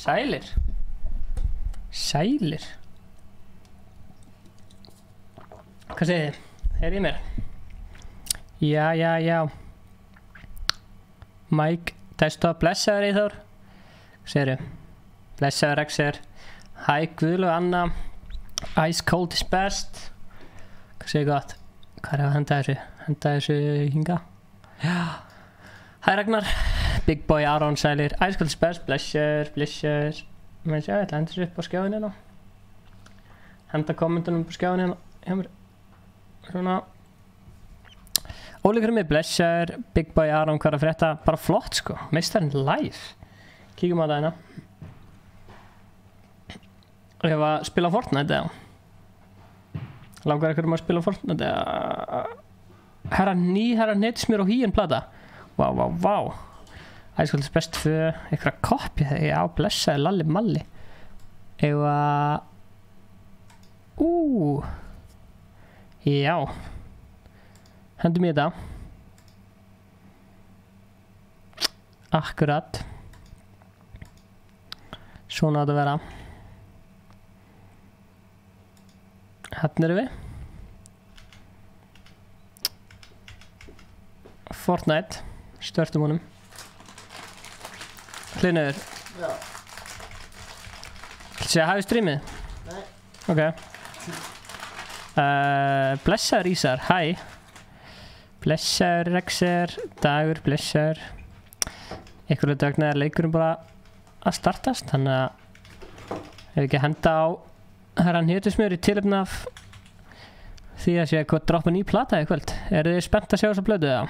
Sælir. Sælir. Hvað segir þið? Heyrið í mér? Já. Mike, testa blessaður Eyþór. Hvað segir þið? Blessaður Axel. Hæ, Guðlaug Anna. Ice cold is best. Hvað segir gott? Hvað er að henda þessu? Henda þessu hinga? Já. Hæ Ragnar. Big boy Aron sælir. Ice cold is best. Blessaður. Menn sjá, ég ætla að henda þessu upp á skjáinu hérna. Henda kommentunum upp á skjáinu hérna. Hjá mér. Svona. Óli Grimmi, blessaður. Big boy Aron, hvað er að frétta? Bara flott sko. Meistarinn live. Kíkjum á það hérna. Ég var að spila Fortnite eða? Langar ykkur að spila Fortnite eða? Herra netismjör og hýin plata. Vá. Æskaldis best fyrir eitthvað koppi. Já, blessaði Lalli Malli. Eða... Já. Hendum í þetta. Akkurat. Svona á þetta að vera. Hérna erum við. Fortnite. Störtum honum. Hlynur. Já. Viltu segja hafi streamið? Nei. Ok. Blessaður Ísar, hæ. Blessaður Rexer, Dagur, blessaður. Einhverju dögna er leikurinn bara að startast, þannig að ef ekki henda á herran Hétusmjör í tilefni af því að sé eitthvað droppa ný plata í kvöld. Eru þið spennt að sjá þessa plötu eða?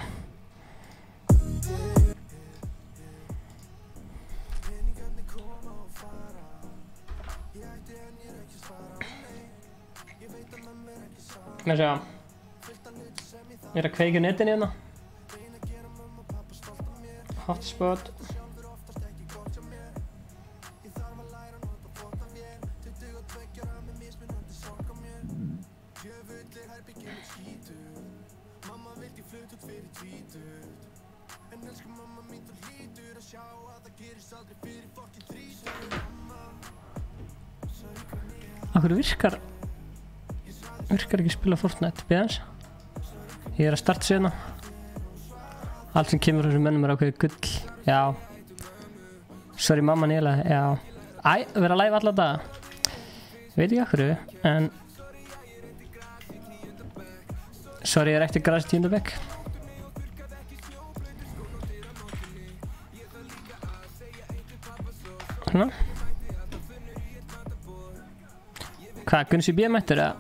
Með sjá. Ég er að kveikja netin hérna. Hotspot. Akkur virkar ekki spila Fortnite, bíðans. Ég er að starta sérna. Allt sem kemur þessum mönnum er ákveðið gull. Já. Sorry mamma nýlega, já. Vera live alla daga. Veit ekki akkur, en... Sorry, ég er eftir græs 10. bekk. Svona. Hvað, Gunsi B mættur eða?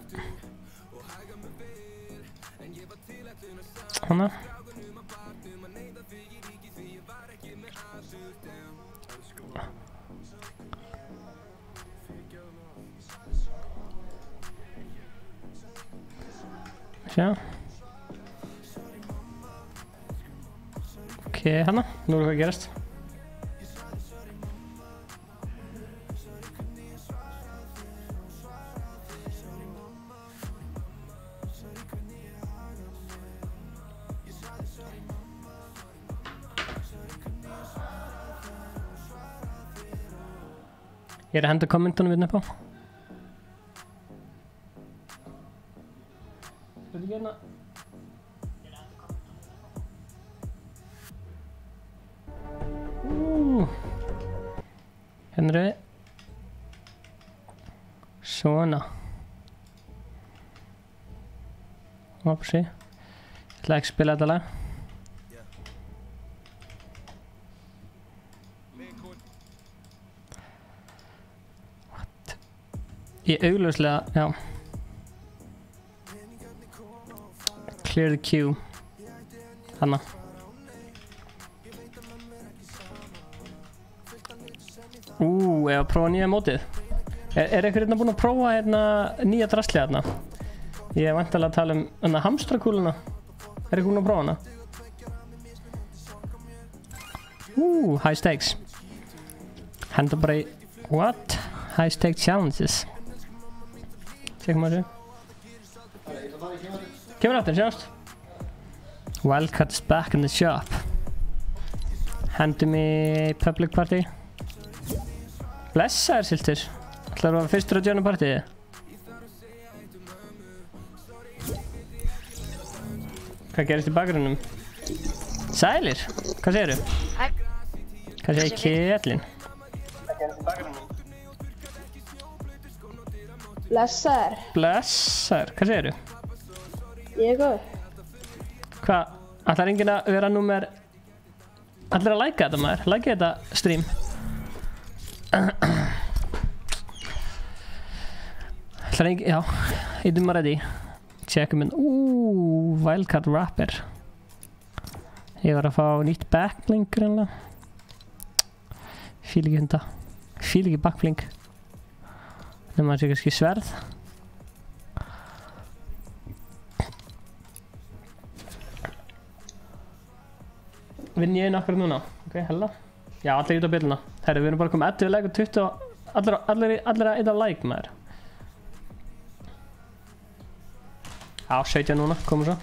Hanna. Sjá. Ok, hanna. Nú er hvað að gerast. Ég er að henda kommentunum við upp á. Vil ekki hérna? Hérna er við. Svona. Opsi. Ég ætla ekki að spila þetta lag. Ég augljóslega, já. Clear the queue. Hanna. Ég var að prófa nýja mótið. Er einhver hérna búinn að prófa hérna nýja drasli hérna? Ég er væntanlega að tala hérna hamstrakúluna. Er einhver búinn að prófa hana? High stakes. Henda bara í... What? High stake challenges. Tjekkum að þessu. Kemur aftur, sjást. Wildcard is back in the shop. Hendum í public party. Blessaður Siltur. Ætlarðu að vera fyrstur að joina partíið? Hvað gerist í bakgrunnum? Sælir, hvað segirðu? Hæ. Hvað segir Kjellin? Hvað gerist í bakgrunnum? Blessaður. Blessaður, hvað segirðu? Ég er góð. Hvað, ætlar enginn að vera númer... Ætlar að læka þetta maður? Læka þetta stream? Ætlar enginn, já, ítum maður ready. Tjekkum inn, wildcard rapper. Ég var að fá nýtt backblink greinlega. Fíl ekki hunda. Fíl ekki backblink. Nefnum að það sé kannski sverð. Vinn ég einu akkurat núna. Ok, hella. Já, allir ít á bjölluna. Herri, við erum bara komið 11 like og 20 og allir að eita like maður. Já, 17 núna, komum svo.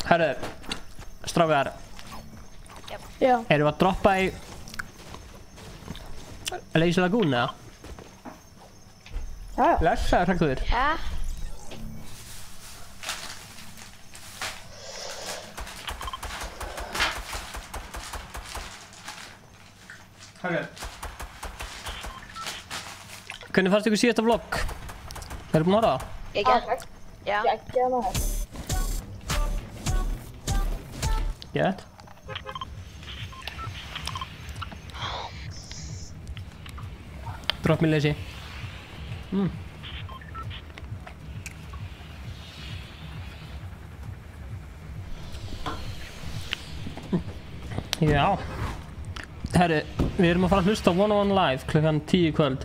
Herru, strákar. Já. Erum við að droppa í Lazy Lagoon eða? Já. Blessaður, Hreggþór. Já. Okay. Hvernig fannst ykkur síðasta vlogg? Erum búin að horfa á það? Ég get. Já. Ekki að maður. Gett. Drop me Lazy. Já. Herri, við erum að fara að hlusta á 101 Live klukkan 10 í kvöld.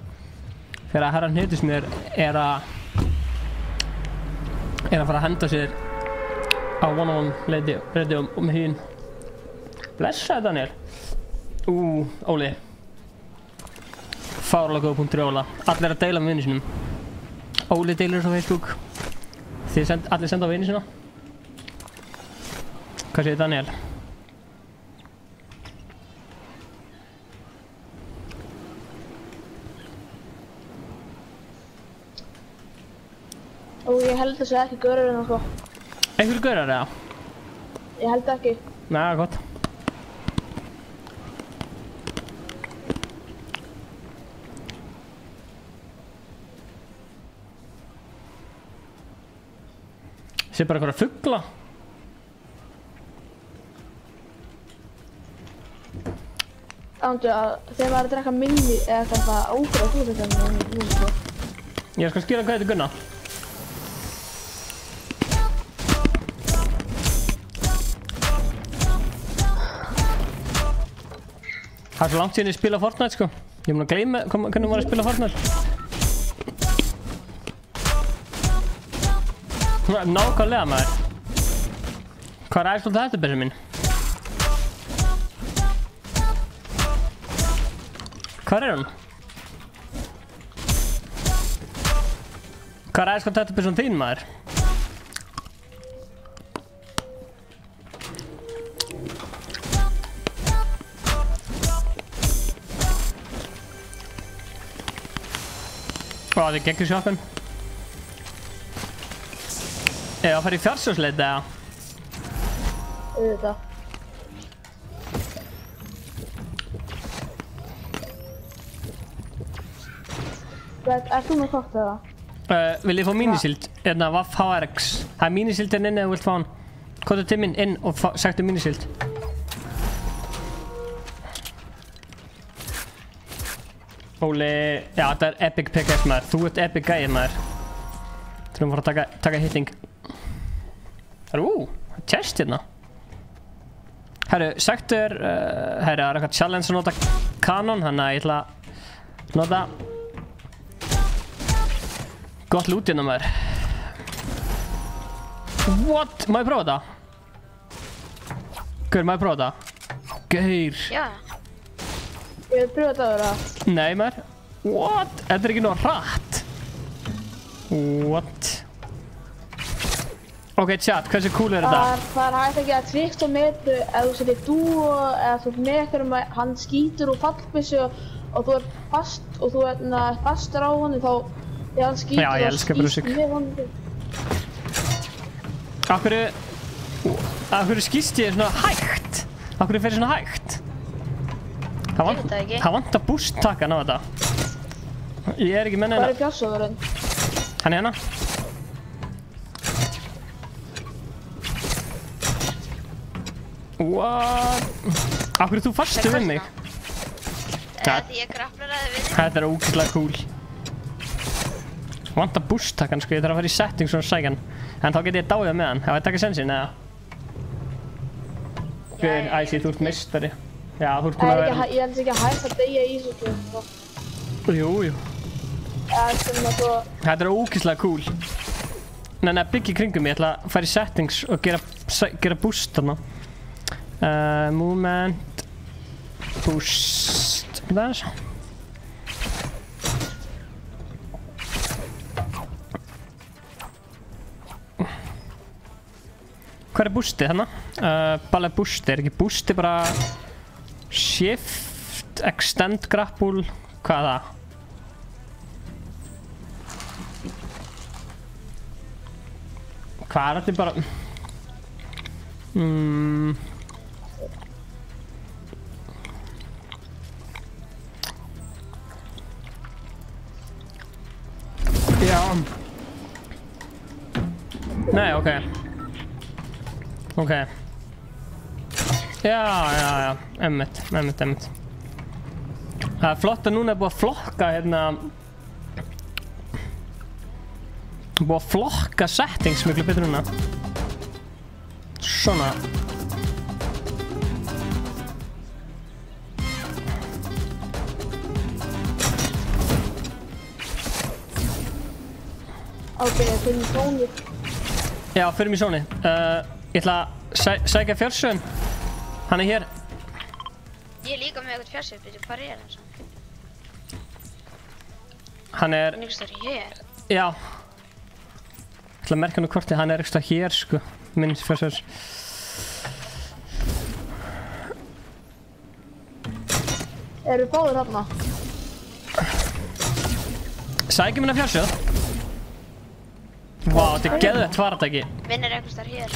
Þegar að herran Heitismér er að fara að henda sér á 101 radio með hinn. Blessaði Daniel. Óli. Fáralagóð.Óla. Allir að deila með vinni sínum. Óli deilir á Facebook. Allir senda á vinni sína. Hvað segir Daniel? Og ég held þessu ekki görur en það sko. Einhverju gaurar eða? Ég held ekki. Næ, gott. Sé bara eitthvað fugla. Ándu að þegar maður er að drekka minni eða eitthvað ógráð þú þetta nú sko. Ég skal skýra hvað þetta Gunna. Það er svo langt síðan ég spila Fortnite sko. Ég er búinn að gleyma hvernig maður að spila Fortnite. Nákvæmlega maður. Hvað er æsland þetta bæri minn? Hvað er hún? Hvað er æsland þetta bæri þín maður? Það er geggjur sjoppin. Eða að fara í fjársjóðsleit eða? Auðvitað. Er þú með kort eða? Vil ég fá mínisíld? Hérna, Vaff HRX. Það er mínisíldin inn eða þú vilt fá hann. Kóta til minn inn og sagtu mínisíld. Óli, já þetta er epic PKS maður. Þú ert epic gæi maður. Þurfum að fara að taka hitting. Chest hérna. Herru, sagtur, herru, það er eitthvað challenge að nota kanon, þannig að ég ætla að nota gott loot hérna maður. What? Má ég prófa þetta? Gaur, má ég prófa þetta? Gaur. Já. Ég vil pröfa þetta aðra. Nei maður. What? Þetta er ekki nóg hratt. What? Ok, chat, hversu cool þetta? Það hægt að gera tricks á metru ef þú setir dúo eða þú ert með einhverjum hann skýtur úr fallbyssu og þú ert fast og þú ert fastur á honum þá þegar hann skýtur Já, ég elska brúsik. Af hverju skýst ég svona hægt? Af hverju fer ég svona hægt? Það vantar boost takkan á þetta. Ég er ekki með neina. Hvað er fjársöfurinn? Hann er hérna. What? Af hverju þú fastu við mig? Því ég grapplar við þig. Þetta er ógeðslega cool. Vantar boost takkan sko, ég þarf að fara í settings og sækja hann. En þá get ég dáið með hann. Ef ég taka sensinn eða? Guður, æsí, þú ert mistari. Já, þú ert búin að vera... Ég held ekki að hægt að deyja í þessu. Jú. Þetta er ógeðslega cool. Nei, byggja í kringum mig. Ég ætla að fara í settings og gera boost þarna. Movement. Boost. Hvað er það? Hvað er boostið hérna? Bara boostið, er ekki boostið bara shift, extend grapple, hvað er það? Hvað er þetta bara? Já. Nei, ok. Ok. Já, einmitt. Það er flott að núna er búið að flokka hérna... Búið að flokka settings miklu betur núna. Svona. Ok, fyrir í zónu. Já, fyrir í zónu. Ég ætla að sækja fjársöðun. Hann er hér. Ég er líka með eitthvað fjársöðun, veitu hvað er hann svo? Hann er... Hann er eitthvað hér. Já. Ég ætla að merka hann á kortið, hann er eitthvað hér sko. Minn fjársöðun. Eru báðir þarna? Sækja minna fjársöð. Vá, þetta er geðveikt faratæki. Minn er eitthvað hér.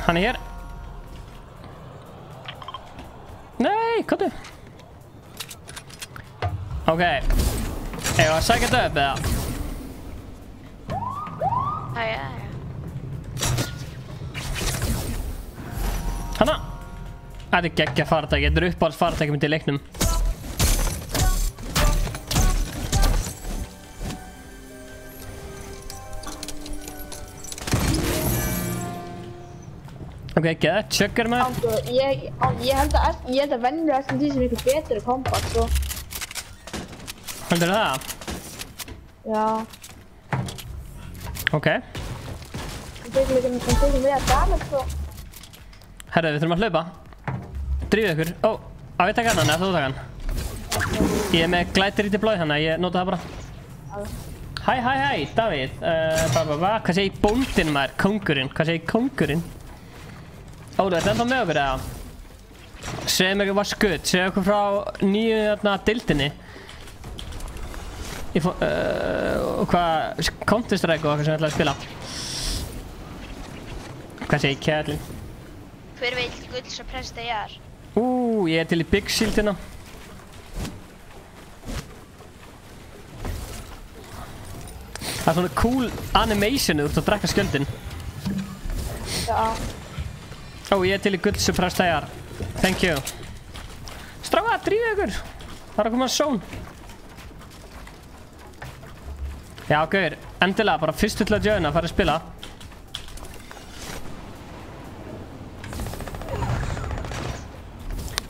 Hann er hér. Nei, komdu. Ok. Ég var að sækja þetta upp eða? Já. Hanna. Þetta er geggja faratæki. Þetta er uppáhalds faratæki mitt í leiknum. Ok, geða, tjöggar maður. Ég held að vennilega SMG sem ykkur betri kombat, svo. Heldur það? Já. Ok. Það tekur við að damage, svo. Herðu, við þurfum að hlaupa. Drífið ykkur. Ó, á ég taka hann eða þú taka hann? Ég er með glætir í blóð þannig að ég nota það bara. Hæ, Davíð. Hvað segir bóndinn maður? Kóngurinn. Hvað segir kóngurinn? Ó, þú ert ennþá með okkur eða? Segðu mig eitthvað skutt, segðu okkur frá nýju dildinni. Og hvað, Counter-Strike og eitthvað sem ég ætlaði að spila. Hvað segir kærlinn? Hver veit gulls og presta ég er? Ég er til í Big Shieldina. Það er svona cool animationu út að drekka skjöldin. Já. Ég er til í gull suppressed AR. Thank you. Stráka, drífið ykkur. Það er að koma að zone. Já, gauður. Endilega, bara fyrstu til að joina, fara að spila.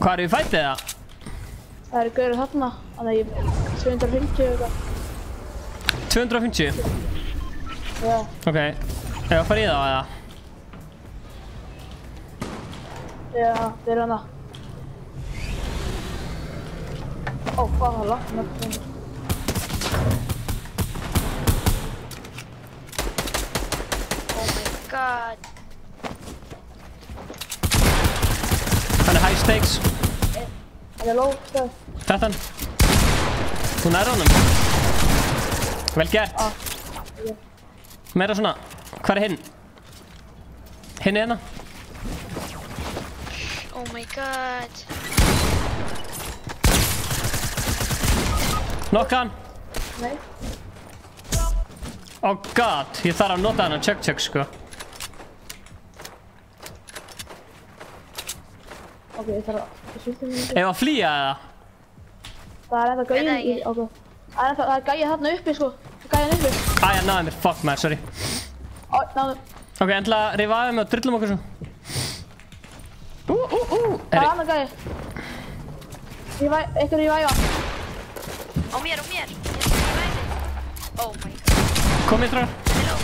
Hvað eru við fætið það? Það eru gauður þarna. Þannig að ég 250 eitthvað. 250? Já. Ok. Ég að fara í það eða? Já, þeir eru hana. Ó, hvað það er langt með það. god. Hann er high stakes. Hann er low, sko. 13. Þú nær honum. Vel gert. Meira svona. Hvar er hinn? Hinn er hérna. Oh my god. Nokka hann. Nei. Oh god, ég þarf að nota hann að check sko. Ok, ég þarf að... Ef að flýja eða? Það er ennþá gæði í... Ok. Það er gæði þarna uppi, sko. Gæði hann uppi. Æja, náði mér. Fuck maður, sorry. Ó, náðu. Ok, endla revive mig og drullum okkur svo. Það er annar gæði. Eitthvað revive. Á mér. Ég skal revive. Oh my god. Kom ég þrá. Hello.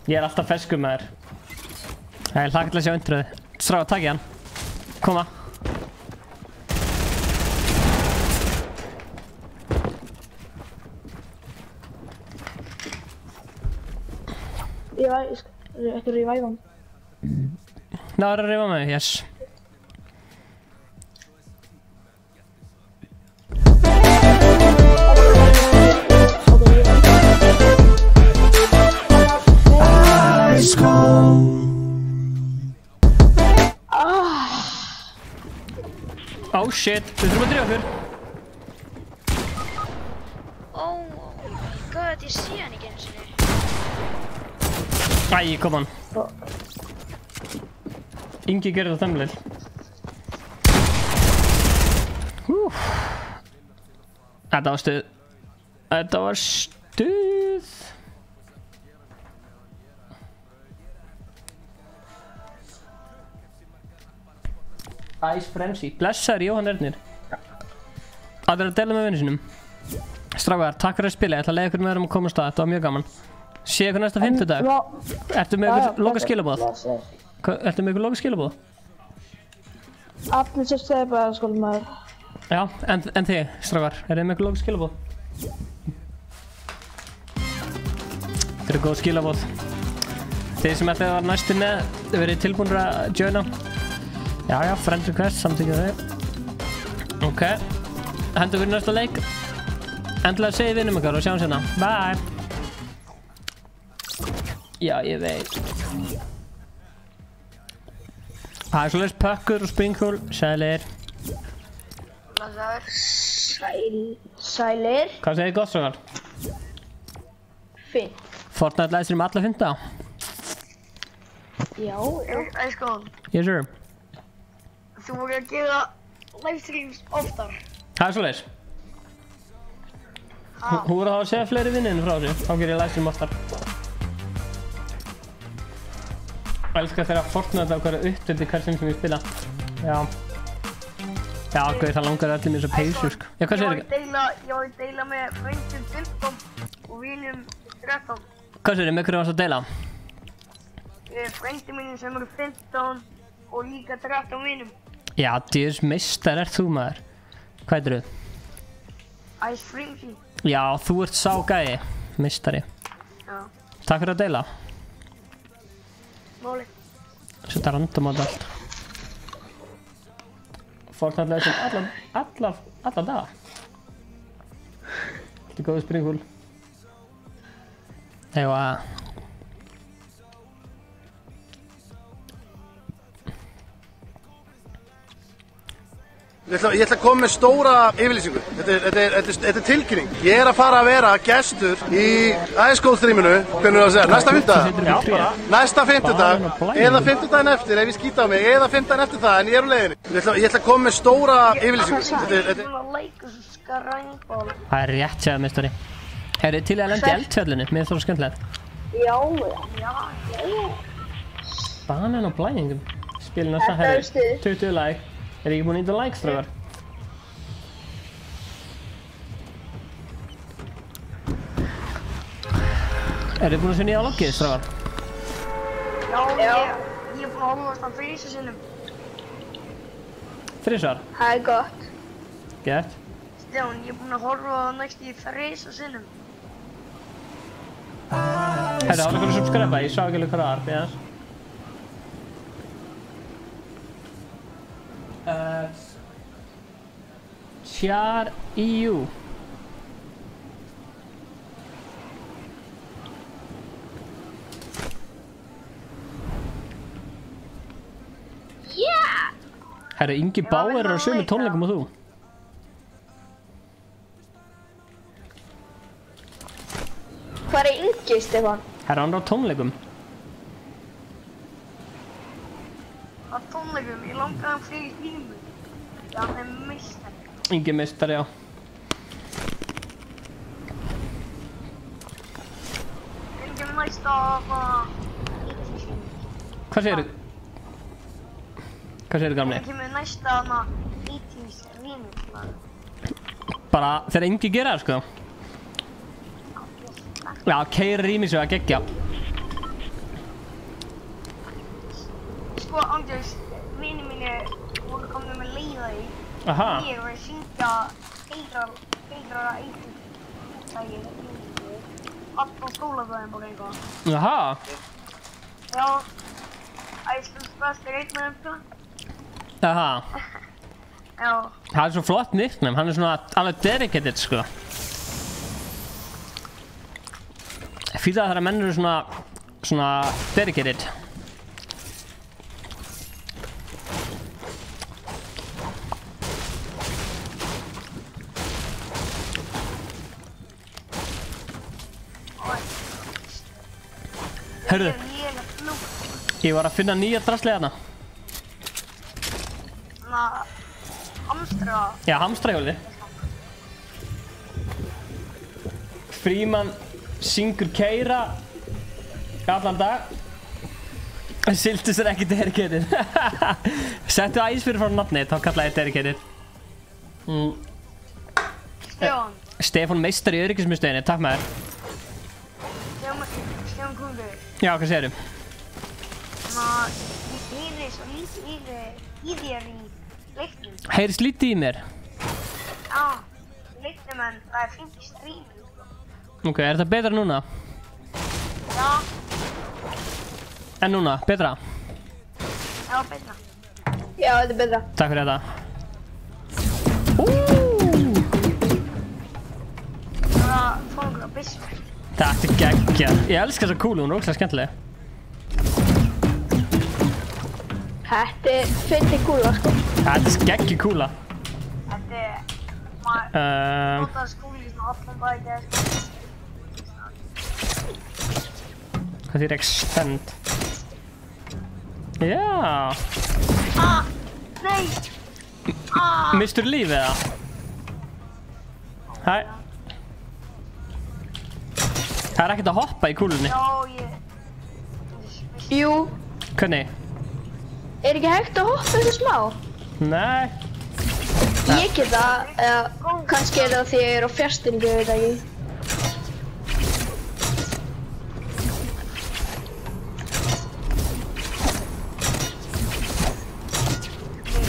Ég er alltaf ferskur með þér. Ég hlakka til að sjá undraði. Stráð, takk ég hann. Koma. Eitthvað revive hann. Náður að rifa mig, yes. Oh shit, við þurfum að drífa okkur. Oh my god, ég sé hann ekki einu sinni. Æ, kom hann. Ingi gerir það þemlil. Þetta var stuð. Þetta var stuð. Ice Frenzy. Blessaður Jóhann Ernir. Það er að dela með vinnu sínum. Strákar, takk fyrir að spila. Ég ætla að leiða ykkur með þér að koma á stað. Þetta var mjög gaman. Sé ykkur næsta fimmtudag. Ertu með ykkur loka skilabóð? Ertu með ykkur loka skilabóð? Allir sem segir bara skólum maður. Já, en þið, strákar, er þið með ykkur loka skilabóð? Þetta eru góð skilabóð. Þið sem ætlaði að vera næstu með, þið verið tilbúinir að joina. Já, friend request, samtíkja þau. Ok, hendur við næsta leik. Endilega segið vinnum ykkar og sjáum sérna. Bye! Já, ég veit. Það er svolítið pökkur og springhól, sælir. Sælir. Hvað segir gott strákar? Fint. Fortnite læsir alla fynda? Já. Æskóðan, Yes sir. þú voru að gera livestreams oftar. Það er svolítið. Hún voru að segja fleiri vinninu frá þessu, þá ger ég livestream oftar. Elskar þegar Fortnite á hverju uppdöldi hver sem ég spila. Já. Já, ok, það langar allir mér þess að peysu, sko. Já, hvað segir þið? Ég var að deila með fröndum 15 og vinum 13. Hvað segir þið, með hverju varst að deila? Fröndum mínum sem eru 15 og líka 13 vinum. Já, dýrs meistar ert þú maður. Hvað heitir þú? Ice Frenzy. Já, þú ert sá gæi, meistari. Já. Takk fyrir að deila. Máli. Þetta random á þetta allt. Fortnite leysum alla daga. Þetta er góð springhúl. Eða Ég ætla að koma með stóra yfirlýsingu. Þetta er tilkynning. Ég er að fara að vera gestur í Ice-Cold-streaminu, hvernig er það að segja, næsta fimmtudag. Já, bara. Næsta fimmtudag, eða fimmtudaginn eftir ef ég skýta á mig, eða fimmtudaginn eftir það, en ég er á leiðinni. Ég ætla að koma með stóra yfirlýsingu. Ég er búin að leika svo skrænból. Það er rétt sér meistari. Er þið til að lenda í eldfjallinu? Mér er það svo skemmtilegt. Já. Banan og blæðingum. Spilin næsta herri. 20 like. Er ég ekki búin að nýta like, strákar? Er þið búin að sjá nýja loggið, strákar? Já, ég er búin að horfast á þrísa sinnum. Þrisvar? Það er gott. Gett. Stefán, ég er búinn að horfa á næst í 3 sinnum. Herra, það var einhverju subscribe, ég sá ekki alveg hvað það var, bíðans. Char EU. Yeah! Herra, Ingi Bauer er á sömu tónleikum og þú. Hvað er Ingi, Stefán? Herra, hann er á tónleikum. Á tónleikum, ég langaði hann fyrir tímu. Já, hann er meistari. Ingi meistari, já. Engin næsta að Hvað segirðu? Hvað segirðu, gamli? Það kemur næsta hana 80s remix. Bara þegar Ingi gera það, sko. Já, keyrir remixu að gegja. Sko, ángjörs, vinið mínir voru komnir með leiða í. Aha. Ég var að syngja heilra 80s daginn. Allt á skólabæðin bara eitthvað. Jaha. Já, Æslands besti reitmaður, sko. Jaha. Já. Það er svo flott nickname, hann er svona alveg dedicated, sko. Ég fýla það þegar menn eru svona dedicated. Hörðu, ég var að finna nýja drasli hérna. Hamstra. Já, hamstrahjóli. Frímann syngur keyra allan dag. Sildi sér ekki dedicated. Settu æs fyrir frá nafni, þá kallaði ég dedicated. Stefán. Stefán meistari í öryggismiðstöðinni, takk með þér. Stefán Kungur. Já, hvað segirðu? Ég heyri svo lítið í þér í leiknum. Heyrist lítið í mér? Já, leiknum en það er fínt í strímum. Ok, er þetta betra núna? Já. En núna, betra? Já, betra. Já, þetta er betra. Takk fyrir þetta. Það fór okkur á byssu. Þetta er geggjað. Ég elska þessa kúlu, hún er ógeðslega skemmtileg. Þetta er fyndin kúla, sko. Þetta er geggjuð kúla. Þetta er... maður notaði skúli í svona allan dag í dag. Hvað þýr extend? Já. Nei! Mistur lífið það? Hæ? Það er ekkert að hoppa í kúlunni. Já, Jú, Hvernig? er ekki hægt að hoppa þessu smá? Nei. Ég get það, eða kannski er það því ég er á fjarstingu, ég veit ekki.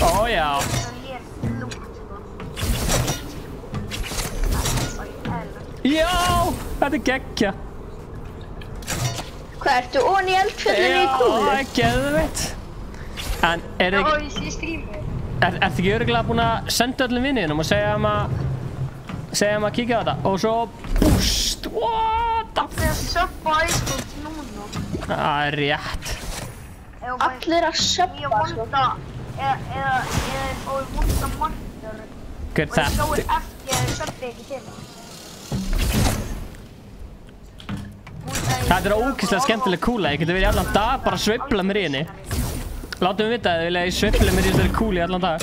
Ó já. Já, þetta er geggja. Hvað, ertu onni í eldfjallinu í kúlu? Já, það er geðveitt. En er Já, þið ég sé strímið. ertu ekki örugglega búin að senda öllum vinniðinum og segja að kíkja á þetta og svo búst, what the Það er að söppa æskótt núna. Það er rétt. Allir að söppa, sko. Eða fóðu vonda margur. Hver Og ég sjáu þetta? eftir að þið söppi ekki til það. Þetta er ógeðslega skemmtileg kúla, ég geti verið í allan dag bara að sveifla mér í henni. Látum við vita að þið vilja að ég sveifla mér í þessari kúlu í allan dag.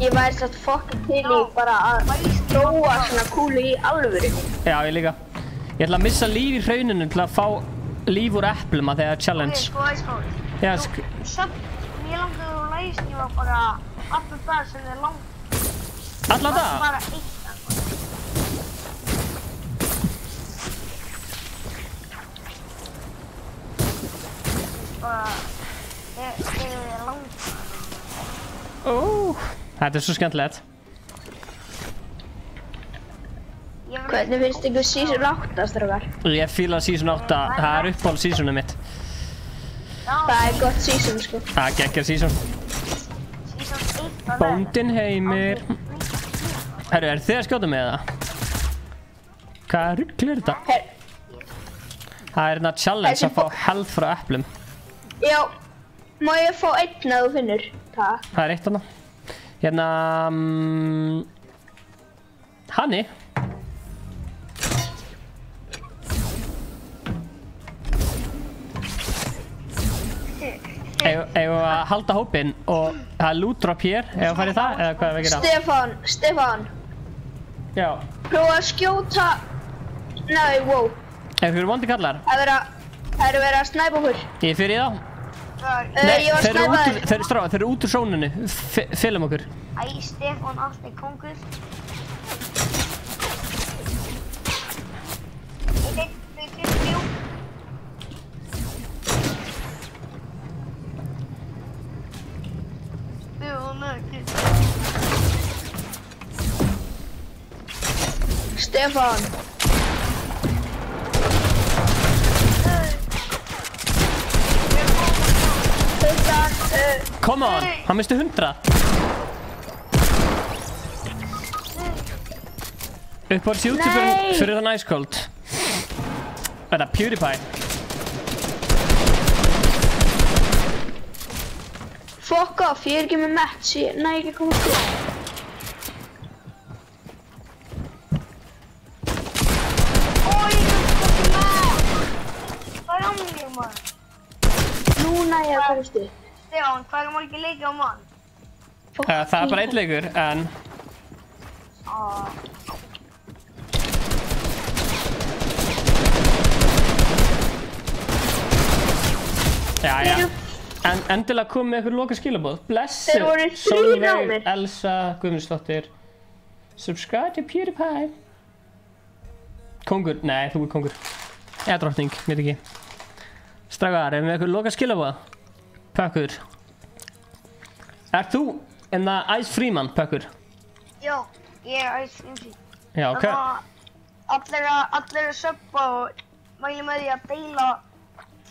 Ég væri satt fokkin til í bara að prófa svona kúlu í alvöru. Já, ég líka. Ég ætla að missa líf í hrauninu til að fá líf úr eplum að þegar Ok, challenge. sko æskótt. Já, Mér langaði að læsnýfa bara allan dag sem þið langt. allan dag? Bara eitt dag. Bara, þegar þið er langt. Ó, þetta er svo skemmtilegt. Hvernig finnst ykkur season 8, strákar? Ég fíla season 8, það er uppáhald seasonið mitt. Það er gott season, sko. Það geggjað season. Season 1 Bóndinn Heimir. Herru, þið að skjóta með það? Hvaða rugl þetta? Það er hérna challenge að fá health frá eplum. Já, má ég fá einn að þú finnur? Takk. Það er eitt þarna. Hérna... Hanni. Eigum við að halda hópinn og það er loot drop hér, eigum við að fara í það eða hvað er við að gera? Stefán. Já. Prófa að skjóta... Nei, wow. Ef við erum vondi kallar. Það er verið að snæpa okkur. Ég er fyrir í þá. Ég var að snæpa þér. Þeir eru út úr sónunni. Fylgum okkur. Æ, Stefán átti kongur. Stefán. Come on, hann misti 100. Uppáhalds YouTube fyrir það Ice Cold. Þetta er PewDiePie. Fuck off, ég er ekki með match, ég næ ekki að komast upp. Núna ég að komast upp. Stefán, hvað er margir leikir á mann? Það er bara einn leikur, en... Jæja. En endilega kom með ykkur loka skilaboð. Blessu, Þeir voru þrír á mér. Elsa Guðmundsdóttir. Subscribe to PewDiePie. Kongur, nei, þú er kongur. Eða drottning, veit ekki. Strákar, erum við ykkur loka skilaboð? Pökkur. Ert þú en það Ice Freeman, Pökkur? Já, ég er Ice Freeman. Já, ok. Allir að subba og mæli með því að deila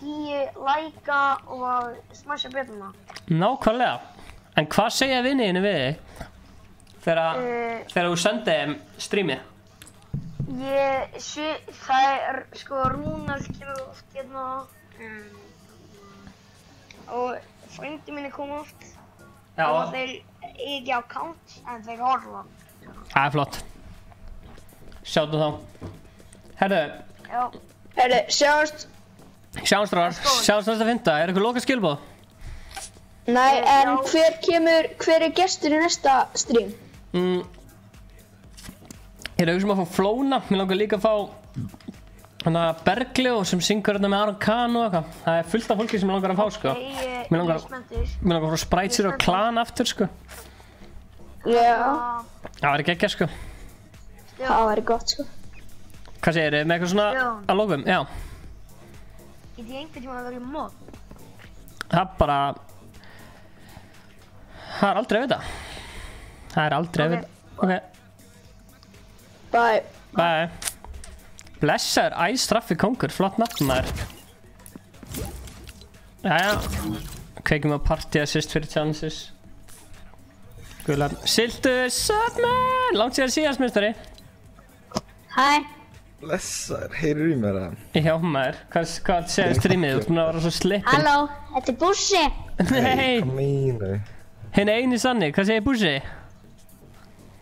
10, læka og að smasha betuna. Nákvæmlega. En hvað segja vinniðinu við þig? Þegar þú sendið þeim streamið? Það er sko Rúnald kemur oft hérna og frændi minni koma oft og þeir ekki á count en þeir horfa. Það er flott. Sjáttu þá. Herðu. Já. Herðu, sjáumst. Sjáumst ráðar. Sjáumst næsta fynda. Er eitthvað loka skilboð? Nei, en hver er gestur í næsta stream? Ég er auðvitað að fá Flóna. Mér langar líka að fá hana Bergleo sem syngur hérna með Aron Kahn og eitthvað. Það er fullt af fólki sem langar að fá, sko. Mér langar að fá Sprite og Klan aftur, sko. Já. Það væri geggjað, sko. Það væri gott, sko. Hvað segir þið? Með eitthvað svona að lokum? Já. Get ég einhvern tíma að vera í mod? Það er bara... Það er aldrei að vita. Það er aldrei að vita. Ok. Bye. Bye. Blessaður Ice Traffic kongur. Flott nafn maður. Jæja. Kveikjum á party assist fyrir chances. Guðlar. Siltu, sup man! Langt síðan síðast, minnstari. Hæ. Blessaður, heyrir í mér það? Já maður. Hvað segir streamið? Þú ert búin að vera svo slippin. Halló, þetta er Bussi. Nei. Hvað meina þið? Hinn eini sanni. Hvað segir Bussi?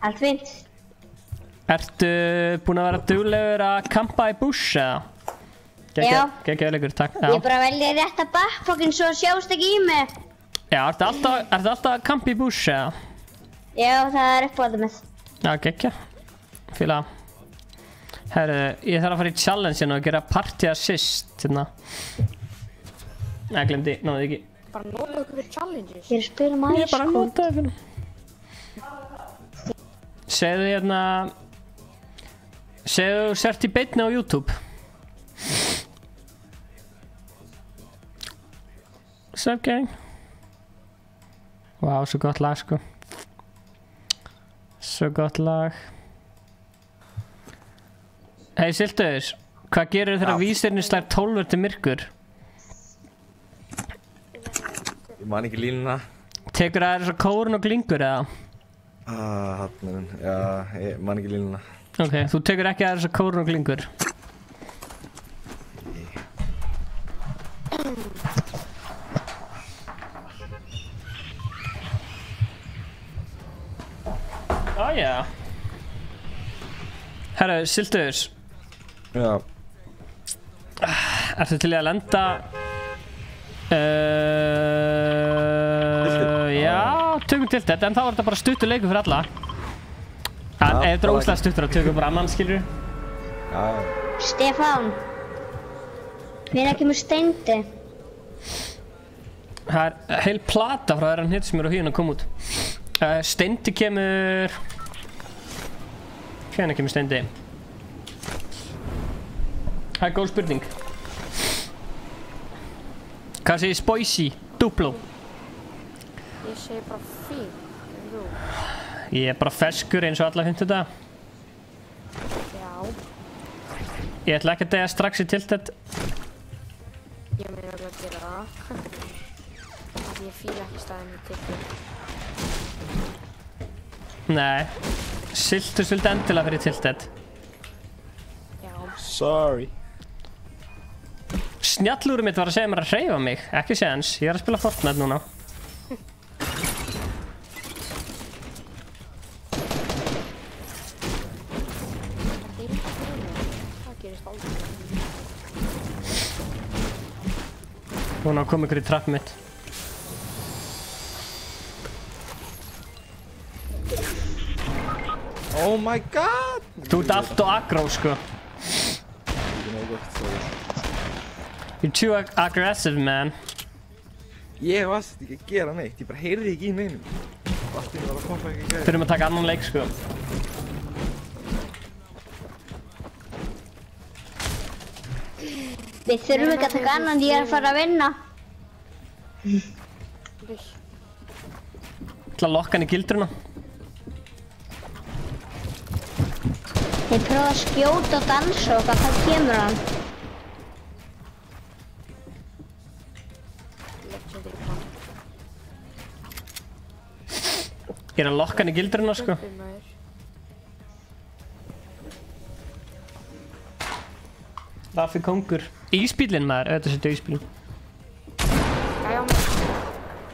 Allt fint. Ertu búinn að vera duglegur að kampa í bush eða? Já. Geggjaður leikur, takk. Ég bara velja rétta backpokkin svo sjást ekki í mig. Já, ertu alltaf að kampa í bush eða? Já, það er uppáhaldið mitt. Já, geggja. Fíla. Herru, ég þarf að fara í challenge hérna og gera party assist hérna. Nei, glemdi, náðu ekki. Bara nota okkur challenges. Ég er að spila með Ég er bara að nota það fyrir. Segðu hérna... Segðu þú sért í beinni á YouTube. Sup gang. Vá, svo gott lag sko. Svo gott lag. Hei Sildur, hvað gerir þegar vísirinn slær 12 til myrkur? Ég man ekki línuna. Tekur það þess að kórun og glingur eða? Hafnarinn, já, ég man ekki línuna. Ok, þú tekur ekki þess að kórun og glingur. Já. Herru, Sildur. Já. Ertu til í að lenda? Já, tökum til þetta, en þá er þetta bara stuttur leikur fyrir alla. En ef þetta er óslega stuttur, þá tökum bara annan, skilur. Já. Stefán. Hvenær kemur Steindi? Það er heil plata frá þeirra hitt sem eru á híðan að koma út. Steindi kemur... Hvenær kemur Steindi? Það er góð spurning. Hvað segir Spoisi? Duplo? Ég segi bara fínt, en þú? Ég er bara ferskur eins og alla 50 daga. Já. Ég ætla ekki að deyja strax í tiltætt. Ég meina alveg að gera það. Ég fíla ekki staðinn í tiltætt. Nei. Sildur vildi endilega fyrir tiltætt. Já. Sorry. Snjallúrið mitt var að segja mér að hreyfa mig. Ekki séns, ég er að spila Fortnite núna. Það gerist aldrei. Hún á að koma ykkur í trapp mitt. Oh my god! Þú ert allt og aggró, sko. You're too aggressive, man. Ég varst ekki að gera neitt, ég bara heyrði ekki í neinum. Allt var að poppa ekki að gera. Þurfum að taka annan leik, sko. Við þurfum ekki að taka annan, ég er að fara að vinna. Ég ætla að lokka hann í gildruna. Þeir prófa að skjóta og dansa og þá kemur hann. Ég er að lokka hann í gildruna, sko. Raffi kongur. Ísbílinn, maður. Þetta setja ísbílinn. Gæja á mig.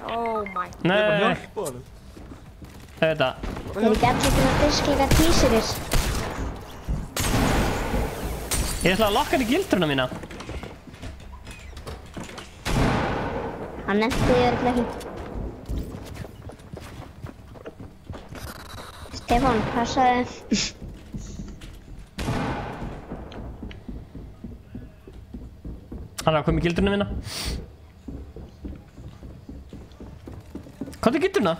Oh my. Nei. Ég er bara að hjálpa honum. Þetta. Þeir eru ekki allir til að diskleika tísuris. Ég ætla að lokka hann í gildruna mína. Hann nefndi þig örugglega ekki. Stefán, passaðu. Hann er að koma í gildruna mína. Hvað er gildruna?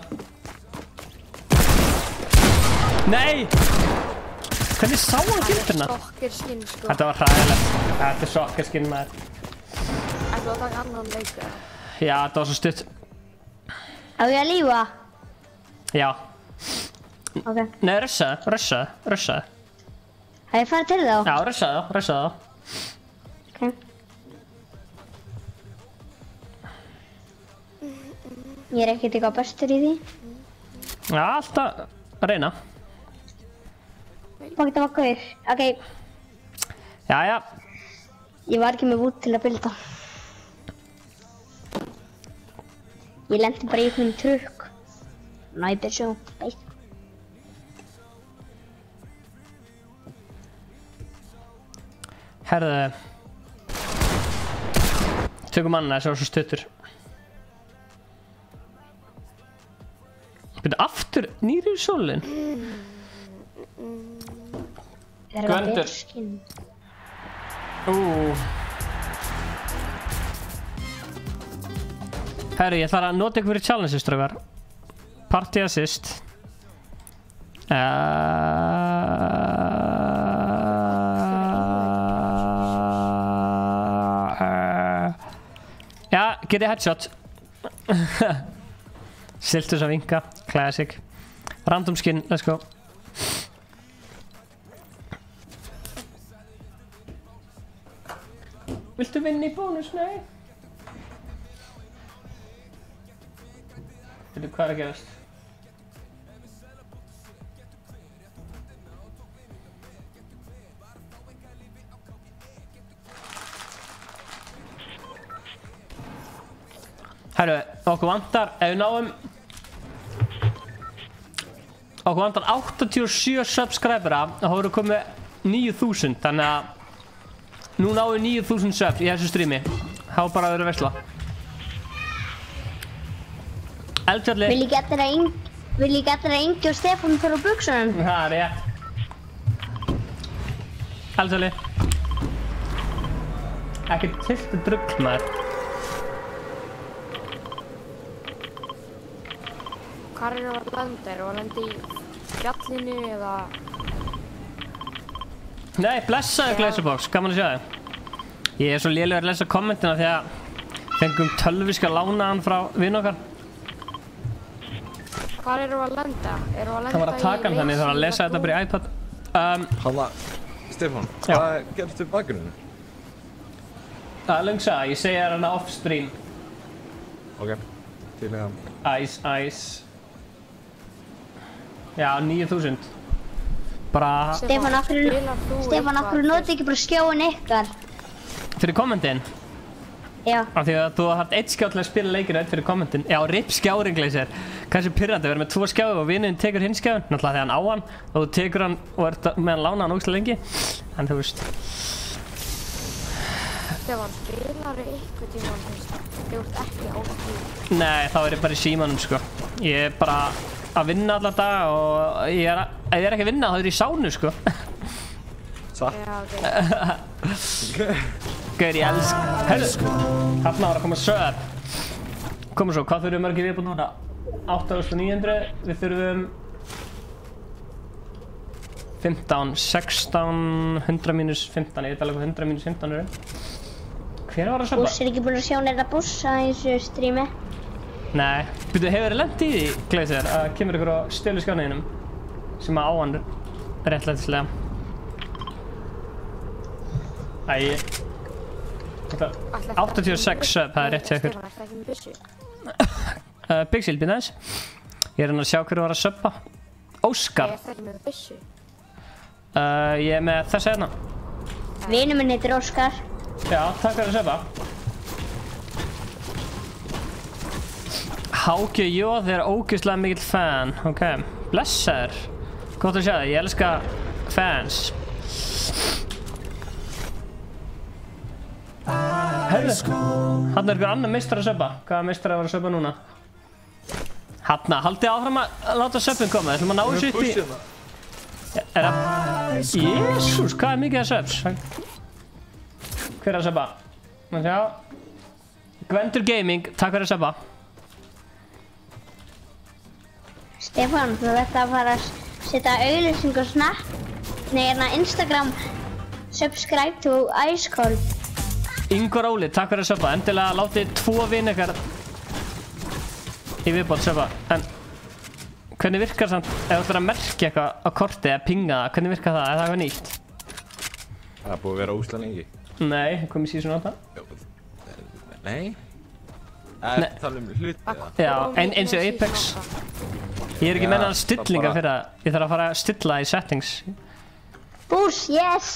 Nei! Hvernig sá hann gildruna? Sokkerskinn, sko. Þetta var hræðilegt. Þetta er sokkerskinn, maður. Ætlaðu að taka annan leik, eða? Já, þetta var svo stutt. Á ég að lífa? Já. Ok. Nei, russaðu. Það ég farið til þá? Já, russaðu. Ok. Ég er ekkert eitthvað bestur í því. Já, alltaf að reyna. Fokk, það var gaur. Ok, Jæja. ég var ekki með vút til að bylda. Ég lendi bara í einhvern trukk. Næpir svo, beitt. Herðu. Tökum annað, þessi var svo stuttur. Byrju, aftur nýri í sólinn. Það er Gvendur. betur skinn. Herru, ég ætla að nota ykkur fyrir challenge, strákar. Party assist. Já, getið headshot. Siltus að vinka, classic. Random skin, let's go. viltu vinna í bónus? Nei. Veitu, hvað að gerast? Herru, okkur vantar, ef við náum okkur vantar 87 subscribera og þá erum við komið 9000, þannig að nú náum við 9000 subs í þessu streami. Það var bara að vera veisla. Eldfjalli. Vil ég geta þér að Ingi og Stefán fyrir á buksunum? Það er rétt. Eldfjalli. Ekki tiltu drugl maður. Hvar eru að lenda? Eru að lenda í fjallinu eða... Nei, blessaði Glazerbox, gaman að sjá þig. Ég er svo lélegur að lesa kommentina því að fengum tölviska lánaðan frá vinn okkar. Hvar eru að lenda? Eru að lenda Það var að taka hann þannig, ég þarf að lesa þetta bara í iPad. Hanna, Stefán, Já. hvað gerðist við bakgruninu? Það er löng saga, ég segi þér hana off-stream. Ok, til að... Ice. Já, 9000. Bara Stefán, af hverju notið ekki bara skjáin ykkar? fyrir kommentin. Já. Af því að þú har haft eitt skjá til að spila leikinu eitt fyrir kommentin. Já, RIP skjáring Glazer. Kannski pirrandi, við erum með 2 skjáðu og vinurinn tekur hinn skjáðun. Náttúrulega þegar hann á hann og þú tekur hann og ert með hann lána hann ógeðslega lengi. En þú veist. Stefán, spilaru ykkur tíma þú ert ekki á því? Nei, þá er ég bara í símanum sko. Ég er bara að vinna alla daga og ef ég er ekki að vinna þá er ég í sánu sko. Satt? Já, ok. Gauður, ég elsk. Herru, þarna var að koma söp. Komum svo, hvað þurfum margir viðbútt núna? 8900, við þurfum 15, 16, 100 mínus 15, ég veit alveg hvað 100 mínus 15 eru. Hver var að söpa? Búss er ekki búinn að sjá neina bussa í þessu strími. Nei, byrju, hefur þið lent í því, Glazer, að kemur ykkur á stölu skjániðinum sem að á hann réttlætislega. Æ, 86 sub, það er rétt hjá ykkur. Stefán, ertu ekki með byssu? Big Shield, býta þess. Ég er að sjá hverju var að subba. Óskar. Ertu ekki með byssu? Ég er með þessa hérna. Vinur minn heitir Óskar. Já, takk fyrir að subba. Háki Jóð er ógeðslega mikill fan. Ok, blessaður. Gott að sjá þig, ég elska fans. Herðu, hann er ykkur annar meistar að subba. Hvaða meistar var að subba núna? Hanna, haldið áfram að láta subbin koma. Við ætlum að ná þessu upp í... Er það... Jésús, hvað er mikið að subs? Hver er að subba? Sjá. Gvendur Gaming, takk fyrir að subba. Stefán, þú ert að fara að setja auglýsingu og Snap. Nei, Instagram. Subscribe to Ice Cold. Ingvar Óli, takk fyrir að subba. Endilega látið 2 vini ykkar í viðbót subba. En hvernig virkar samt, ef þú ætlar að merkja eitthvað á korti eða pinga það, hvernig virkar það? Er það eitthvað nýtt? Það er búið að vera óslega lengi. Nei, komið season 8. Nei? Tala hluti eða? Já, eins og Apex. Ég er ekki með hann stillinga fyrir það. Ég þarf að fara að stilla í settings. Búss, yes!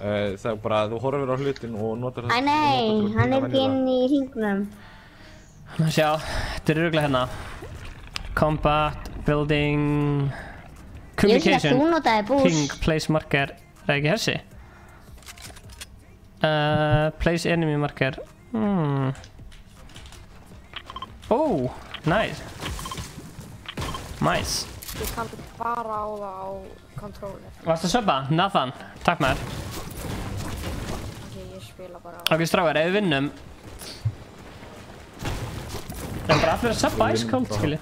Það er bara að þú horfir á hlutin og notar það. Æ nei, hann er ekki inn í hringnum. Sjá, þetta er örugglega hérna. Combat, building, communication, Ég veist að þú notaði búss. ping, place marker. Er það ekki þessi? Place enemy marker. Oh, nice. Nice. Ég kann bara á það á controller. Varstu að subba? Nathan, takk maður. Ok, ég spila bara á... Ok, strákar, ef við vinnum það er bara allir að subba Ice Cold, skilji.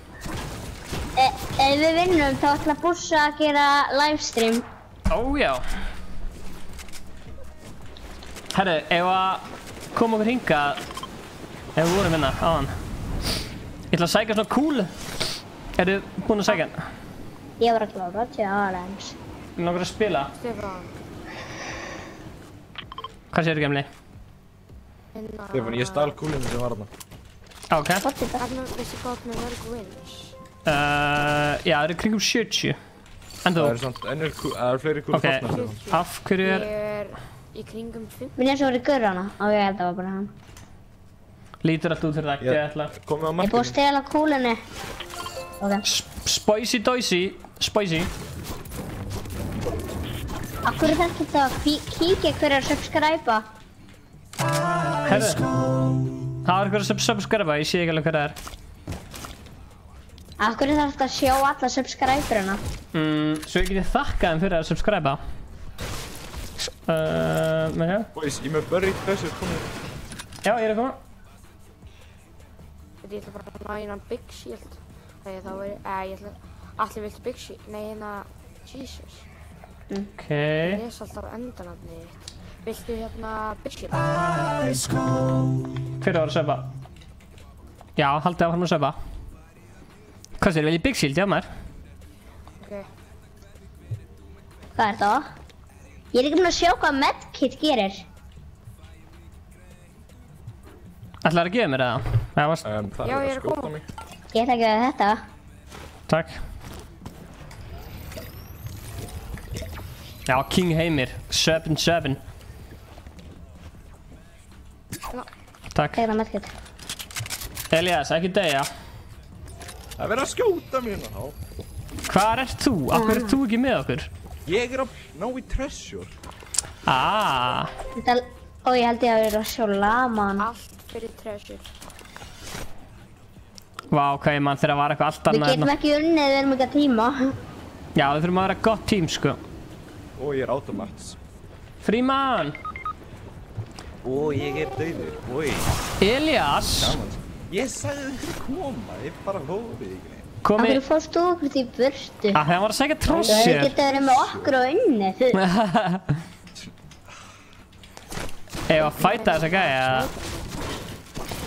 Ef við vinnum þá ætla Bússa að gera livestream. Ó, já. Herru, ef að koma okkur hingað ef við vorum hérna áðan. Ég ætla að sækja svona kúlu. Eru búin að sækja hann? Ég var að klára challenge. Langar að spila? Stefán, Hvað segirðu, Gemli? Stefán, ég stál kúlinu sem var þarna. Ok. Hvernig veistu hvað með mörg wins? Já, það eru kringum 70. En þú? Það eru samt fleiri kúlur fastnar, Stefán. Af hverju Ég er í kringum 5. Minn eins og voru gaur hana. Ok, þetta var bara hann. lítur allt út fyrir það, gætla. Komið á Ég er búið að markinu. stela kúlinu. Ok. Spicy doisy. Spicy. Akkur er þetta ekki að kíkja hver er að subscribe-a? Herðu. Það var eitthvað að subscribe, ég sé ekki alveg hver það er. Akkur er þetta að sjá alla subscriberina? Svo ég geti þakkað þeim fyrir að subscribe. Með hér? Boys, ég með buried treasure komið. Já, ég er að koma. Ég ætla bara að ná innan Big Shield. Þegar þá ég ætla... Allir vilt Big Shield? Nei, hérna... Jesus. Ok. Ég les alltaf endanafnið þitt. Viltu hérna Big Shield? Hver var að söpa? Já, haldið áfram að söpa. Hvað sér, vil ég Big Shield, já maður? Ok. Hvað er það? Ég er ekki búinn að sjá hvað medkit gerir. Ætlaðu að gefa mér það? Það Já, er ég að er að skjóta koma. mig. Ég ætla ekki að þetta. Takk. Já, King Heimir. Söpun. Takk. Tegna medkit. Elias, ekki deyja. Það er verið að skjóta mig hérna. Hvar ert þú? Akkur ert þú ekki með okkur? Ég er að ná í treasure. Þetta... Ó, ég held ég að vera að sjá laman. Allt fyrir treasure. Vá, hvað ég mann þegar það var eitthvað allt Við annað getum ekki unnið, við erum ekki að tíma. Já, við þurfum að vera gott tím, sko. Ó, ég er automats. Fríman! Ó, ég er dauður. Ói. Elias! Gaman. Ég sagði þér koma, ég bara hóði ekki. Komi... Akkur fórst þú okkur til burtu? Það var að segja Þú trossir. getur verið með okkur og unnið. Ef að fæta þessa gæja.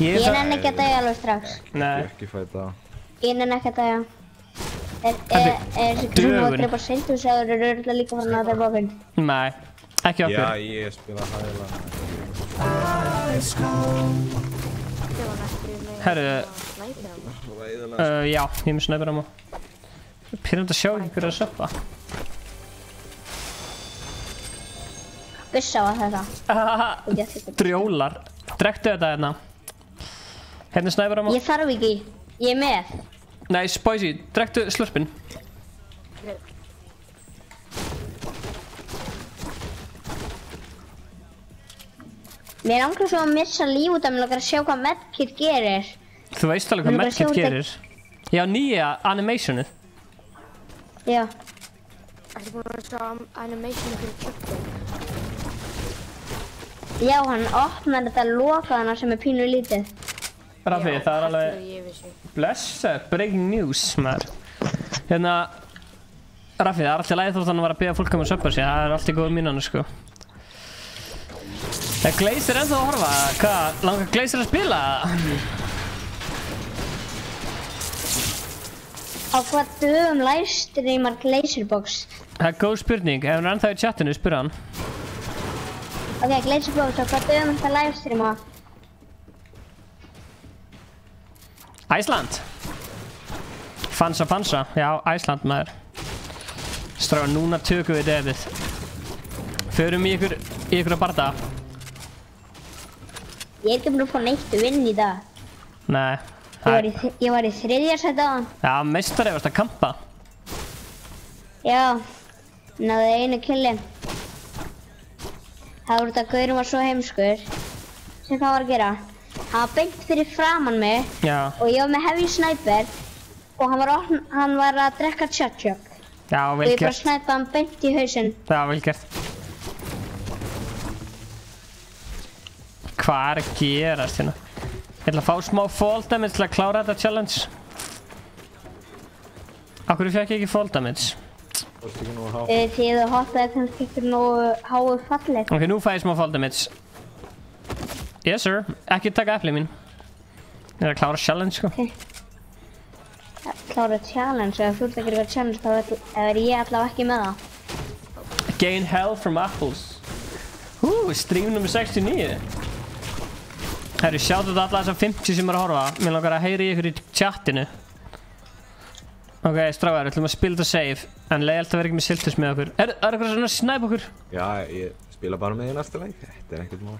Ég nenni ekki að dæja alveg strax. Nei. Ekki fæta. Ég nenni ekki að dæja. Er þessi grunn og að drepa seintusegur eru örugglega líka farin að drepa okkur? Nei, ekki okkur. Já, ég spila hægla. Herru, Snæpir hann. já, ég er með snæpir á mig. Pyrrandi að sjá ekki hverju að söppa. Byssa var þetta. Drjólar. Drektu þetta hérna. Hérna er snæpir á mig. Ég þarf ekki. Ég er með. Nei, Spicy, drektu slurpin. Mér langar svo að missa líf út af mig langar að sjá hvað medkit gerir. Þú veist alveg hvað Mig langar að medkit sjá gerir. Já, nýja animationið. Já. Ertu búin að sjá animationu fyrir Chucky? Já, hann opnar þetta lokaðana sem er pínu lítið. Raffi, það er alveg... Ég vissi. Blessa, breaking news, maður. Hérna... Raffi, það er alltaf lægið þótt hann var að beða fólk um að söppa sig. Það er allt í góðu mínanu, sko. Er Glazer ennþá að horfa? Hvað, langar Glazer að spila? Á hvað dögum livestreamar Glazerbox? Það er góð spurning. Ef hann er ennþá í chatinu, spyrja hann. Ok, Glazerbox, á hvað dögum þetta livestreama? Æsland. Fansa. Já, Æsland, maður. Stráðar, núna tökum við devið. Förum í ykkur að barda. Ég er ekki búin að fá neitt vinn í dag. Nei. Ég var í þriðja sæti á hann. Já, meistari varst að kampa. Já, náði einu killi. Það voru þetta gaurum var svo heimskur. Sem hvað var að gera? Hann var beint fyrir framann mig Já. og ég var með heavy sniper og hann var að drekka tjatjök. Já, Og vel ég bara gert. snæpaði hann beint í hausinn. Já, vel gert. Hvað er að gerast hérna? Ég ætla að fá smá fall damage til að klára þetta challenge. Akkur fekk ég ekki fall damage? Varstu ekki nú að hafa? Því þú hoppaði kannski ekki nógu háu fallið. Ok, nú fæ ég smá fall damage. Yes sir, ekki taka eplið mín. Ég er að klára challenge, sko. Klára challenge, ef þú ert að gera challenge þá er ég allavega ekki með það. Gain health from apples. Stream nummer 69. Herru, sjáttu þetta alla þessar 50 sem að horfa. Mér langar að heyri ykkur í chatinu. Ok, strákar, við ætlum að spila þetta safe. En leiðilegt að vera ekki með Siltus með okkur. Er eitthvað svona að snæpa okkur? Já, ég spila bara með í næsta leik. Þetta ekkert mál.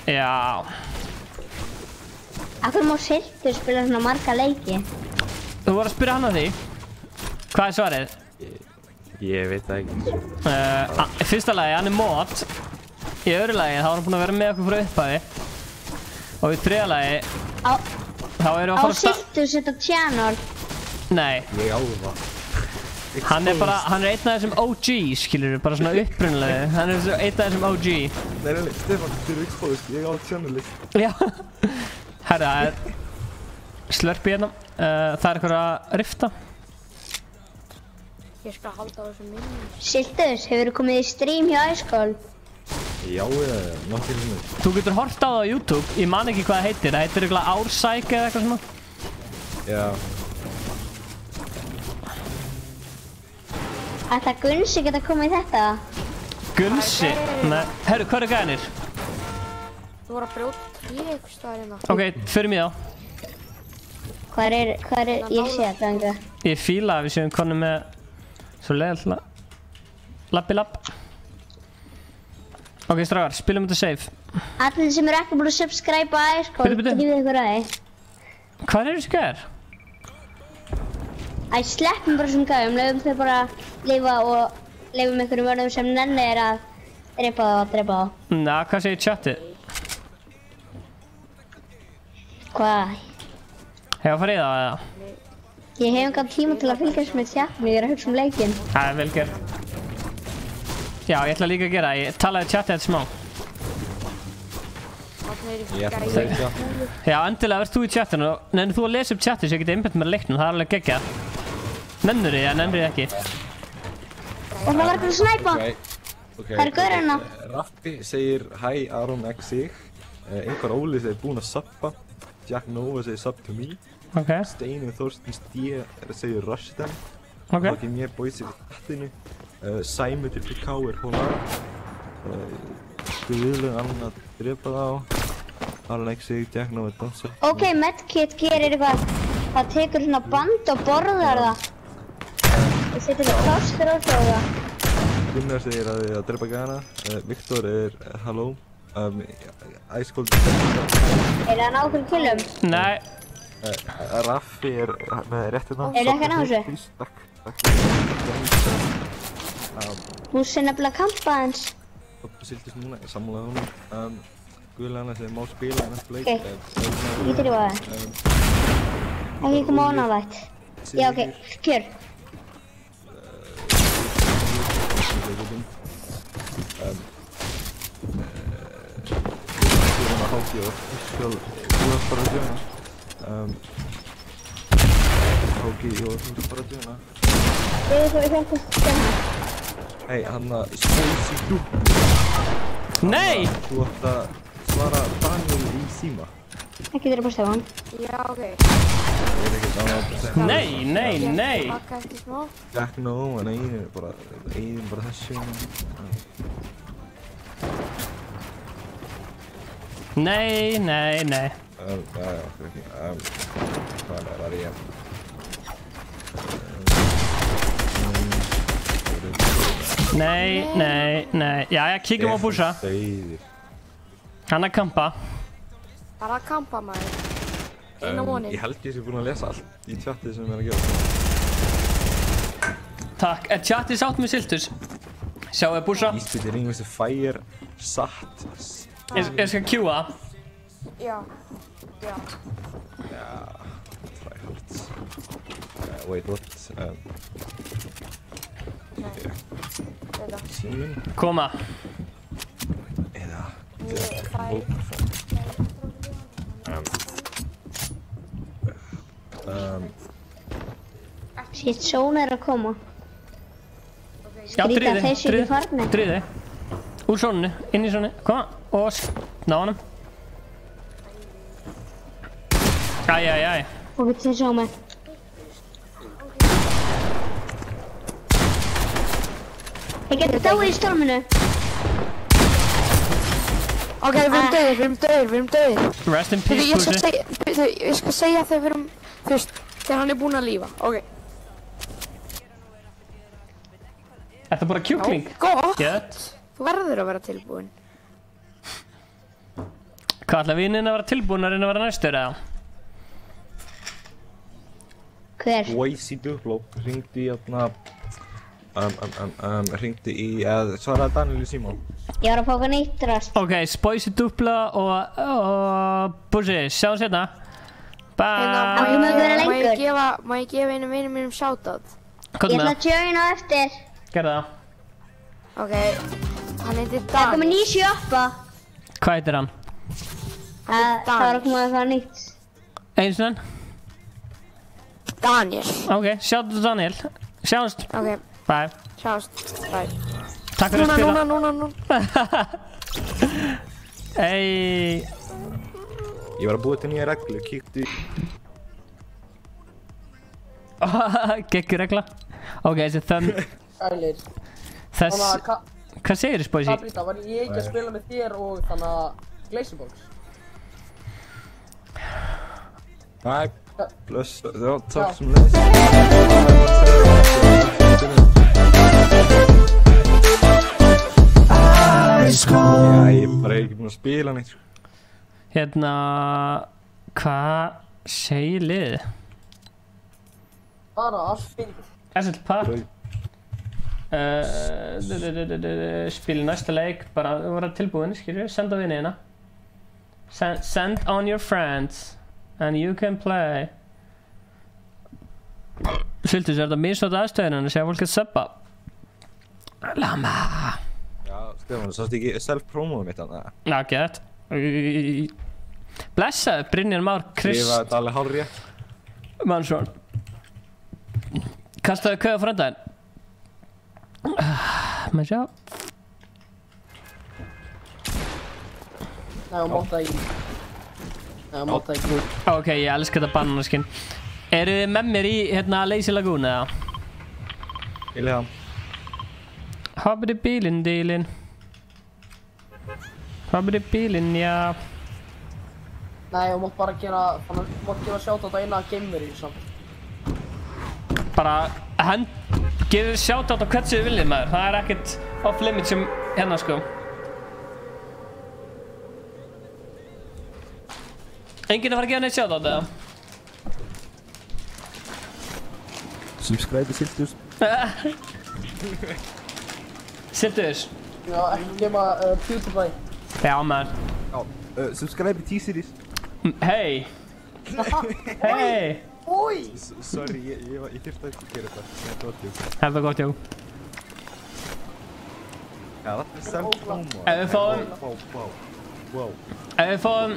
Já. Af hverju má Siltur spila svona marga leiki? Þú voru að spyrja hann að því. Hvað er svarið? Ég veit það ekki. Í fyrsta lagi, hann er mod. Í öðru lagi, þá er hann búinn að vera með okkur frá upphafi. Og í þriðja lagi, þá erum við að fara að Siltur setja channel. Nei. Ég á það. Hann er einn af þessum OG, skilur, bara svona upprunalegi. Hann er einn af þessum OG. Nei, Stefán, þú eru exposed. Ég á channelið. Já. Herra, það er slurpi hérna. Það er eitthvað að rifta. Ég skal halda á þessu minni. Siltur, hefur komið í stream hjá iSchool? Já, nokkur sinnum. Þú getur hort á það á YouTube. Ég man ekki hvað það heitir. Það heitir eitthvað Ársæk eða eitthvað svona. Já. Ætla Gunsi geta komið í þetta? Gunsi? Nei. Herru, hvað eru gæðinir? Þú voru að brjóta einhvers staðar hérna. Ok, förum í þá. Hvað er, ég sé þetta enga. Ég fíla að við séum konum með svo leiðalt labbi-labb. Ok, strákar, spilum þetta safe. Allir sem eru ekki búin að subscribe á iSchool, drífið ykkur að því. Hvað er þessi gæðir? Æ, sleppum bara svona gæðum, leifum þau bara lifa og leifum einhverjum vörðum sem nenni er að drepa þá og drepa þá. Na, hvað segir chatið? Hvað? Hefur að fara í það eða? Ég hef engan tíma til að fylgjast með chatinu, ég er að hugsa um leikinn. Það er vel gert. Já, ég ætla líka að gera það. Ég talaði chatið þetta smá. Ég ætla að segja. Já, endilega verðst þú í chatinu. Nennir þú að lesa upp chatið svo ég geti einbætt með leiknum, það er alveg geggjað. Nennur þið, eða nennur þið ekki? Og það var eitthvað að snæpa. Það eru gaur hérna. Raffi segir hæ Aron X-ig. Ingvar Óli segir búinn að subba. Jack Nova segir sub to me. Ok. Steini Þorstins D segir rush them. Ok. Þá kem ég boys í vatninu. Sæmundur fyrir K er hóla. Guðlun annan að drepa þá. Aron X-ig, Jack Nova dansa. Ok, Medkit gerir eitthvað. Það tekur svona band og borðar það. Það setur það plástur á hljóða. Gunnar segir að þið að drepa gæna. Viktor er halló. iSchool. Er það nákvæmlega killum? Nei. Raffi er með réttina. Er það ekki að ná þessu? Takk. Hún sé nefnilega kampa hans. Stoppa Siltus núna, ég sammálaði honum. Guðlana segir má spila í næstu leik. Ok, ég trúi á það. Ekki koma ónálægt. Já, ok, kjör. Háki og Ísfjöld, þú varst bara að djöna. Háki og þú varst bara að djöna. Við hjálpast djöna. Hei, hann að Spacey Du. Nei! Þú ætti að svara Daniel í síma. Ekki þeirra bara Stefán. Já, ok. Það er ekkert annað að segja. Nei. Bakka eftir smá. Jack no, en eigin bara þessu. Nei. Já, ekki. Hvað var ég? Nei. Jæja, kíkjum á búsa. Hann að kampa. Bara að kampa maður. Einn á vonin. Ég held ég sé búinn að lesa allt í chatið sem við erum að gera. Takk. Er chatið sátt með Siltus? Sjáu þið búsa? Íspiti ringum þessi fire satt. Ég skal kjúa. Já. Tryhard. Wait, what? Þetta. Síminn? Koma. Eða... Sitt són er að koma. Já, Skrýta þeir séu ekki farnir. Dríði. Úr sónunni, inn í sónunni. Koma. Og ná honum. Æ. Og við þeir sáu mig. Ég geti dáið í storminu. Ok, við erum döðir. Rest in peace, Búsi. Ég skal segja þegar við erum, þú veist, þegar hann er búinn að lífa. Ok. Þetta er bara kjúkling. Gott. Gött. Þú verður að vera tilbúinn. Hvað ætla vinnin að vera tilbúin að reyna að vera næstur eða? Hver? Voice í Duplo hringdi í hringdi í, svaraði Daniel í síma. Ég var að fá okkur nýtt rast. Ok, Spoisi Dupla og Búsi, sjáum sérna. Bye! Má ég gefa einu vinum mínum shoutout? Hvað Ég með ætla það? að joina á eftir. Gerðu það. Ok, hann heitir Það er komið Daniel. ný sjoppa. Hvað heitir hann? Það var að koma að fara nýtt. Einu sinni? Daniel. Ok, sjáttu Daniel. Sjáumst. Ok, Bye. sjáumst. Bye. Takk fyrir að spila. Núna. Ey. Ég var að búa til nýja reglu, kíktu í... Geggjur regla. Ok, þessi þönn. Sælir. Þess... Hvað segir þið, Spoisi? Kaprita, var ég ekki að spila með þér og þannig að Glazerbox? Næ, blöss, já, takk sem leiðis. Já, ég er bara ekki búinn að spila neitt. Hérna... Hvað segir liðið? Bara allt fyndir. SLP. Spila næsta leik, bara vera tilbúin, skilju, senda vinniðina. Send on your friends and you can play. Sviltus, er þetta misnótt aðstöðinu að segja fólk að subba? Lama. Já, Stefán, þú sást ekki self-promoðu mitt hann, eða? Já, gett. Blessaði, Brynjar Már Krist. Skrifaði þetta alveg hárrétt. Mansson. Kastaði kauða frændaðinn. Maður sjá. Nei, og máta ekki. Nei, og máta ekki. Ok, ég elska þetta bananaskinn. Eru þið með mér í, hérna, Lazy Lagoon, eða? Vilja það. Hoppið í bílinn, dílinn. Hoppið í bílinn, já. Nei, og mátt bara gera, þannig að mátt gefa shoutout á eina gameri samt. Bara, gefið shoutout á hvert sem þið viljið, maður. Það er ekkert off limit sem hérna, sko. Enginn að fara að gefa neitt shoutout, eða? Subscribe í Siltus. Siltus. Já, ekki gema PewDiePie. Já, maður. Já, subscribe í T-Series. Hei. Hei. Úi! Sorry, ég þurfti ekki að gera þetta. Þetta var tjók. Þetta var gott, já. Já, þetta er self-promo. Ef við fáum... Wow. Ef við fáum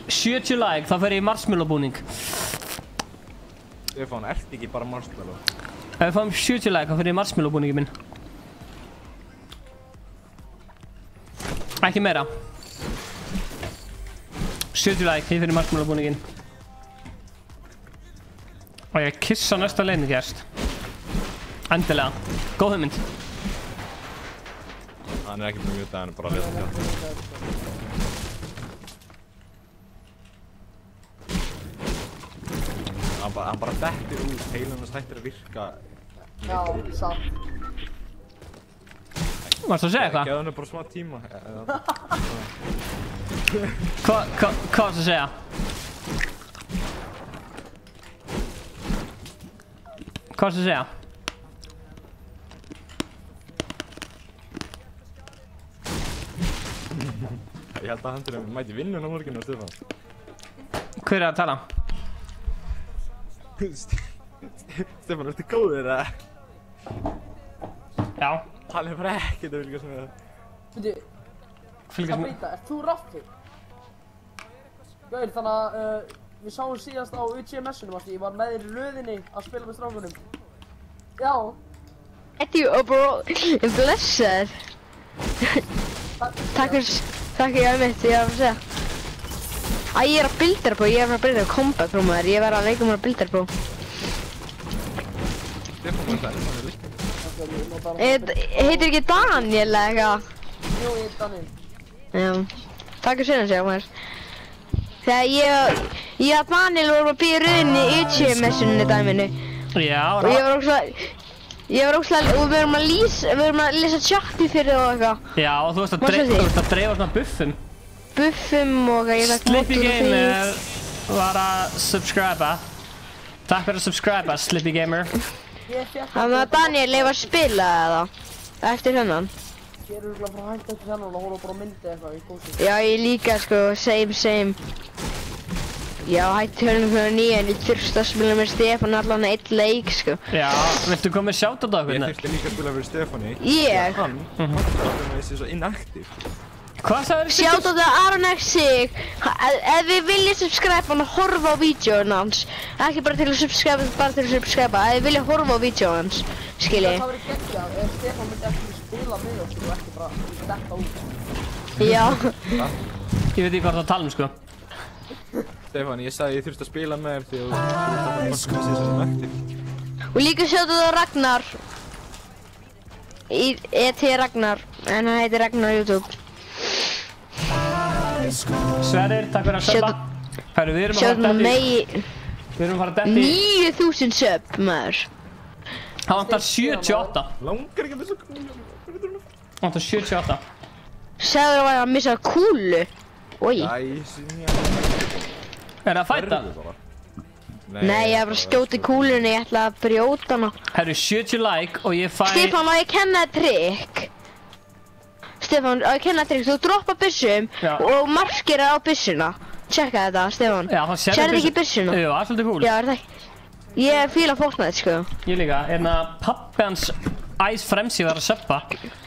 70 like, þá fer ég í marshmallow búning. Stefán, ert ekki bara marshmallow? Ef við fáum 70 like, þá fer ég í marshmallow búningi minn. Ekki meira. 70 like, ég fer í marshmallow búningin. Og ég kissa næsta leynigerst. Endilega. Góð hugmynd. Hann er ekki með mjög það, hann er bara að lesa þetta. Hann bara dettir út, heilan hans hættir að virka. Já, satt. Varstu að segja eitthvað? Gefðu henni bara smá tíma. Hvað varstu að segja? Hvað varstu að segja? Ég held að hann til að mæti vinnun á morginu á Stefán. Hver er að tala? Stefán, ertu góður eða? Já. Hann er bara ekkert að fylgjast með það. Veitu, Kaprita, ert þú Raffi? Gauður, þannig að við sáum síðast á UTMS-unum að ég var með þér í röðinni að spila með strákunum. Já. Þetta er overall blessar. Takk ég að mitt, ég var að segja. Æ, ég er að buildarbó, ég er að byrja combat frá maður, ég verð að leika mér að buildarbó. Stefán, hvað er það? Heitir ekki Daniel eða eitthvað? Jú, ég er Daniel. Já. Takk fyrir sinna sér, maður. Þegar ég og Daniel vorum að býja rauninni í UT-messunni dæminu. Já, Og ég var ógslag, og við erum að lesa chatti fyrir og eitthvað. Já, og þú veist Manstu því? að dreifa svona buffum. Buffum og ég það Slippy Gamer var að subscriba. Takk fyrir að subscriba, Slippy Gamer. Þannig að Daniel var að spila eða? Eftir hennan. Ég er örugglega frá að hætta eftir þennan og horfa bara á myndi eitthvað í kósi. Já, ég líka sko, same. Já, hætti hörnum fyrir 9 en ég þurfti að spila með Stefán allan eitt leik sko. Já, viltu koma með shoutout á Ég hvernig? þurfti líka að spila fyrir Stefáni. Ég? Hann var þessi svo inaktiv. Hvað sagði þér? Sjátt á þetta Aron X-Sig. Ef við viljið subscribe hann og horfa á vídeóin hans. Ekki bara til að subscribe, bara til að subscribe. Ef við viljið horfa á vídeóin hans, skilji. Það verið geggjað ef Stefán myndi ekki spila með oss og ekki bara detta út. Já. Ég veit ekki hvað það að tala sko. Stefán, ég sagði ég þurfti að spila með þér því að þú þarf að sé svo inaktiv. Og líka sjátt á þetta Ragnar. ET Ragnar. En hann heitir Ragnar á YouTube. Sverrir, takk fyrir að subba. Hæru, við erum að fara að detti. Við erum að fara að detti. 9000 sub, maður. Það vantar 78. Langar ekki að þessu kúlu. Það vantar 78. Segður að væri að missa kúlu. Oi. Er það að fæta? Nei, ég er bara að skjóta í kúlunni, ég ætla að brjóta hana. Hæru, 70 like og ég fæ... Stefán, má ég kenna þér trikk? Stefán, á ég kenna þér trikk, þú droppa byssum og markerar á byssuna. Tjekka þetta, Stefán. Já, þá sérðu ekki byssuna? Jú, það er svolítið cool. Já, er það ekki? Ég fíla Fortnite, sko. Ég líka, pappi hans Ice Frenzy var að subba.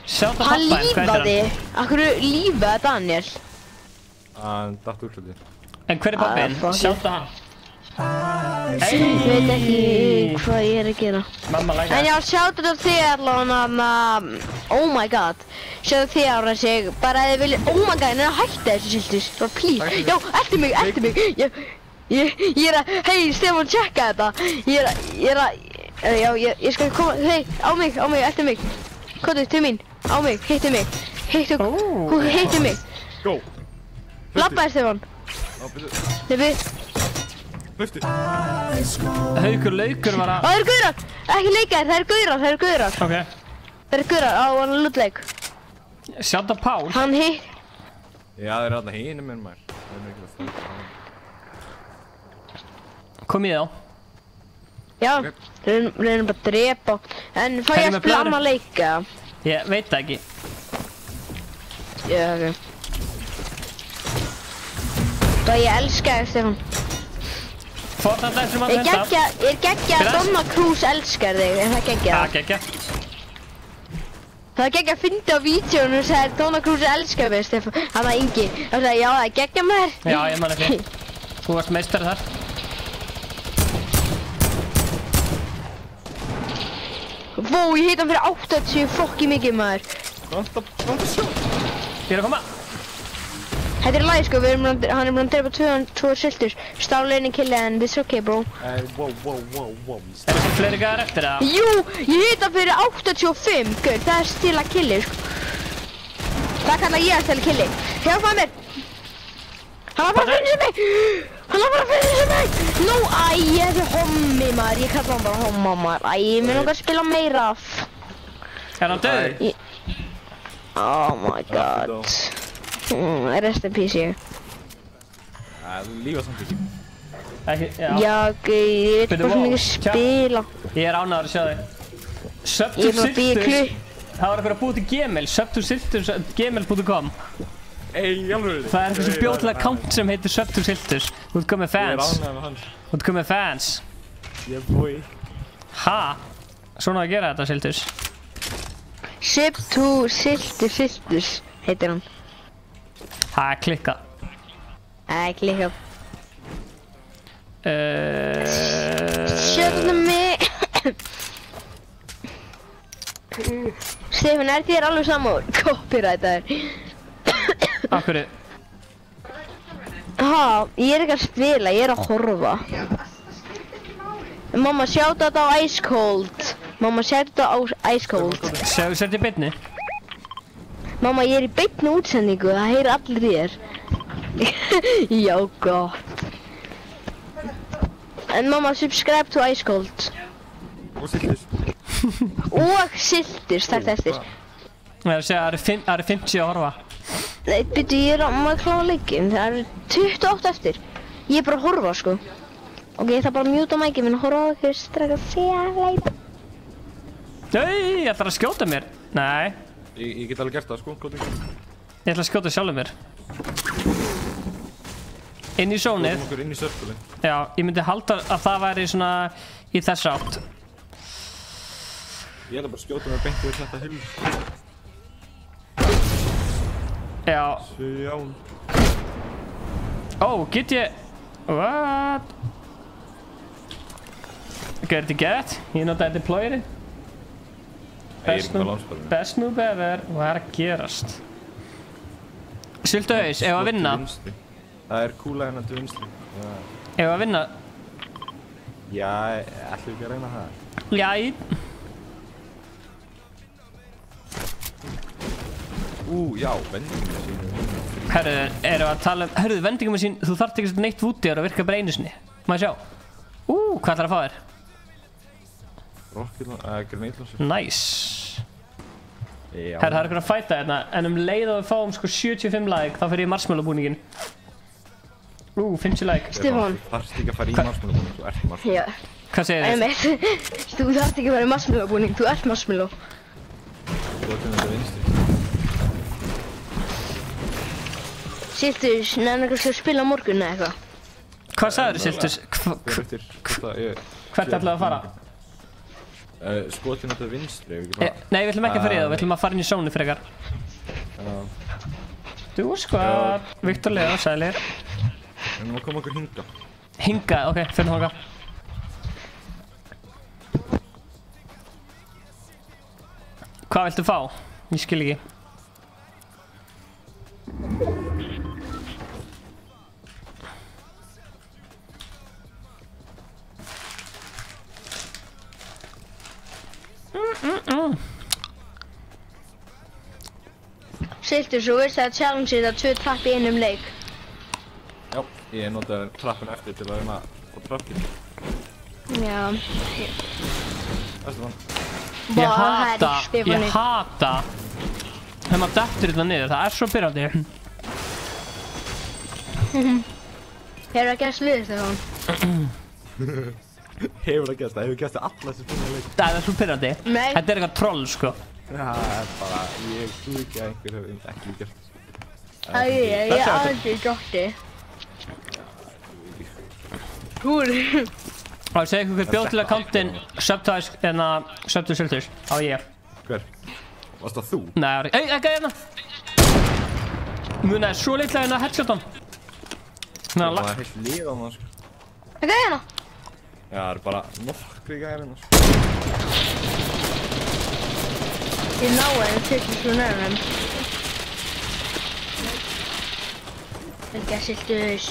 Sjátt að Hann pappa hans, hvað heitir lífaði. hann? Akkur lífaði Daniel? Hann datt úr svolítið. En hver er pappin? Sjátt að hann. Ég veit ekki hvað ég er að gera. Mamma læka. En já, sjátt þetta þig allan, oh my god. Sjátt þig allan sig, bara að þið viljið, oh my god, en það hætti þessu sýldis, bara please. Já, eldi mig. Ég er að, hei Stefán, tjekka þetta. Ég skal koma, hei, á mig, eldi mig. Kottu til mín, á mig, hittu mig. Hittu mig. Go. Labbaði Stefán. Nei, Hlaustu. Haukur Laukur var að... Það eru gaurar, ekki leikar, það eru gaurar. Ok. Það eru gaurar á hann lútleik. Sjátt að Pál. Hann hitt. Já, það eru alltaf hinum minn maður. Það er mikilvægt það. Kom ég þá. Já, reynum bara að drepa. En fæ ég að spila annað leika? Ég veit það ekki. Já, ok. Það ég elska þig, Stefán. Fortnite sem að Ég er geggja að Donna Cruz elskar þig, er það geggja? Já, geggja. Það er geggja að finna á vídeónu og segir Donna Cruz elskar mig, Stefán. Hann að Ingi. Það sagði, já, það er geggja með þér. Já, ég man ekki. Þú varst meistari þar. Vó, ég heit hann fyrir 80 fokki mikið, maður. Ég er að koma. Þetta er lagi sko, hann er búinn að drepa 2 syltur. Stáleinin killi en this okay bro. Wow. Er það fleiri gæðar eftir það? Jú, ég heit hann fyrir 85, gaur, það er stila killi sko. Það kallar ég að stila killi. Hjálpa mér! Hann var bara að finna mig! Nú, þetta er hommi maður, ég kalla hann bara homma maður. Mér langar að spila meira af. Er hann döður? Oh my god. Rest in peace ég. Þú lífa samt ekki. Ekki, já. Já, ég veit bara svona ekki spila. Ég er ánægður að sjá þig. Sub Ég er bara að býja Það var eitthvað að búið til Gmail, sub2siltus@gmail.com. Ei, alveg. Það er eitthvað sem bjóð til account sem heitir sub2siltus. Þú ert komið fans. Ég er ánægður með hans. Þú ert komið fans. Yeah boy. Ha? Svona að gera þetta, Siltus. Sub2siltus heitir hann. Það er klikkað. Það er klikkað. Stefán, er þér alveg saman copyrightaður? Af hverju? Ég er ekki að spila, ég er að horfa. Mamma, sjáðu þetta á Ice Cold. Mamma, sjáðu þetta á Ice Cold. Sjáðu þetta í beinni? Mamma, ég í beinni útsendingu, það heyri allir í þér. Já, gott. En mamma, subscribe to Ice Cold. Og Siltis. Og Siltis, takk eftir. Það er að segja, það eru 50 að horfa. Nei, byrju, ég maður klára leikinn, það eru 28 eftir. Ég bara að horfa, sko. Ok, ég ætla bara að mjúta mækið minn og horfa á ykkur strax að segja leita. Ég ætla að skjóta mér. Nei. Ég get alveg gert það, sko, Klóti. Ég ætla að skjóta sjálfur mér. Inn í sónið. Skjótum okkur inn í sörkulinn. Já, ég myndi halda að það væri svona í þess átt. Ég ætla bara að skjóta mér beint við þetta hyll. Já. Sjón. Ó, get ég... What? Ok, er þetta gett? Ég notaði deployerinn. Best move ever. Hvað er að gerast? Sviltu haus, ef að vinna. Það er kúla hérna til vinstri. Ef að vinna. Já, ætlum við ekki að reyna það? Já, já, vendingamasín. Herru, erum við að tala um... Herru, vendingamasín, þú þarft ekki neitt vútiðar og virka bara einu sinni. Má ég sjá? Hvað ætlar að fá þér? Grenade-launcher. Nice. Herru, það er eitthvað að fæta hérna, en leið og við fáum sko 75 like, þá fyrir ég marshmallow-búningin. 50 like. Stefán. Þú þarft ekki að fara í marshmallow-búning, þú ert marshmallow. Já. Hvað segir þið? Þú þarft ekki að fara í marshmallow-búning, þú ert marshmallow. Þú ert þetta vinstri. Siltus, nefnir kannski að spila á morgun eða eitthvað? Hvað sagður þið, Siltus? Hvert ætlaðu að fara? Skotin þetta vinstri, Nei, við ætlum ekki að fara í það, við ætlum að fara inn í sónu frekar. Du squad, Viktor Leo, sælir. En við komum okkur hinga. Hinga, ok, fyrir hóka. Hvað viltu fá? Ég skil ekki. Siltus, þú veist að challenge þetta 2 trapp í einum leik. Já, ég notaði trappin eftir til að reyna á trappin. Já. Æstu þann. Ég hata þegar maður dettur þetta niður, það er svo byrjandi. Hefur það gæst liðið, Stefán? Hefur það gæst, það hefur gæst alla þessi spilna leik. Það er svo byrjandi. Nei. Þetta er eitthvað troll, sko. Það er bara, ég trúi ekki að einhver hefur ekki gert. Ég aldrei gott Húri. Og ég segi ykkur bjóð til accountinn sub to Siltus á ég. Hver? Varst það þú? Nei, ekki hérna. Muna, svo litla hérna headshotan. Það er heilt lið á það, sko. Ekki hérna. Já, það er bara nokkri gæðir hérna, sko. Ég náði en Siltus svo nærmum henn. Ekki að Siltus.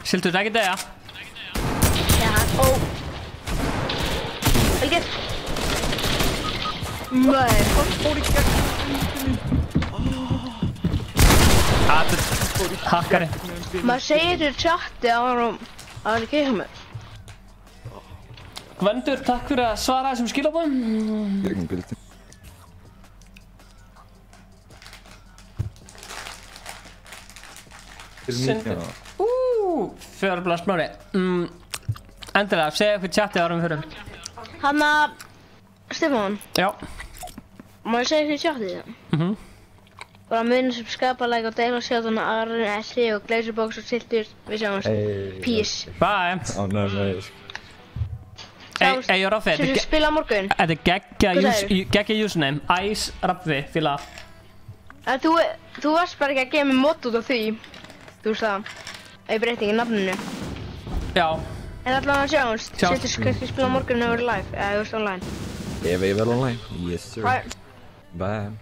Siltus, ekki degja. Já, Vel gert. Nei. Fór í gegn. Hakkari. Maður segir þér chatti á hann ekki hjá mér. Gvendur, takk fyrir að svara þessum skilabóðum. Gegnum bildi. Fjörblast máli. Endilega, segja eitthvað chatti árum fyrir. Hanna, Stefán. Já. Má ég segja eitthvað chatti það? Bara munið subscribe, like og deila sjáðan Aron, Esri og Glazerbox og Siltus. Við sjáumst. Peace. Bye. Nei. Ey, Raffi, Sem við spila á morgun. Þetta er geggja username. Ice Raffi, fíla. Þú varst bara ekki að gefa mig mod út af því. Þú veist það. Ég breyti ekki nafninu. Já. En allavega sjáumst. Siltus kannski spila á morgun ef við erum live. Eða þú veist online. Ef ég verð online. Yes sir. Bye.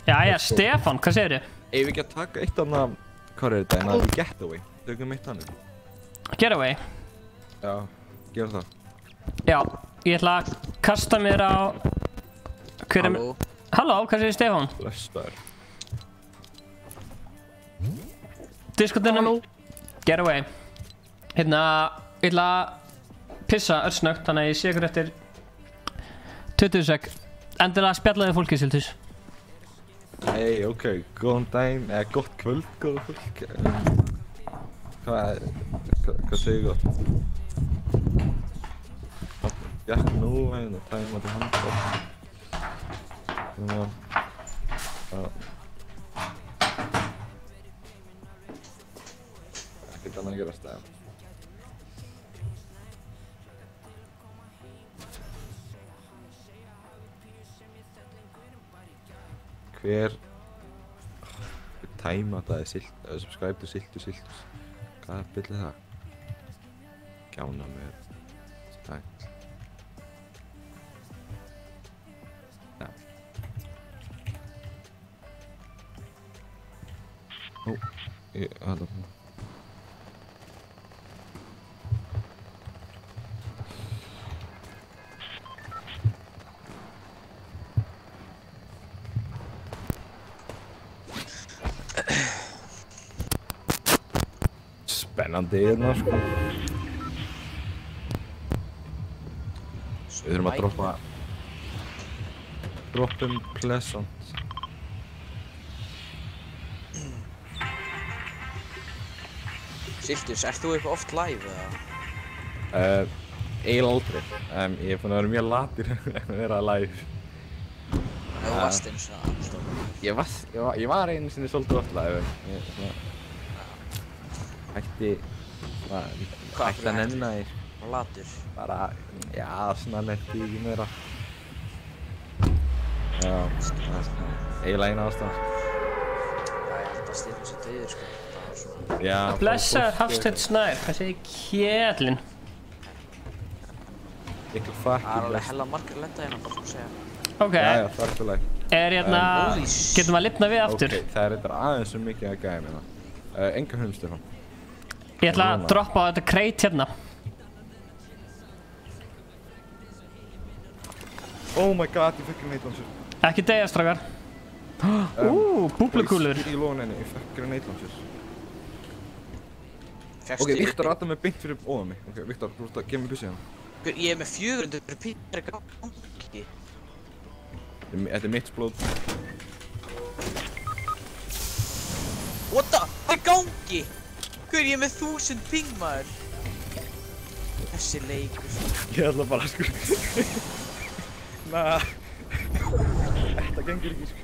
Jæja, Stefán, hvað segir þið? Ef við ekki að taka eitt annað, hvað er þetta, en það er getaway. Tökum eitt annað. Getaway? Já, gerum það. Já, ég ætla að kasta mér á... Halló. Halló, hvað segir Stefán? Blessaður. Discordinum. Getaway. Hérna, ég ætla að pissa öllsnögt, þannig að ég sé ykkur eftir 20 sek. Endilega spjallaði fólki, Siltus. Hey, ok, góðan daginn, eða gott kvöld, góða fólk. Hvað segir gott? Jack Nova hérna, tæmandi handbók. Ekkert annað að gerast það. Hver tæma þetta silt, subscribe to Siltus. Hvað byrði það? Gjána með stæl. Já. Ó, ég hafði það. Spennandi hérna sko. Við þurfum að droppum Pleasant. Siltus, ert þú eitthvað oft live eða? Eiginlega aldrei. Ég er búinn að vera mjög latur að vera live. Þú varst eins og alltaf. Ég var einu sinni svolítið oft live. Hætti að nenna þér. Latur? Bara, já, svona nefndi ég meira. Já, eiginlega eina ástæðan. Já, ég held að Stefán sé dauður sko. Já. Blessaður Hafsteinn Snær, hvað segir Kjellin? Ykkur Það fucking er alveg hella margir að lenda hérna, bara svo að segja. Ok. Já, það er alltaf leið. Hérna, getum við að lifna við aftur? Ok, það er eitthvað aðeins svo mikið að gæja mér. Enga hund, Stefán. Ég ætla að droppa á þetta crate hérna. Oh my god, ég fekk neitlansur. Ekki deyja, strákar. Búblukúlur. Í lóninni, ég fekk neitlansur. Ok, Viktor aðta mig beint fyrir ofan mig. Ok, Viktor, þú ert að gefa mig bussið hann. Ég er með 400 pítar gangi. Þetta er mitt blóð. What the? Það er gangi! Hver, ég er með 1000 ping, maður. Þessi leikur. Ég ætla bara sko. Nah. Þetta gengur ekki sko.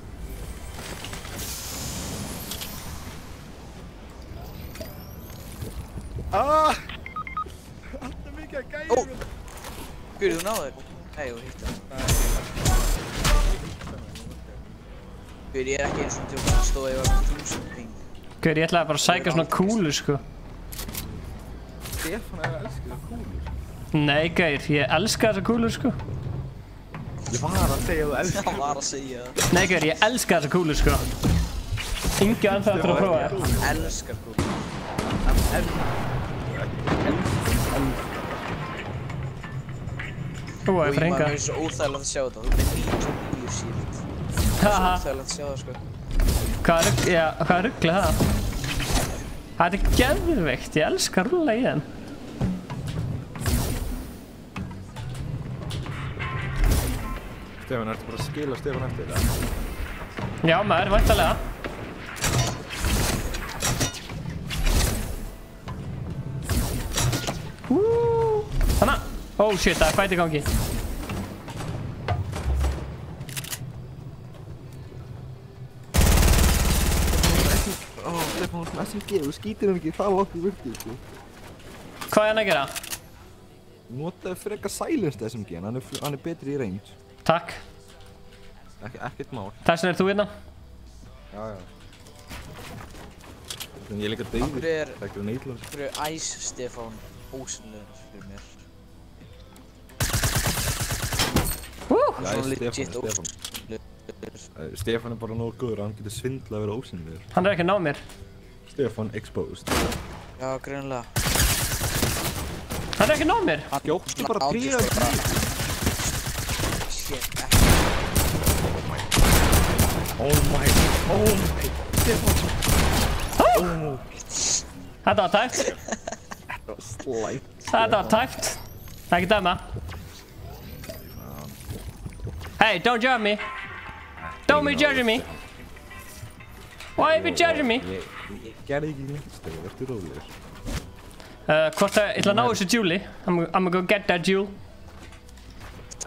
Alltaf mikið að gæja mér. Hver, þú náðu þér? Nei, þú hitt það. Hver, ég er ekki eins og tjók að stóða ég var með 1000 ping. Hver, ég ætlaði bara að sækja svona kúlur, sko. Stefán er að elska þessar kúlur. Nei, Geir, ég elska þessar kúlur, sko. Ég var að segja að þú elskar. Það var að segja það. Nei, Geir, ég elska þessar kúlur, sko. Ingi ennþá eftir að prófa þér. Elskar kúlur. Ú, ég fyrir hinga. Það er svo óþægilegt að sjá þetta. Þú er með 99 shield. Það er svo óþægilegt að sjá það, sko. Hvað ruggli það? Það er geðveikt, ég elska að rúlla í þeim. Stefán, ertu bara að skila Stefán eftir það? Já, maður, væntanlega. Þannig. Oh shit, það er fight í gangi. Stefán, þú SMG, þú skýtir hann ekki það langt í burtu, sko. Hvað er hann að gera? Notaðu frekar silenced SMG, hann er betri í range. Takk. Ekkert mál. Þess vegna er þú hérna? Já. Ég er líka deyður. Akkur er Ice Stefán ósynlegur fyrir mér. Svona legit Stefán. Stefán bara nógu góður að hann getur svindla að vera ósynlegur. Hann ekki að ná mér. Stefán exposed. Já, greinilega. Hann ekki að ná mér. Gjóttu bara tríða. Shit, Oh my. Stefán. Þetta var tæft. Þetta var slæmt. Þetta var tæft. Ekki dæma. Hey, don't judge me. Don't be judging me. Why are you judging me? Ég gerði ekki neitt Stefán, verður rólegur. Hvort ég ætla að ná þessu Julie. I'm gonna go get that Jule.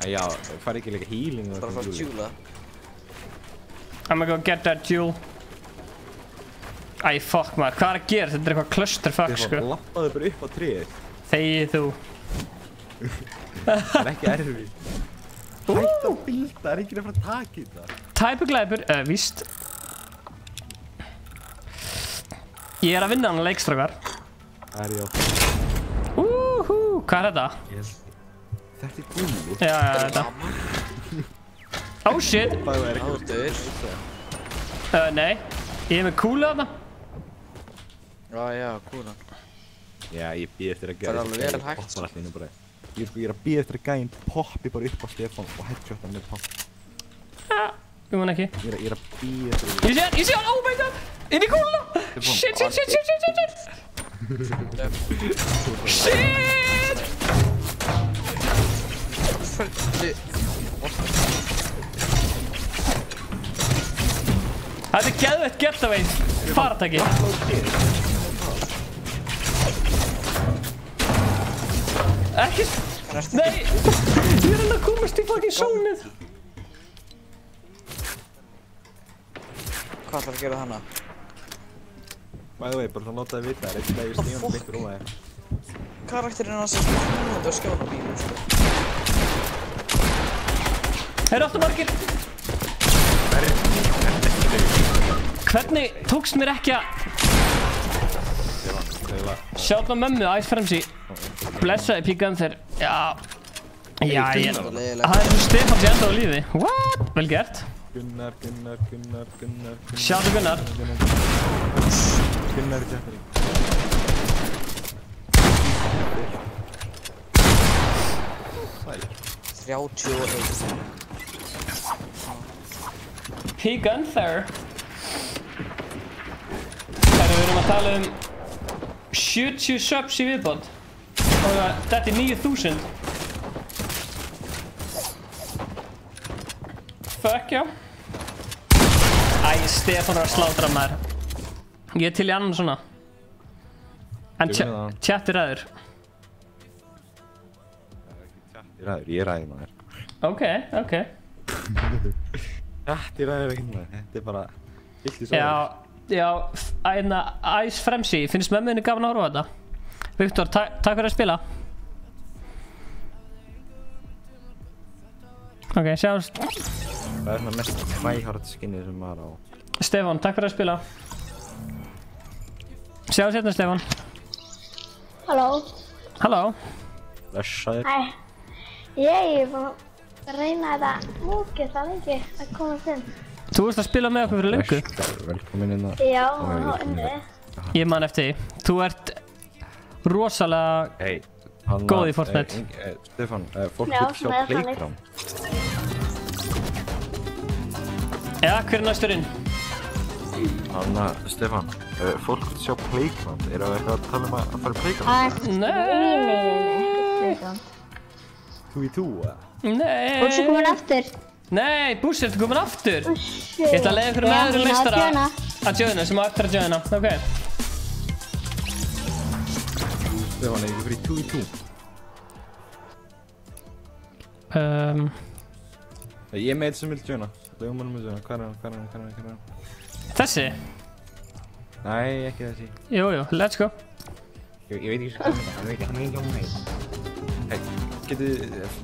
Já, fari ekki líka healing og bara frá Jula. I'm gonna go get that Jule. Æ, fuck maður, hvað að gera? Þetta eitthvað clusterfuck, sko. Stefán, lappaðu bara upp á tréð. Þegið þú. Það ekki erfið. Hætt að bilda, það ekki nefnir að taka í það. Tæpuglæpur, víst. Ég að vinna hann leikstrákar. Það já. Hvað þetta? Þetta gúlu. Já, þetta. Oh shit. Það er ekki Nei, ég með kúlu þarna. Já, kúlan. Já, ég býð eftir að gera það alveg vel hægt, sko. Ég er að býð eftir að gæinn poppi bara upp á Stefán og headshot hann með pop. Já, ég man ekki. Ég er að býð eftir að... Ég sé hann, oh my god! Inn í kúluna! Shit! Þetta er geðveitt getaway faratæki. Ekki... Nei! Ég er að komast í fucking sónið. Hvað ætlar að gera hana? By the way, bara svo notaði vita, það er eitt dagi stíðan beittur og það. Karakterinn hans er svona mínúti á skjánum mínum, sko. Þeir eru aftur margir. Hvernig tókst mér ekki að... Sjátt á mömmu, Ice Frenzy. Blessaði píkaðum þeir. Já, ég... Það er svo Stefán sé enda á lífi. What? Vel gert. Gunnar. Sjáttu Gunnar. Gunnar kæftari. Sæl. 31. P-Gunther. Þegar við erum að tala 70 subs í viðbót. Og þetta er 9000. Fuck já. Æ, Stefán er að slátra maður. Ég er til í annan svona. En chat er ræður. Ég ræði maður. Ok. Chat er ræður ekki maður. Þetta er bara... Illt í sóður. Já, Ice Frenzy. Finnst mömmuðinni gaman að horfa á þetta? Viktor, takk fyrir að spila. Ok, sjáumst. Það er mest tryhard skinnið sem var á... Stefán, takk fyrir að spila. Sjáumst hérna, Stefán. Halló. Blessaður. Hæ. Ég er búinn að reyna þetta múkið það lengi að komast inn. Þú veist að spila með okkur fyrir löngu. Velkomin inn að... Já, inni. Ég man eftir því. Þú ert rosalega góð í Fortnite. Stefán, fólk vil sjá Playground. Já, hver er næstur inn? Stefán, fólk vil sjá Playground. Eru það eitthvað að tala að fara í Playground? Nei. 2v2, eða? Nei. Bússi komin aftur. Nei, Bússi, ertu komin aftur? Ég ætla að leiða ykkur með öðrum meistara að joina, sem á eftir að joina. Ok. Stefán, er ekki fyrir 2v2? Ég með þetta sem vil joina. Legum hann með joina. Hvað er hann? Þessi? Nei, ekki þessi. Jú, let's go. Ég veit ekki svo hvað hann er ekki á mig. Hei,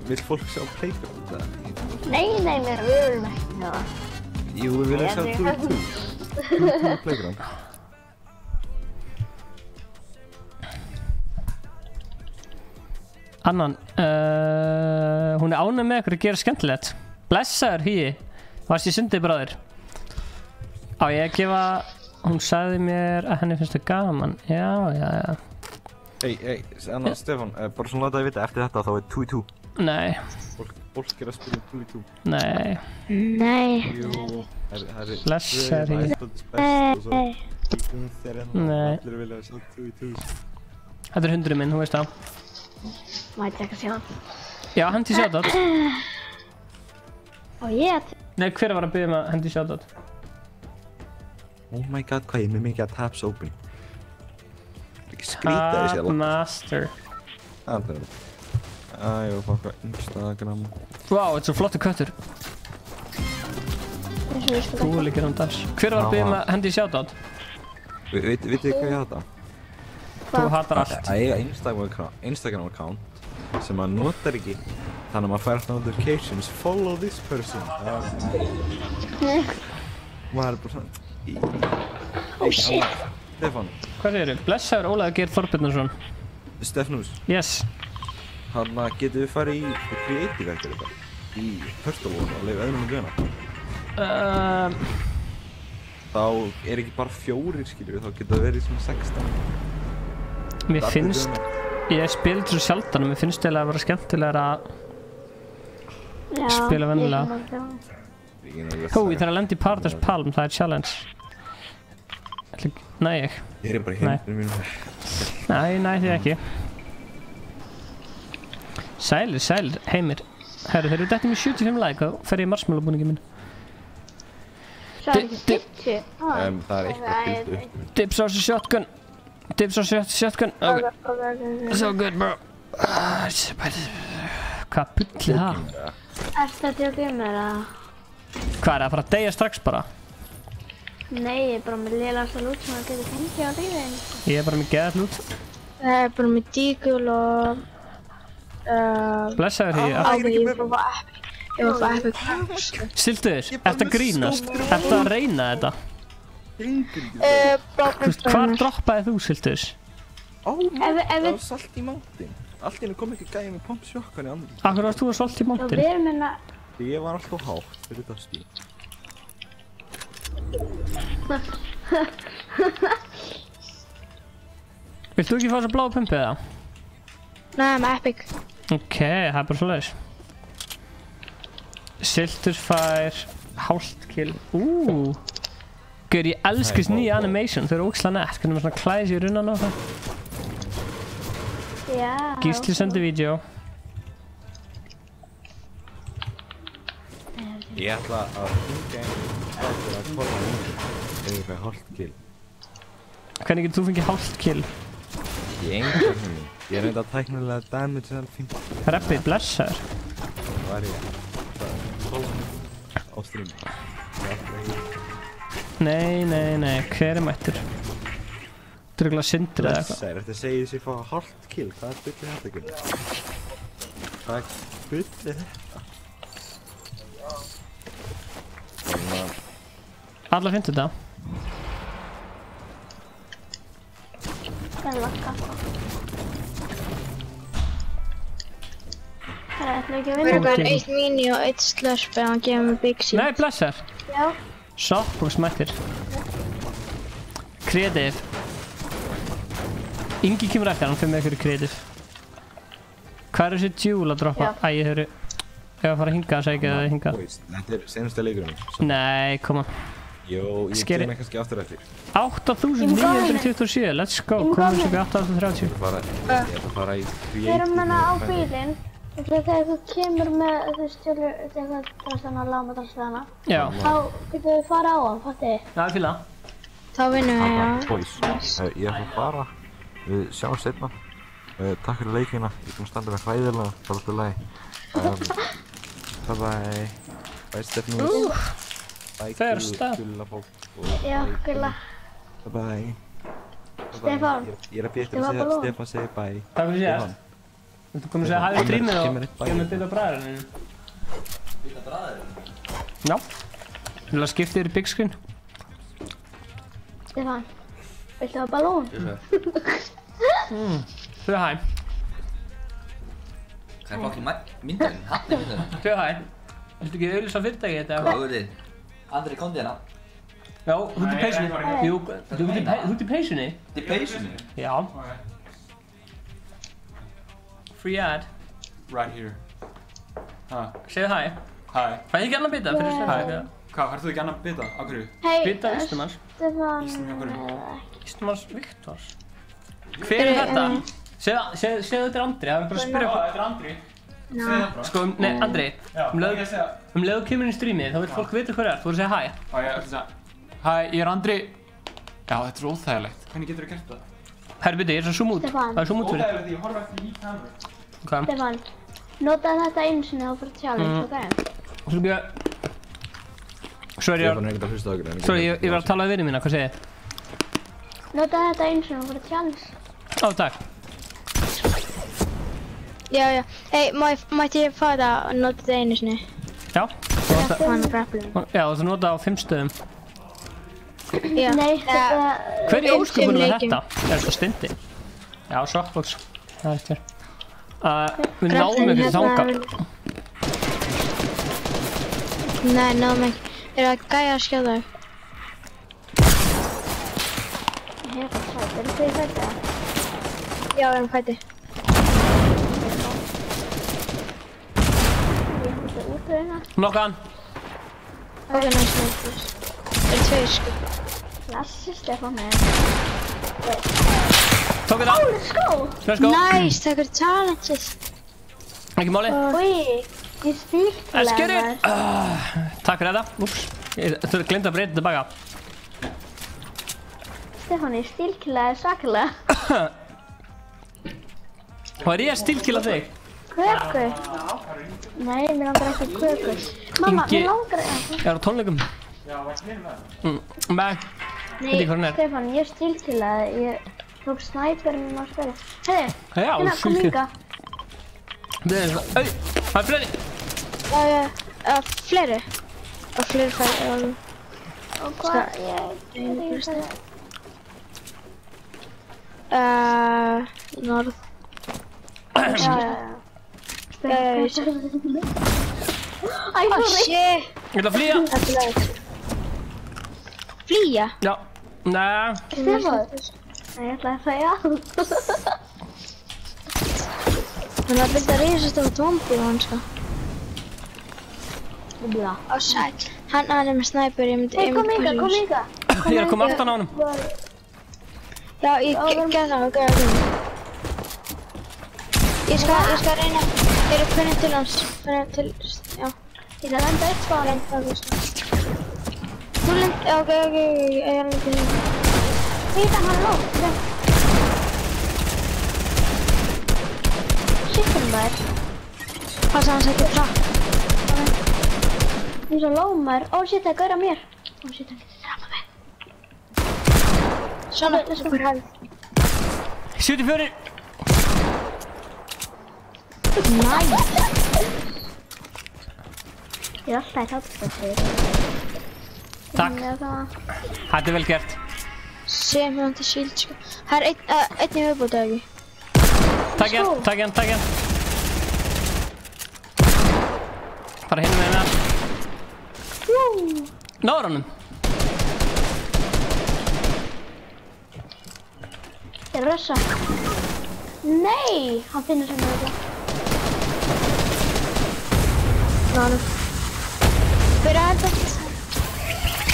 vil fólk sjá Playground, eða? Nei, við viljum ekki það. Jú, við viljum sjá 2v2. 2v2 Playground. Annan, hún er ánægð með ykkur að gera skemmtilegt. Blessaður, hýi. Varst ég sundið bráðir? Á ég að gefa... Hún sagði mér að henni finnst það gaman. Já. Hey, Stefán, bara svona láta ég vita, eftir þetta þá er 2-2. Nei. Fólk er að spila 2-2. Nei. Jú, Blessar í. Nei. Nei. Allir vilja að sjá 2-2. Þetta er hundurinn minn, þú veist það. Mæti ekki að sjá hann. Já, hendi shoutout. Og ég... Nei, hver var að biðja hendi shoutout? Oh my god, hvað ég með mikið að tabs open. Ekki skrýta þessi að láta. Master. Það er það. Ég var bara Instagram. Wow, þetta er svo flottur köttur. Þú líkir hann dans. Hver var að biðja hendi shoutout? Vitið þið hvað ég hata? Þú hatar allt. Að eiga Instagram account sem maður notar ekki. Þannig að maður fær notifications. Follow this person. Maður er bara svona... Oh shit. Stefán. Hvað eru? Blessaður Ólafur Geir Þorbjörnsson. Stefnus. Yes. Þannig að getum við farið í creative eftir þetta. Í Turtle og leiða öðrum að döna. Þá er ekki bara 4 skiljur, þá geta það verið svona 16. Mér finnst... Ég spila svo sjaldan og mér finnst eiginlega að vera skemmtilegra að spila vennilega. Hú, ég þarf að lenda í Paradise Palm, það er challenge. Næ ég? Ég er bara í heiminu mínu. Nei, næ þið ekki. Sælir, heimir. Herru, þegar þú dettir mér 75 like, þá fer ég í marshmallow-búningin minn. Það er ekki 50. Það er eitthvað fyllt upp. Dips á þessu shotgun. Dips á þessu shotgun. So good, bro. Hvað bullið það? Ertu að djóka mér að... Hvað er það að fara að deyja strax bara? Nei, ég er bara með lélegasta lút sem það getur fengið á lífið. Ég er bara með geðað lút. Það er bara með dígul og... Blessaður því. Ég var bara epic. Sildur, ertu að grínast? Ertu að reyna þetta? Hvar droppaði þú, Sildur? Það var salt í mountain. Allt í hennu kom ekki gæði með pump shotgun í andri. Akkur varst þú að salt í mountain? Við erum hérna... Ég var alltaf hátt fyrir þetta stíl. Vilt þú ekki fá þess að bláa pumpið eða? Nei, með epic. Ok, það er bara svoleiðis. Sildur fær hálft kill. Gaur, ég elskist nýja animation, þau eru ógeðslega nett. Hvernig maður svona klæði sér í runnan á það. Já. Gísli sendi vídeo. Ég ætla að hringja einhvern að koma ef ég fæ hálft kill. Hvernig getur þú fengið hálft kill? Í einhvern veginn. Ég er reynda tæknilega damage en 50. Reppi, blessaður. Það var ég á stream. Nei, hver er mættur? Þú er ekki syndir eða eitthvað. Blessaður, þetta segir þess að ég fá hálft kill. Hvað er byllið þetta ekki? Hvað er byllið þetta? Alla finnst þetta? Það er lakka. Það ætla ekki að vinna. Það er 1 mini og 1 slurp eða hann gefur mig big shield. Nei, blessar. Já. Softbox mættir. Creative. Ingi kemur eftir, hann fyrir með ykkur creative. Hvað er þessi djúl að droppa? Æ, ég höfðu... Ég var að fara að hinga að segja það hinga. Þetta er senasta leikurinn. Nei, koma. Jó, ég gef mig kannski aftur eftir. 8.927, let's go. Komum við ekki 8.30. Ég ætla að fara í creative. Við erum hérna á bílinn. Þegar þú kemur með þú stjórnur þegar drastana, lámadrastana. Já. Þá getum við fara á hann, fattu þið? Já, ég fíla. Þá vinnum við, já. Boys, ég ætla að fara. Við sjáum seinna. Takk fyrir leikina. Ég er búinn að standa með hræðilega. Það var alltaf lagi. Bye bye. Bye Stefnus. Bye Gullafólk. Já, Gulla. Bye bye. Stefán. Ég er að bíða eftir að segja Stefán segi bye. Takk fyrir síðast. Þú komið að segja hæði streamið og kemur bytta bræðurinn. Bytta bræðurinn? Já. Þú vil að skipta þér í big screen. Stefán, viltu hafa ballón? Þau hæ. Hvað er fokkinn myndurinn? Hann er myndurinn? Þau hæ. Viltu ekki auðlýsa fyrirtæki þetta? Góði. Andri, komdu hérna. Já, þú ert í peysunni. Jú, þú ert í peysunni. Í peysunni? Já. Free ad. Right here. Segðu hæ. Hæ. Fæ ég ekki annan bita fyrir þessu? Hæ. Hvað, færðu þú ekki annan bita? Á hverju? Bita Ístumans. Ístum á hverju? Ístumans Viktors. Hver er þetta? Segðu þetta er Andri, það er bara að spyrja hvað. Þetta er Andri. Sko, nei, Andri. Um leið þú kemur inn í streamið, þá vil fólk vita hver er. Þú voru að segja hæ. Já, ég ætla að segja. Hæ, ég er Andri. Já, þetta er svo óþægilegt. Hvernig getur þú gert það? Herri, byrju, ég er svo zoom út. Það er zoom út fyrir. Óþægilegt því ég horfa eftir í kameru. Stefán, notaðu þetta einu sinni á fyrir challenge, ok? Svo er ég var að tala við vinið mína, hvað segir þið? Notaðu þetta einu sinni á fyrir challenge. Ó, takk. Já. Hei, mætti ég fá það að nota þetta einu sinni? Já. Hann grappling. Já, þú nota á 5 stöðum. Já. Nei, þetta... Hver í ósköpunum er þetta? Er þetta Stindi? Já, Softbox. Það er eftir. Við náðum ekki þangað. Nei, náðum ekki. Er það gæja að skjóða þau? Hérna, sætt, eru þið í fæti? Já, við erum fæti. Ég hætti út þeirra. Nokka hann. Ok, næst. Það eru 2 sko. Klassi, Stefán, Tók þetta. Let's go. Nice, það er challenges. Ekki máli. Úi, ég stílklæði Let's get it. Takk fyrir þetta. Úps. Þú glemt að breyta tilbaka. Stefán, ég stílklæði svakalega. Og er ég að stílkilla þig? Köku? Nei, mér langar ekki köku. Mamma, mér langar ekki. Ég er á tónleikum. Já, var ekki með það? Nei. Nei, Stefán, ég stílklæði. Ég tók snæperinn að spila. Heiði, hérna, kom líka. Það er það er fleiri. Fleiri? Og fleiri færi. Og hvað? Ég veit ekki Norð. Já. Æ, shit. Ég ætla að flýja. Flýja? Já. Nei. Stefán. Nei, ég ætla að fæja. Þannig að byrja að reysast á zombie hann sko. Á sæl. Hann er með snæper, ég myndi... Hei, kom líka. Ég er að koma aftan á honum. Já, ég get það, ok. Ég skal reyna. Ég er hvernig til hans. Hvernig til... já. Ég skal lenda upp á hann. Þú lend... já, ok, ég lendi hérna. Hýta hann lótt. Shittum þær. Passa hann setja trapp. Ég er svo lómar. Ó, shit, það er gaur á mér. Ó, shit, hann getur drafað mig. Svona, þessu fyrir hæð. 74. Nice. Ég er alltaf í þáttbætti. Takk. Þetta er vel gert. Sem hann til shield sko. Það er einn í höfbóta ekki. Takk hann. Fara hinn með hennar. Náður honum. Ég er að rössa. Nei, hann finnur sem þetta. Náður. Fyrir að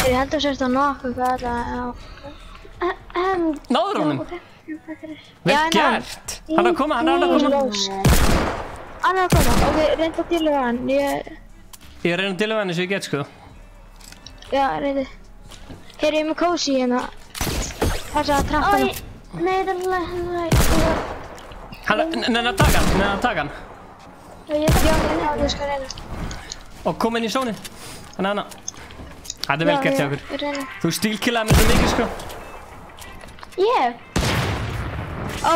held að sérst að nokkuð hvað það er. Náður honum. Vel gert. Hann er að koma. Hann er að koma. Ok, reynda að díla við hann. Ég reyna að díla við hann eins og ég get sko. Já, reyndi. Hér er ég með Cozy hérna. Passa að trappa hann. Nei, það er Nenni að taka hann. Já, ég skal reyna. Og koma inn í sóni. Þannig hana. Þetta er vel gert hjá okkur. Reyna. Þú stílkillaði mér svo mikið sko. Ég? Ó.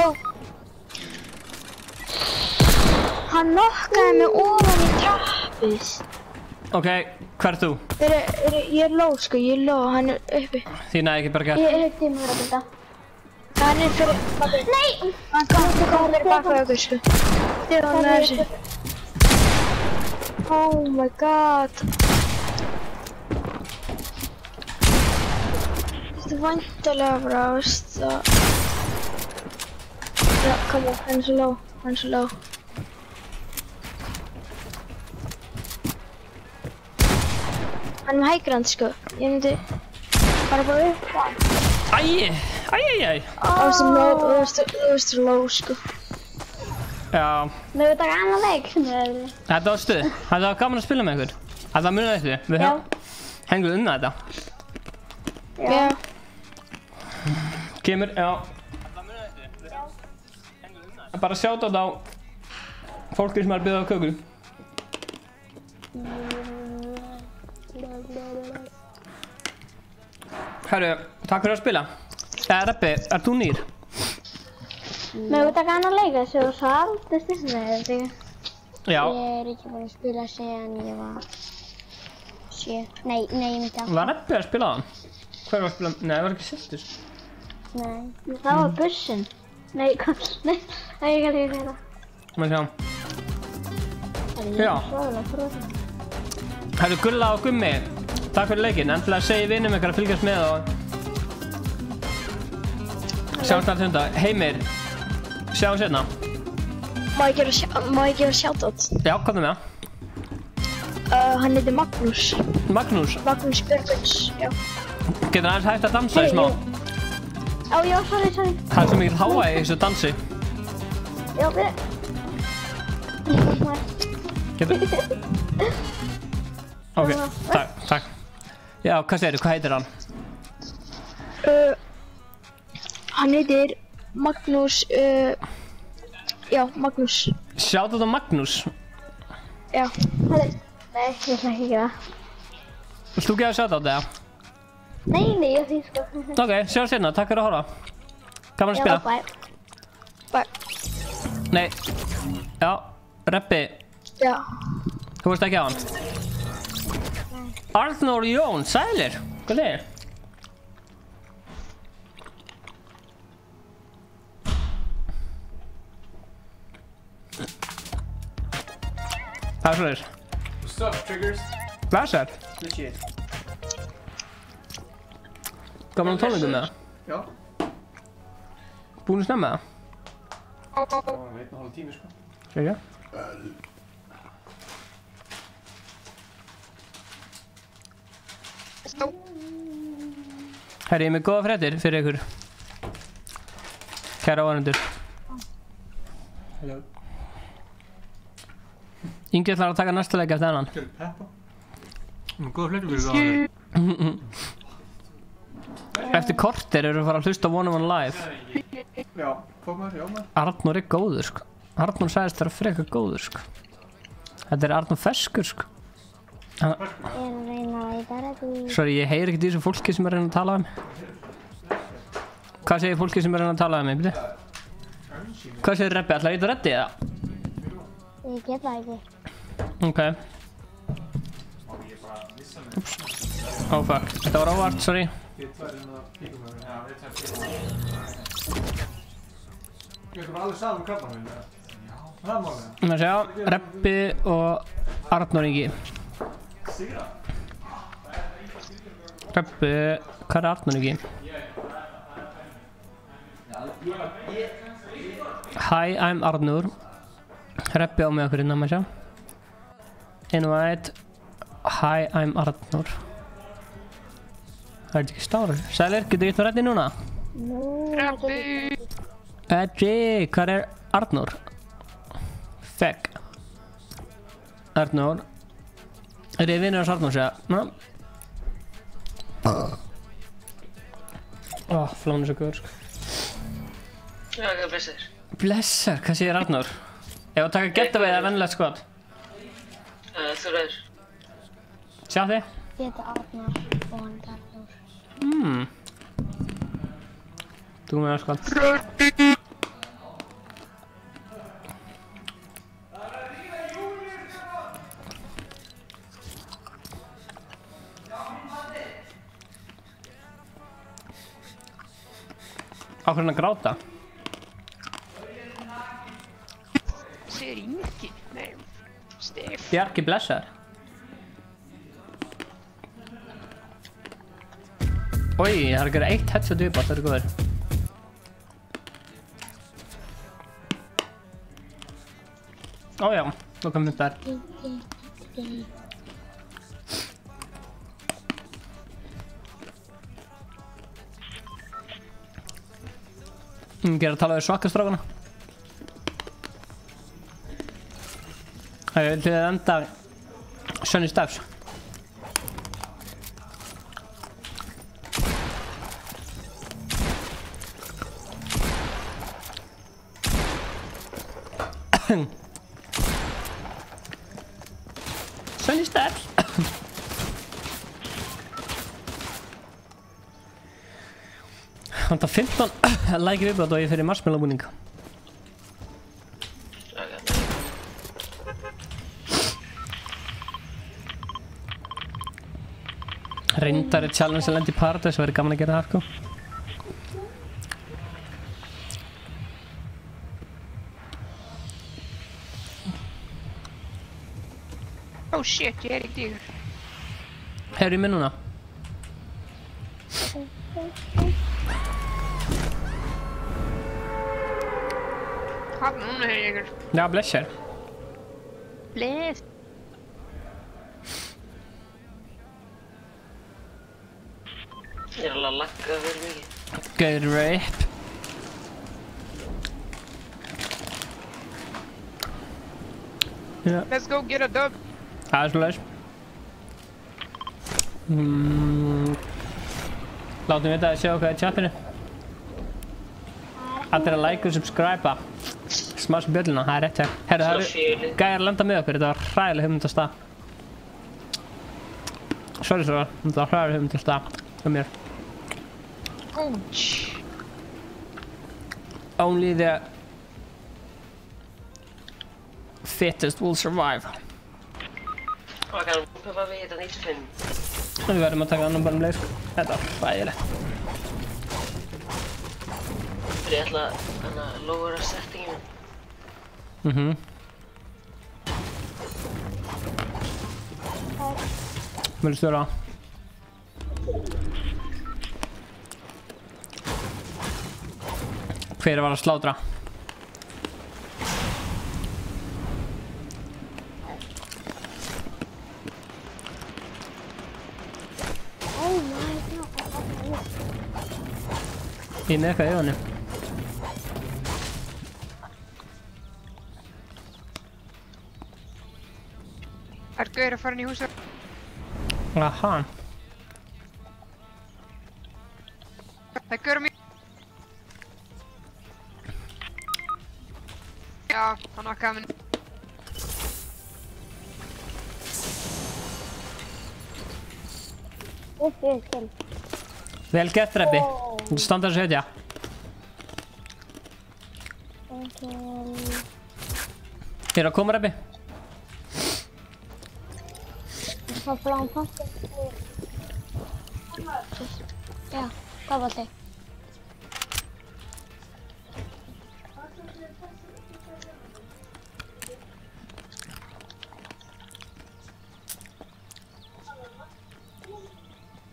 Hann nokkaði mig ofan í trappið. Ok, hver er þú? Ég er low sko, hann er uppi. Þið næði ekki bara gert. Ég er eitt tíma að byrja. Hann er fyrir baka. Nei! Hann kom fyrir baka okkur sko. Stefán með þessu. Oh my god. Þetta er væntalega bara, veist það. Já, come on, hann er svo low, hann er svo low. Hann er með hægrand, sko. Ég myndi bara upp á hann. Æi. Þú veist svo low, sko. Já. Við höfum taka annan leik. Þetta var stuð. Þetta var gaman að spila með ykkur. Þetta var munið eftir. Við hengum um þetta. Já. Kemur, já. Þetta var munið eftir. Við hengum um þetta. Bara sjátt á þetta á fólki sem er að bjóða á köku. Herru, takk fyrir að spila. Rebbi, er þú nýr? Við höfum taka annan leik þessu og svo aldrei styrst með þetta. Já. Ég er ekki búin að spila síðan ég var 7. Nei, ég myndi 8. Var Rebbi að spila á hann? Hver var að spila? Nei, það var ekki Siltus. Nei, það var bussinn. Nei, hvað? Nei, það er ekki að líka þetta. Má sjá. Já. Herru, Gulla og Gummi, takk fyrir leikinn. Endilega segi vinum ykkar að fylgjast með og sjáumst alltaf sundag. Heimir, sjáum sérna. Má ég gera shoutout? Já, hvað er með það? Hann heitir Magnús. Magnús? Magnús Björgvins, já. Getur aðeins hægt að dansa í smá? Já, sorry. Það er svo mikið háa í þessu dansi. Já, við... Getur? Ok, takk. Já, hvað segirðu? Hvað heitir hann? Hann heitir Magnús, já, Magnús. Sjáðu þetta Magnús? Já. Nei, ég ætla ekki að gera það. Vilt þú gefa sjáðu á þetta? Nei, ég því sko. Ok, sjáum sérna, takk fyrir að horfa. Gaman að spila. Já, bye. Nei. Já, Rebbi. Já. Þú veist ekki á hann? Arnór Jón, sælir. Hvað er þið? Það er svolítið. What's up, Triggers? Blessar. Good shit. Gaman á tónleikum með það? Já. Búin að snemma það? Það var 1,5 tími, sko. Segja? Herri, ég er með góða fréttir fyrir ykkur. Kæra áhorfendur. Hello. Ingi ætlar að taka næsta leik eftir hennan. Peppa. Góða fréttir fyrir það. Eftir korter eru að fara að hlusta One on One live. Já, hvað maður, já maður. Arnór er góður, sko. Arnór sagðist það að freka góður, sko. Þetta er Arnór Ferskur, sko. Ég er að reyna að veita þetta. Sorry, ég heyr ekkert í þessu fólki sem er að reyna að tala um mig. Hvað segir fólki sem er að reyna að tala um mig, byrju? Hvað segir Rebbi? Ætlar ég að reddi það? Ég get það ekki. Ok. Ups. Oh fuck, þetta var óvart, sorry. Ég kom alveg saman krabban minn, já. Það má við. Má sjá, Rebbi og Arnór Ingi. Rebbi, hvað er Arnór Ingi? Hi, I'm Arnór. Rebbi á með okkur innan, má sjá. Invite. Hi, I'm Arnór. Það er ekki stárur. Sælir, getur ég það reddi núna? Rebbi! Edgi, hvað er Arnór? Fegg. Arnór. Er ég vinnur hans Arnór, segja? Ná. Flónu svo góður, sko. Já, hvað blessar? Blessar, hvað segir Arnór? Ef að taka getaway eða vennilegt skot? Þú ræður. Sjá þið? Ég heiti Arnór og hann er Arnór. Þú með það skot. Á hvernig að gráta? Segir Ingi? Nei, Stef. Bjarki blessaður. Oj, ég þarf að gera 1 headshot viðbátt, það er góður. Ójá, nú komum við þar. Ég er að tala við svakkastrákana. Það er enda Sunny Steps. Sunny Steps. Þannig að 15 like viðbátt og ég fyrir marshmallow búning. Reyndar challenge að lenda í Paradise, það væri gaman að gera það, sko. Oh shit, ég er í dýr. Hefur ég minn núna? Hvað núna hefur ég ykkur? Já, blessar. Bless. Ég er alveg að lagga vel mikið. Good rape. Let's go get a dub. Það er svoleiðis. Látum við þetta að sjá hvað er í chatinu. Allir að like og subscribe. Smash bjölluna, það er rétt hjá. Herru, það eru gæjar að landa með okkur, þetta var hræðileg hugmyndastað. Sorry, þetta var hræðileg hugmyndastað með mér. Ouch. Only the fittest will survive. Hvað kann peppa við þetta 95? Við verðum að taka annan bara leið, sko. Þetta var hræðilegt. Ég ætla að lowera settinginu. Viltu störa? Hver var að slátra? Ég með eitthvað í honum. Er gauður að fara inn í húsið? Aha. Það er gauður á mér. Já, hann vakkaði minn. Vel gett, Rebbi. Þú standar að setja. Er að koma, Rebbi? Það bláum pasta. Já, hvað var þig?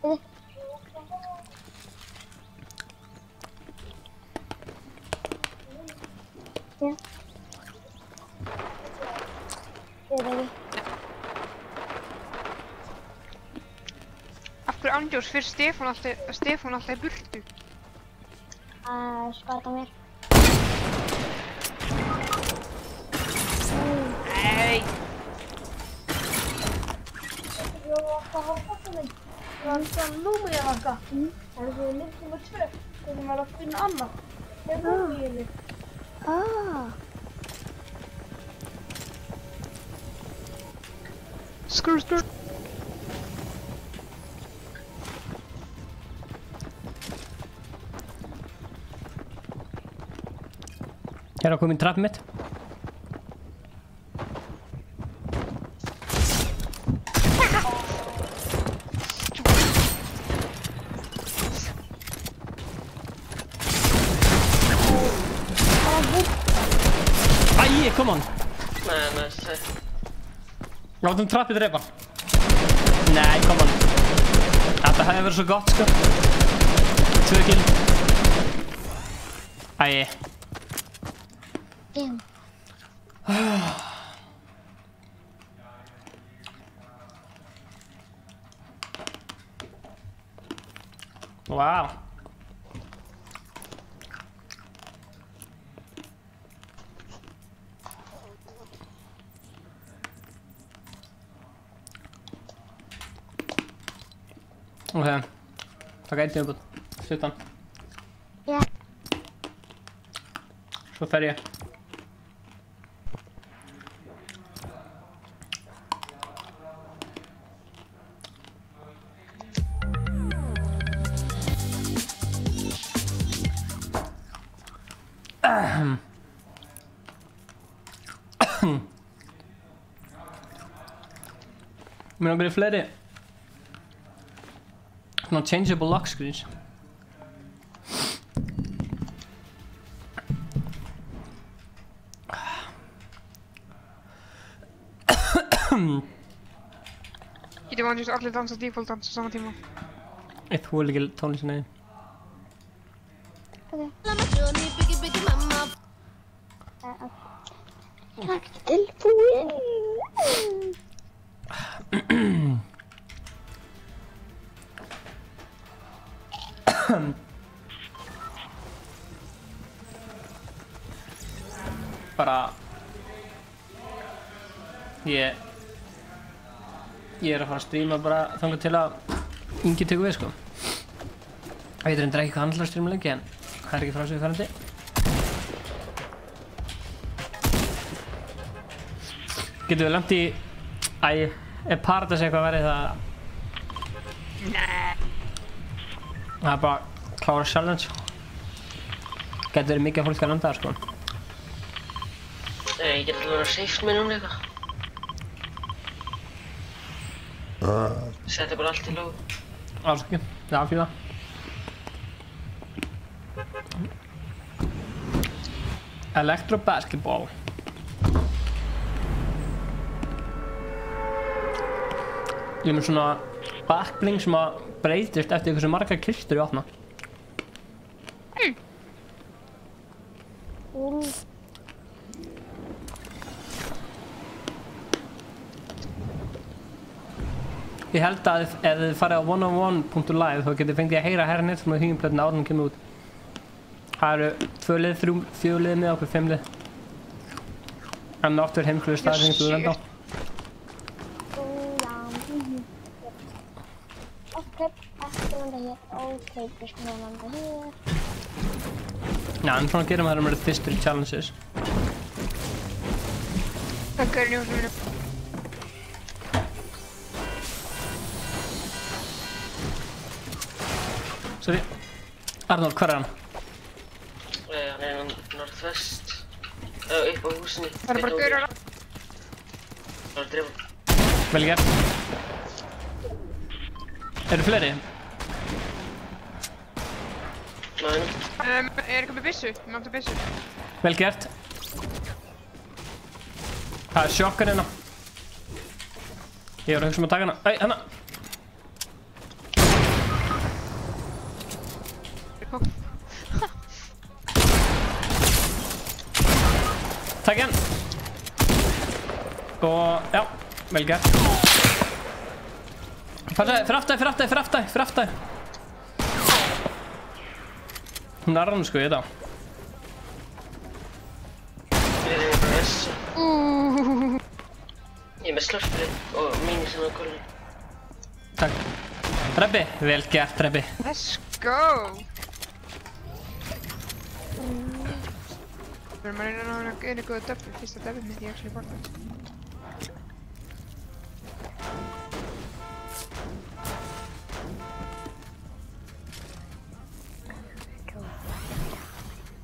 Ja. Ég veit ekki. Af hverju andjórs fyrir Stefán alltaf í burtu? Skata mér. Nei. Jó, hvað var þetta minn? Það var alltaf númer ég vakka. Það er svo líkt nummer 2. Þegar maður að finna annað. Það er númer ég líkt. Skrr. Ég er að koma í trappið mitt. Æi, come on! Nei, Látum trappið drepa. Nei, kom hann. Þetta hefði verið svo gott, sko. 2 kill. Æi. Damn. Wow. Ok. Taka einn tímabútt. 17. Já. Svo fer ég. Mér langar í fleiri svona changeable lock screens. Getur vanligtvis allir dansa default dans á sama tíma. Ég þúl ekki tónlist nei. Takk tilbúin. Bara ég er að fara að stríma bara þangað til að Ingi tekur við, sko. Ég veit reyndar ekki hvað hann ætlar að stríma lengi, en það er ekki frá sig færandi. Getum við langt í er Paradise eitthvað verið það? Nei. Það er bara klára challenge. Getur verið mikið fólk að landa það, sko. Ég get alveg að safe mér eitthvað. Setti bara allt í lóð. Ásaki, já, fyrir það. Electro basketball. Ég er með svona backbling sem að breytist eftir hversu margar kistur ég opna. Ég held að ef þið farið á 1on1.live þá getið fengið að heyra herrnir sem að hugumplötna áður en kemur út. Það eru 2 lið, 3, 4 lið með okkur 5 lið. En áttur heimkluðu staðir hengið úr enda. Já, en svona gerum við það með þýstur challenges. Takk fyrir njósum mínu. Sorry. Arnold, hvað er hann? Hann er norðvest. Upp á húsinni. Það er bara gaurar. Það er drifun. Vel gert. Eru fleiri? Nei. Er eitthvað með byssu? Ég máttu byssu. Vel gert. Það er shotgun hérna. Ég var að hugsa um að taka hana. Æ, hana! Takk hann! Og, já, vel gert. Fyrir aftæði. Hún er hann sko í þetta. Ég er bara S. Ég er með slurfrið og mínis hann á gólfinu. Takk. Rebbi, vel gert Rebbi. Let's go! Við erum að reyna að ná einu góða döfn. Fyrsta döfn myndi ég actually borta.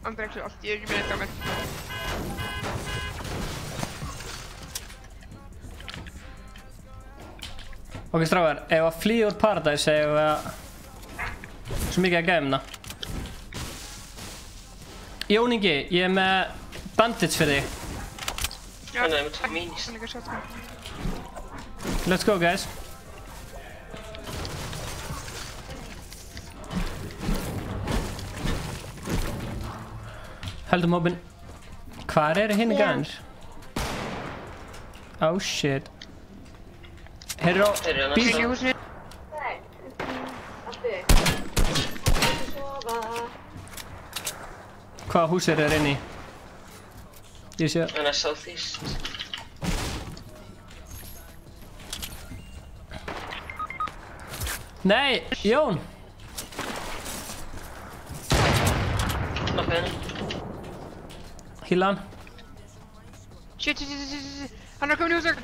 Andra actually allt, ég er ekki með þetta á mig. Ok, strákar, ef að flýja úr Paradise ef að svo mikið að gæmna. Jón Ingi, ég er með bandage fyrir þig. Já, hann er með mínis. Hann er ekki að shotgun. Let's go, guys. Höldum hópin. Hvar eru hinn gæðinir? Oh shit. Heyrðu á bíl. Hvaða hús er inni í? Ég sé. Þannig að southeast. Nei, Jón! Nokkuð henni. Hýla hann. Shit. Hann er komin í húsakar.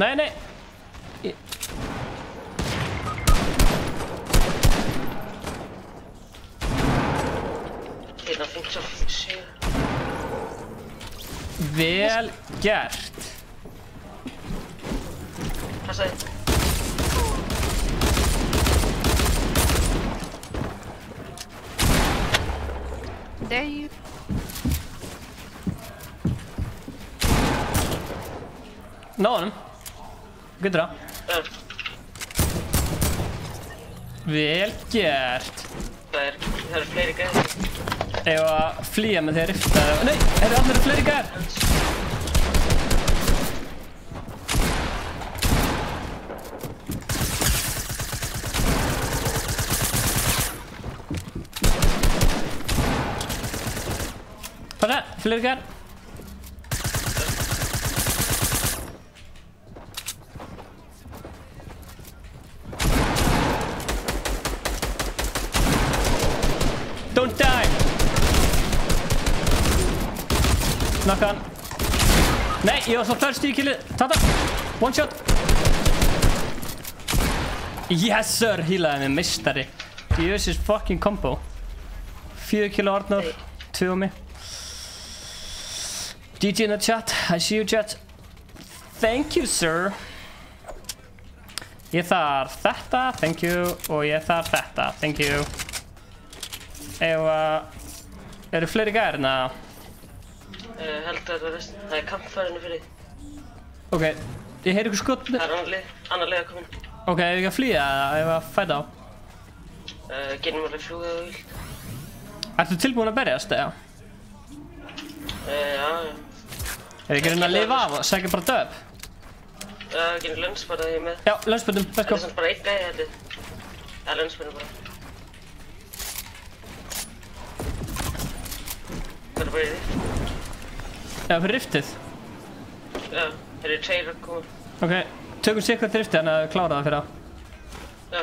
Nei, nei. Hérna 57. Vel gert. Passaði. Dave. Ná honum. Gudra. Vel gert. Það eru fleiri gæðir. Ef að flýja með þeir rifta. Nei, eru allir fleiri gæðir? Hvað er það? Fleiri gæðir? Don't die! Knocka hann. Nei, ég var svo först í killið. Tata! One shot! Yes sir! Healaði mig, mistari. Use his fucking combo. 4 kilo Arnór, 2 á mig. DJ in the chat. I see you chat. Thank you sir. Ég þarf þetta, thank you. Og ég þarf þetta, thank you. Eru fleiri gæðir en að? Held að það er kampfærinu fyrir því. Ok, ég heyri ykkur skot. Það er annar leið að koma inn. Ok, ef ég að flýja eða ef að fæta á? Getum alveg flúið og vilt. Ertu tilbúin að berjast eða? Já. Ef ekki reyna að lifa af og segja bara döp? Getum lönnspart að ég er með. Já, lönnspötum, let's go. Það er samt bara einn gæði heldur. Það er lönnspötum bara. Það er bara í rift. Já, fyrir riftið? Já, þeir eru tveir að koma. Ok, tökum sér hvert riftið en að klára það fyrir á. Já.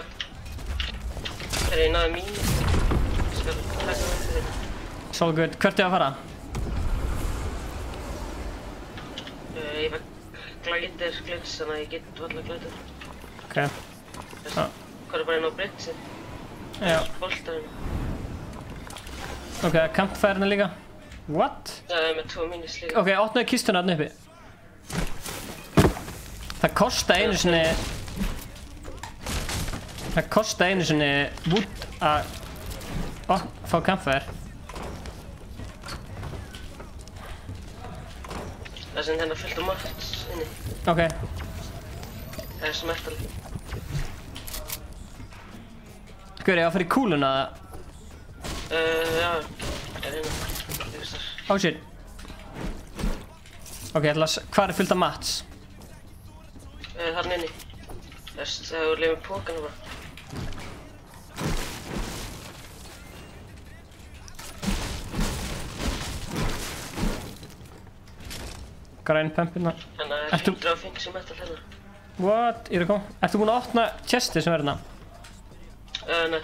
Þeir eru í náðu mínu. Skal taka það fyrir þeir. So good. Hvert er að fara? Ég var glætir glits, þannig að ég get varla glætir. Ok. Hvað er bara inn á bridge? Já. Boltarinn. Ok, campfærinu líka. What? Það er með 2 mínus líka. Ok, opnaðu kistuna þarna uppi. Það kosta einu sinni... Það kosta einu sinni wood að fá campfire. Það er sem hérna fyllt á mats inni. Ok. Það er sem eftir. Sko, ég á að fara í kúluna það. Já. Það er hérna. Oh shit. Ok, hvað er fyllt af mats? Þarna inni. Það er úr lifið pókana bara. Græn pumpina. Þannig að það er 150 metal hérna. What? Ég er að koma. Ertu búinn að opna chestið sem er hérna? Nei.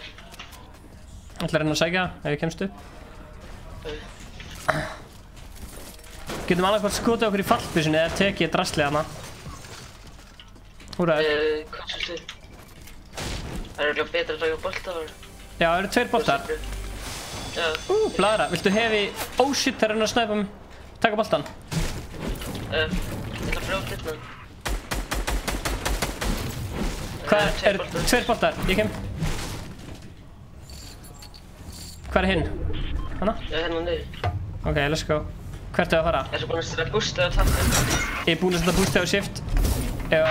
Ætla að reyna að sækja ef ég kemst upp. Getum annarkvæmt skotið okkur í fallbyssunni eða tekið ég draslið hana. Húrra. Hvað svolítið? Það er örugglega betra að taka bolta var. Já, það eru 2 boltar. Já. Bladra, viltu hefi... Oh shit, það er að snæpa taka boltan. Ég ætla að brjóta hérna. Hvað eru 2 boltar? Ég kem. Hvað er hinn? Hanna? Já, hérna niður. Ok, let's go. Hvert er að fara? Ertu búinn að setja boosta á tappa? Ég er búinn að setja boosta á shift. Ef að...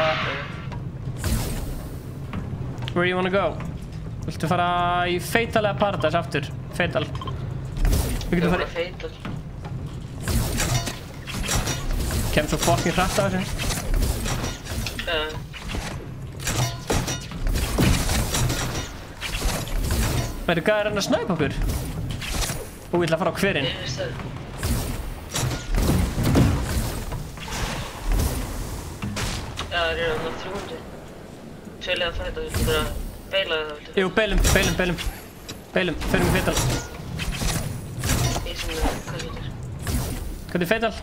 Where do you wanna go? Viltu fara í Fatal eða Paradise aftur? Fatal. Við getum farið... Fatal. Kem svo fucking hratt á þessu. Veitu, hvað er hann að snæpa okkur? Og við ætla að fara á hverinn. Ég veist það. Já, það er hann á 300. Tveilið að fæta, viltu bara beila það, viltu? Jú, beilum. Beilum, förum í Fatal. Ég sem það, hvað þetta er? Hvað er Fatal?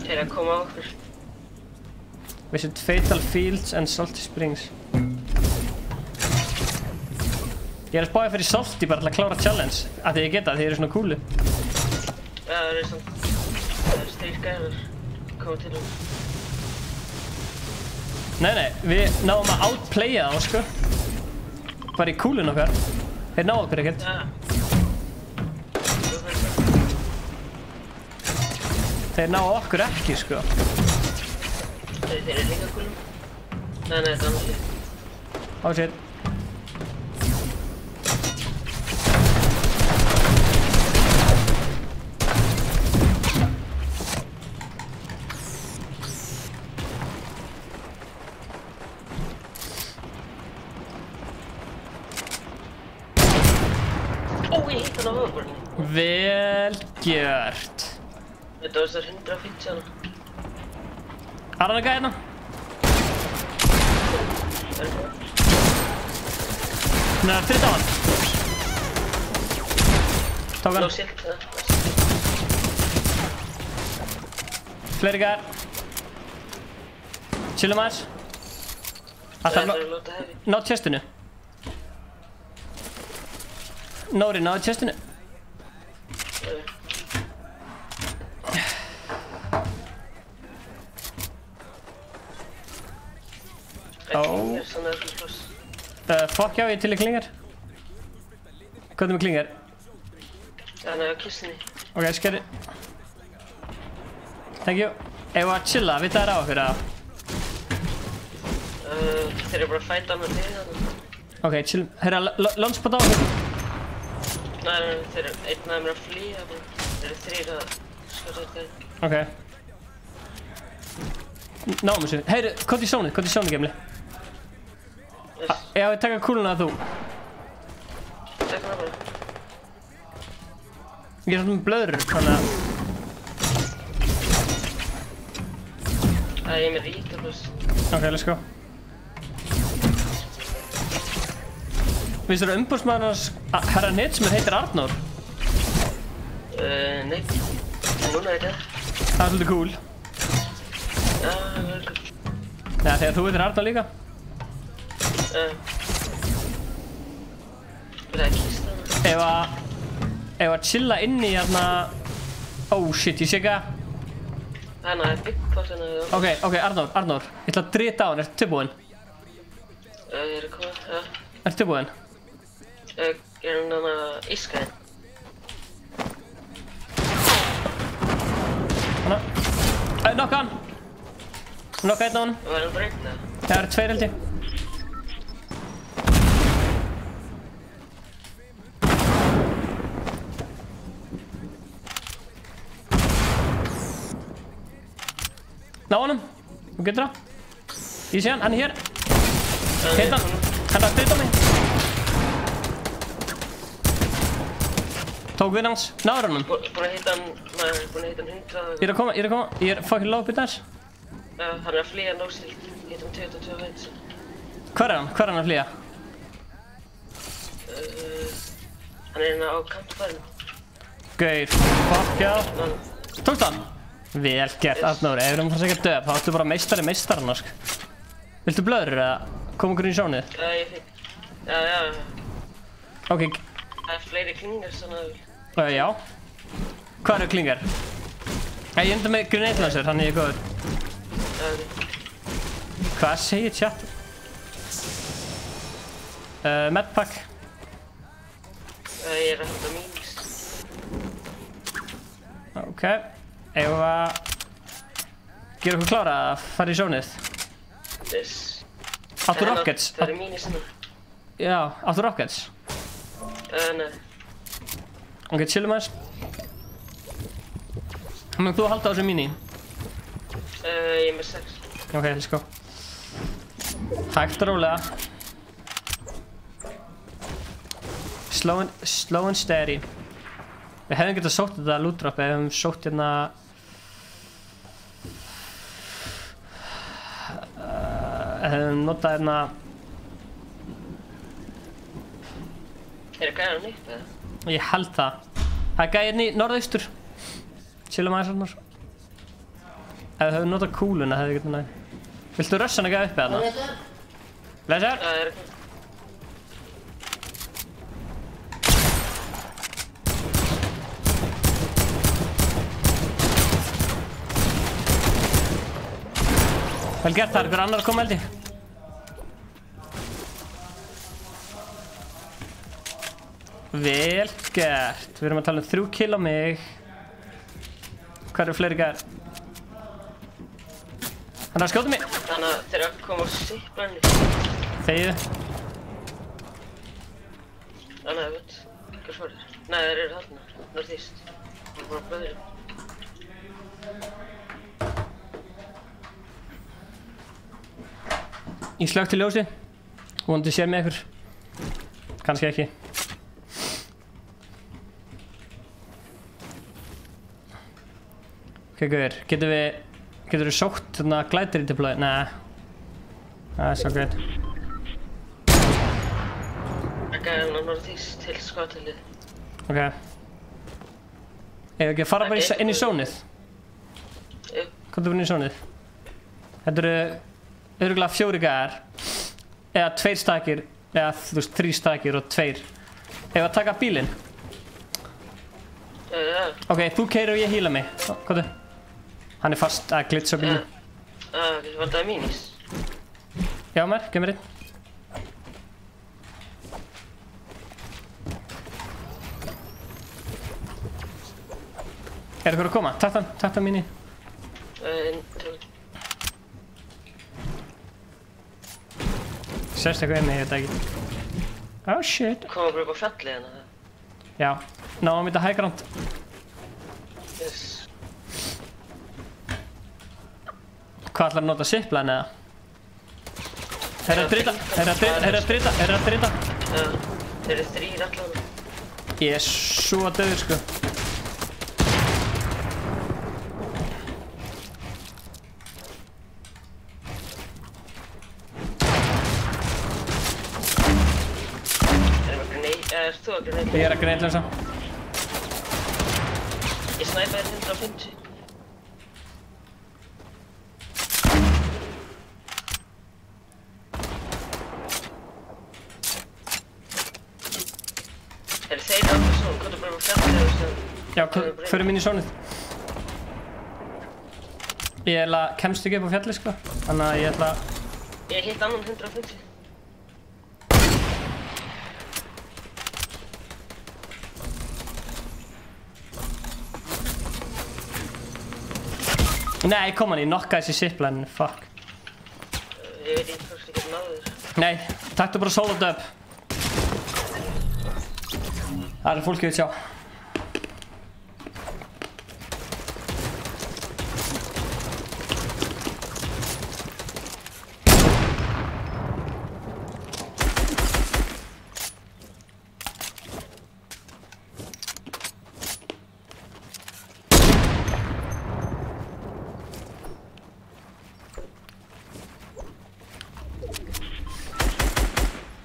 Þeir að koma á okkur. Visit Fatal Fields and Salty Springs. Ég er að spája fyrir Salty bara til að klára challenge. Af því ég geta, því ég er svona coolu. Já, það er svona... Það er strík gæðar. Koma til hún. Nei, við náum að outplaya þá, sko. Bara í coolun okkar. Þeir ná okkur ekkert. Þeir ná okkur ekki, sko. Þeir eru líka coolum. Nei, það er annars líka. Oh shit. Ég hitt hann á höfuborðinni. Vel gjört. Þetta var þessar 150 hana. Er hann að gæða hérna? Hún er að þrýta á hann. Tók hann. Nó silt það. Fleiri gæðar. Chillum aðeins. Það er að láta hefi. Ná chestinu. Nóri, náðu chestinu. Klingar, svona er það ploss. Fuck já, ég til í klingar. Hvað er með klingar? Það er á kissinni. Ok, skeri. Thank you. Ef að chilla, við það er á okkur að... Þeir eru bara að fæta með þig þannig. Ok, chill. Herra, launchpad á okkur. Nei, þeir eru einn af þeim að flýja. Þeir eru 3 að skjóta þetta. Ok. Náum þessu. Heyri, hvað er sónið, gemli? Ég hafi taka kúluna að þú. Takk hana bara. Ég er svona með blöður, þannig að... Ég er með ríka pluss. Ok, let's go. Vistu þú umbúrsmaðurnas herra Nett sem heitir Arnór? Nei. En núna er það. Það er svolítið cool. Já, það er cool. Já, þegar þú heitir Arnór líka. Það er kista. Ef að chilla inn í hérna... Oh shit, ég sé ekki að... Þannig að það er big pot hérna. Ok, Arnór. Ég ætla að drita á hann, ertu tilbúinn? Ég er að koma, já. Ertu tilbúinn? Er hann að íska henn? Hanna. Nokka hann! Nokka einn á hann. Var hann breykt það? Það eru 2 held ég. Ná honum. Þú getur það. Ég sé hann er hér. Hitt hann. Hann er að drita mig. Tók við hans. Náður hann. Búin að hitta hann, búin að hitta hann 100. Ég er að koma. Ég er fucking low bit þess. Já, hann er að flýja nósilt. Ég hitt hann 22 veit. Hvar er hann að flýja? Hann er hérna á kampfærin. Gaur. Fuck já. Tókst hann? Vel gert, Arnór. Ef við erum fannst ekki að döp, þá áttu bara meistarinn, sko. Viltu blöður eða koma okkur inn í sjónið? Já, ég fikk. Já. Ok. Það er fleiri klingar, svona að Já. Hvað eru klingar? Ég enda með grenade launcher, þannig ég er góður. Hvað segir chat? Medpack. Ég er að handa mínus. Ok. Ef að... Gerum við klára að fara í sjónið? Yes. Áttu rockets? Það eru mínir sinna. Já, áttu rockets? Nei. Ok, chillum aðeins. Menn þú halda á þessu mini? Ég er með 6. Ok, let's go. Hægt og rólega. Slow and steady. Við hefðum getað sótt þetta loot drop ef við hefðum sótt hérna... hefðum notað hérna... Er það gæðan upp eða? Ég held það. Það er gæðin í norðaustur. Chillum aðeins svona. Ef við hefðum notað kúluna hefði getað næ. Viltu rössan að gæða upp eða þarna? Leser? Það er ekki. Vel gert, það er ykkur annar að koma held ég. Vel gert. Við erum að tala um 3 kill á mig. Hvað eru fleiri gæðar? Hann er að skjóta mig. Þannig að þeir eru að koma á siplarni. Þegiðu. Þannig að ég veit. Hvað svarir? Nei, þeir eru þarna. Norðíst. Það er bara blöður. Ég slökkti ljósið. Vonandi sér með ykkur. Kannski ekki. Ok, guður. Getur við sótt þarna glætir í deploy? Nei. Það er svo greitt. Það gæði á norðíst til skotilið. Ok. Eða ekki að fara bara inn í sónið? Jú. Komdu bara inn í sónið. Þetta eru örugglega 4 gæðar. Eða 2 stakir. Eða þú veist 3 stakir og 2. Ef að taka bílinn? Ok, þú keyrir og ég heala mig. Komdu. Hann er fast að glitcha bílinn. Var það mínis? Já mér, gef mér einn. Er ykkur að koma? Takk það míní. Sérst eitthvað inni, ég veit ekki. Oh shit. Koma bara upp á fjallið hérna? Já, náðum að mynda high ground. Yes. Hvað ætlar að nota zipline eða? Þeir eru að drita. Já, þeir eru 3 allavega. Ég er svo döður sko. Erst þú að grenade? Ég er að grenade lönsa. Ég snæpaði 150. Er þeir á þessu? Hvað er bara fjallið þessu? Já, förum inn í sónið. Ég kemst ekki upp á fjallið sko. Þannig að ég ætla... Ég hitt annan 150. Nei, kom hann, ég nokkaði þessi zipline, fuck. Ég veit ekki hvort ég get náðu þér. Nei, taktu bara solo dub. Það er fólkið að sjá.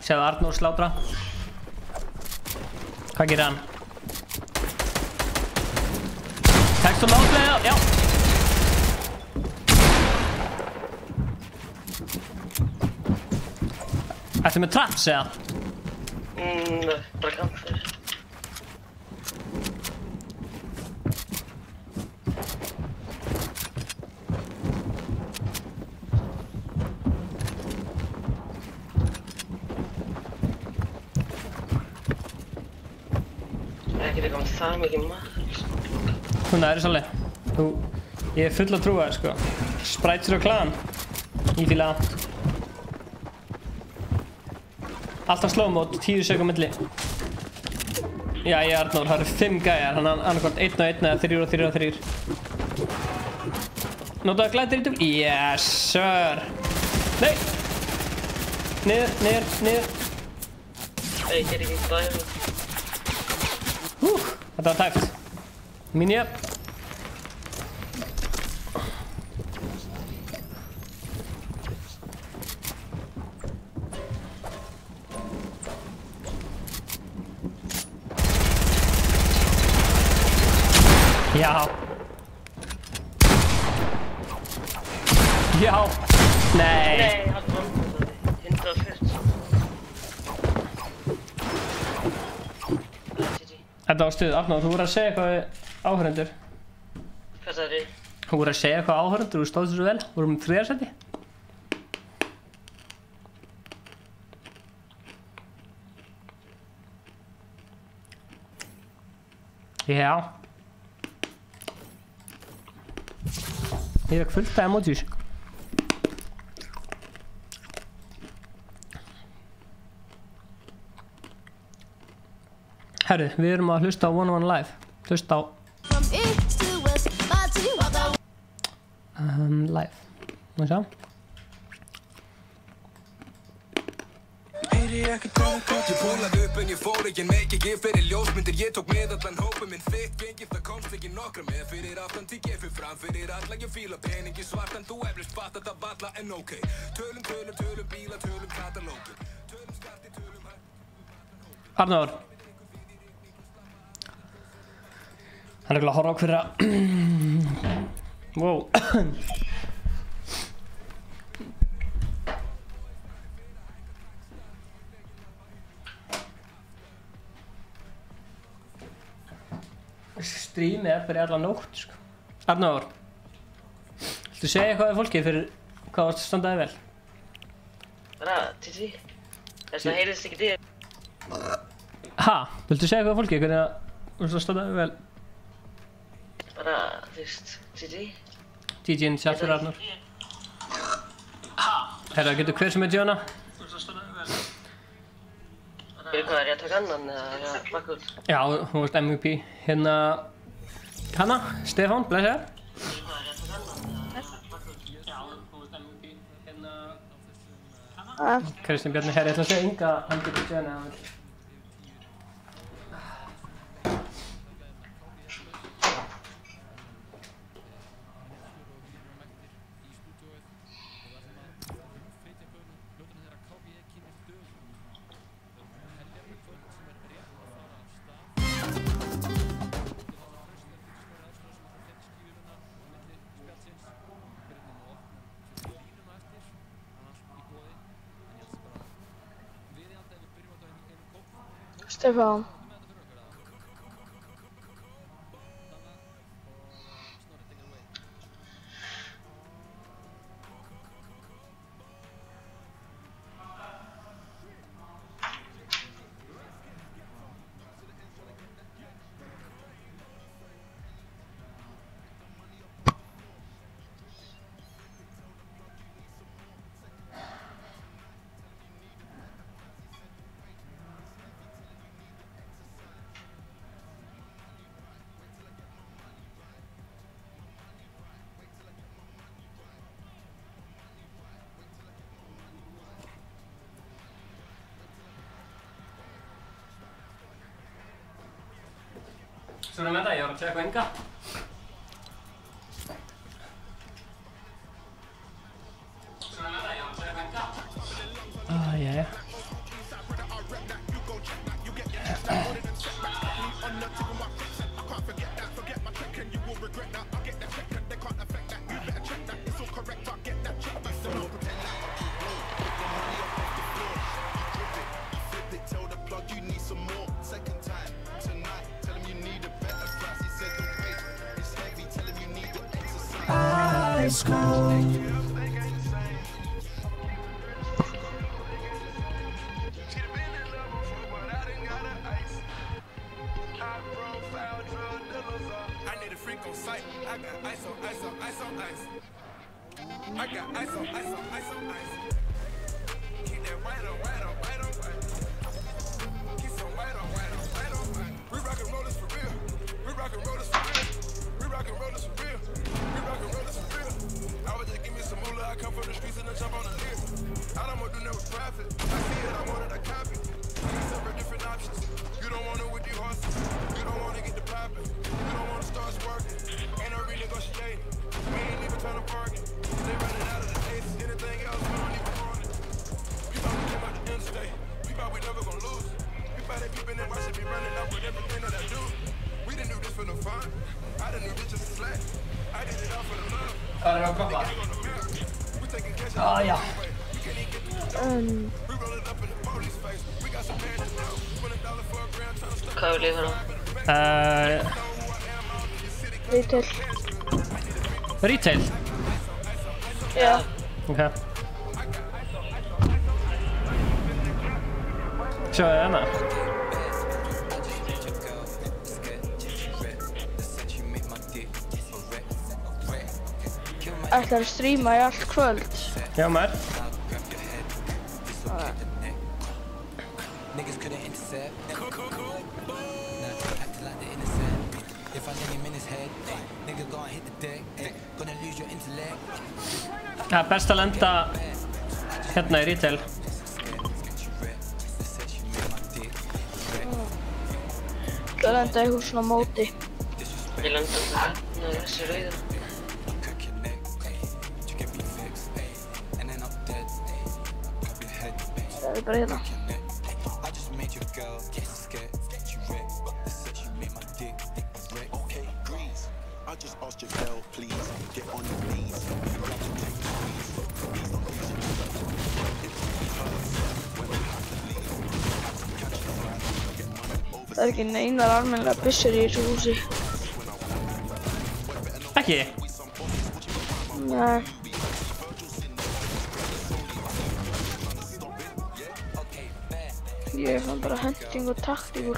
Sjáðu Arnór slátra. Hvað gerir hann? Tekst þú látlega? Já. Ertu með traps eða? Bara kampfyrir. Það mikið maður. Hún er svolítið. Ég er full að trúa þér sko. Sprites og klan. Ég fíla það. Alltaf slow mode, 10 sekúndur milli. Jæja Arnór, það eru 5 gæjar, hann annarkvort 1 og 1 eða 3 og 3 og 3. Notaðu glætir í dum. Yes sir. Nei. Niður. Nei, ég ekki bæði. Þetta var tæft. Minja. Já. Já. Nei. Nei, hann var 140. Þetta var stuð. Arnór, þú voru að segja eitthvað við áhörendur. Hvað sagði þið? Þú voru að segja eitthvað við áhörendur, þú stóðst svo vel. Þú voru með 3. sæti. Já. Ég fekk fullt af emojis. Herru, við erum að hlusta á 101 Live. Hlusta á live. Má sjá. Heyri ekkert hvað ég bólaði upp en ég fór ekki neik ekki fyrir ljósmyndir ég tók með allan hópum minn þitt gengið það komst ekki nokkra með fyrir aftan tík ég fyrir fram fyrir alla ég fíla peningi svartan þú eflust fatt að það valla en ok tölum bíla, tölum katalógir tölum skatti, tölum Arnór. Hann er ekki að horfa á hverja. Wow. Strímið er bara í alla nótt, sko. Arnór. Viltu segja eitthvað við fólkið fyrir hvað varst að standaði vel? Bara, Titi. Þess að heyrðist ekki þér. Ha? Viltu segja eitthvað við fólkið hvernig varst að standaði vel? Bara, þú veist, Titi. TG-inn sjálf fyrir Arnór. Herra, getur hver sem er Jóna? Fyrir hvað, er ég að taka annan eða er ég að bakka út? Já, hún varst MVP. Hérna, Hanna, Stefán, blessaður. Kristinn Bjarni, herri, ég ætla að segja Inga, hann getur Jóna ef hann vill. Stefán. Svona með það, ég var að segja eitthvað Inga. Svona með það, ég var að segja eitthvað Inga. Jæja. Ice cold. Hvað að koma? Já. Hvað vil ég fara? Retail. Retail? Já. Ok. Sjáðu hana. Ætlar að streama í allt kvöld. Já, maður. Það er best að lenda hérna í retail. Það lenda í húsinu á móti. Ég lenda hérna þessi rauða. Það er bara hérna. Það er ekki neinar almennilega byssur í þessu húsi. Ekki? Nei. Ég fann bara hunting og taktíkur.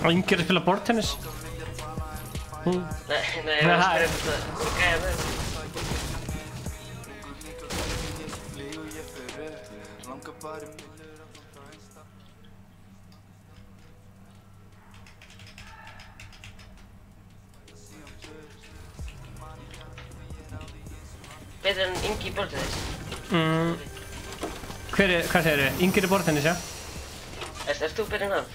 Yngir að spila borðtennis? Nei, ég var að spila þetta gæja með. Betur en Ingi í borðtennis? Hvað segirðu? Yngir í borðtennis, já? Ert þú betur en hann?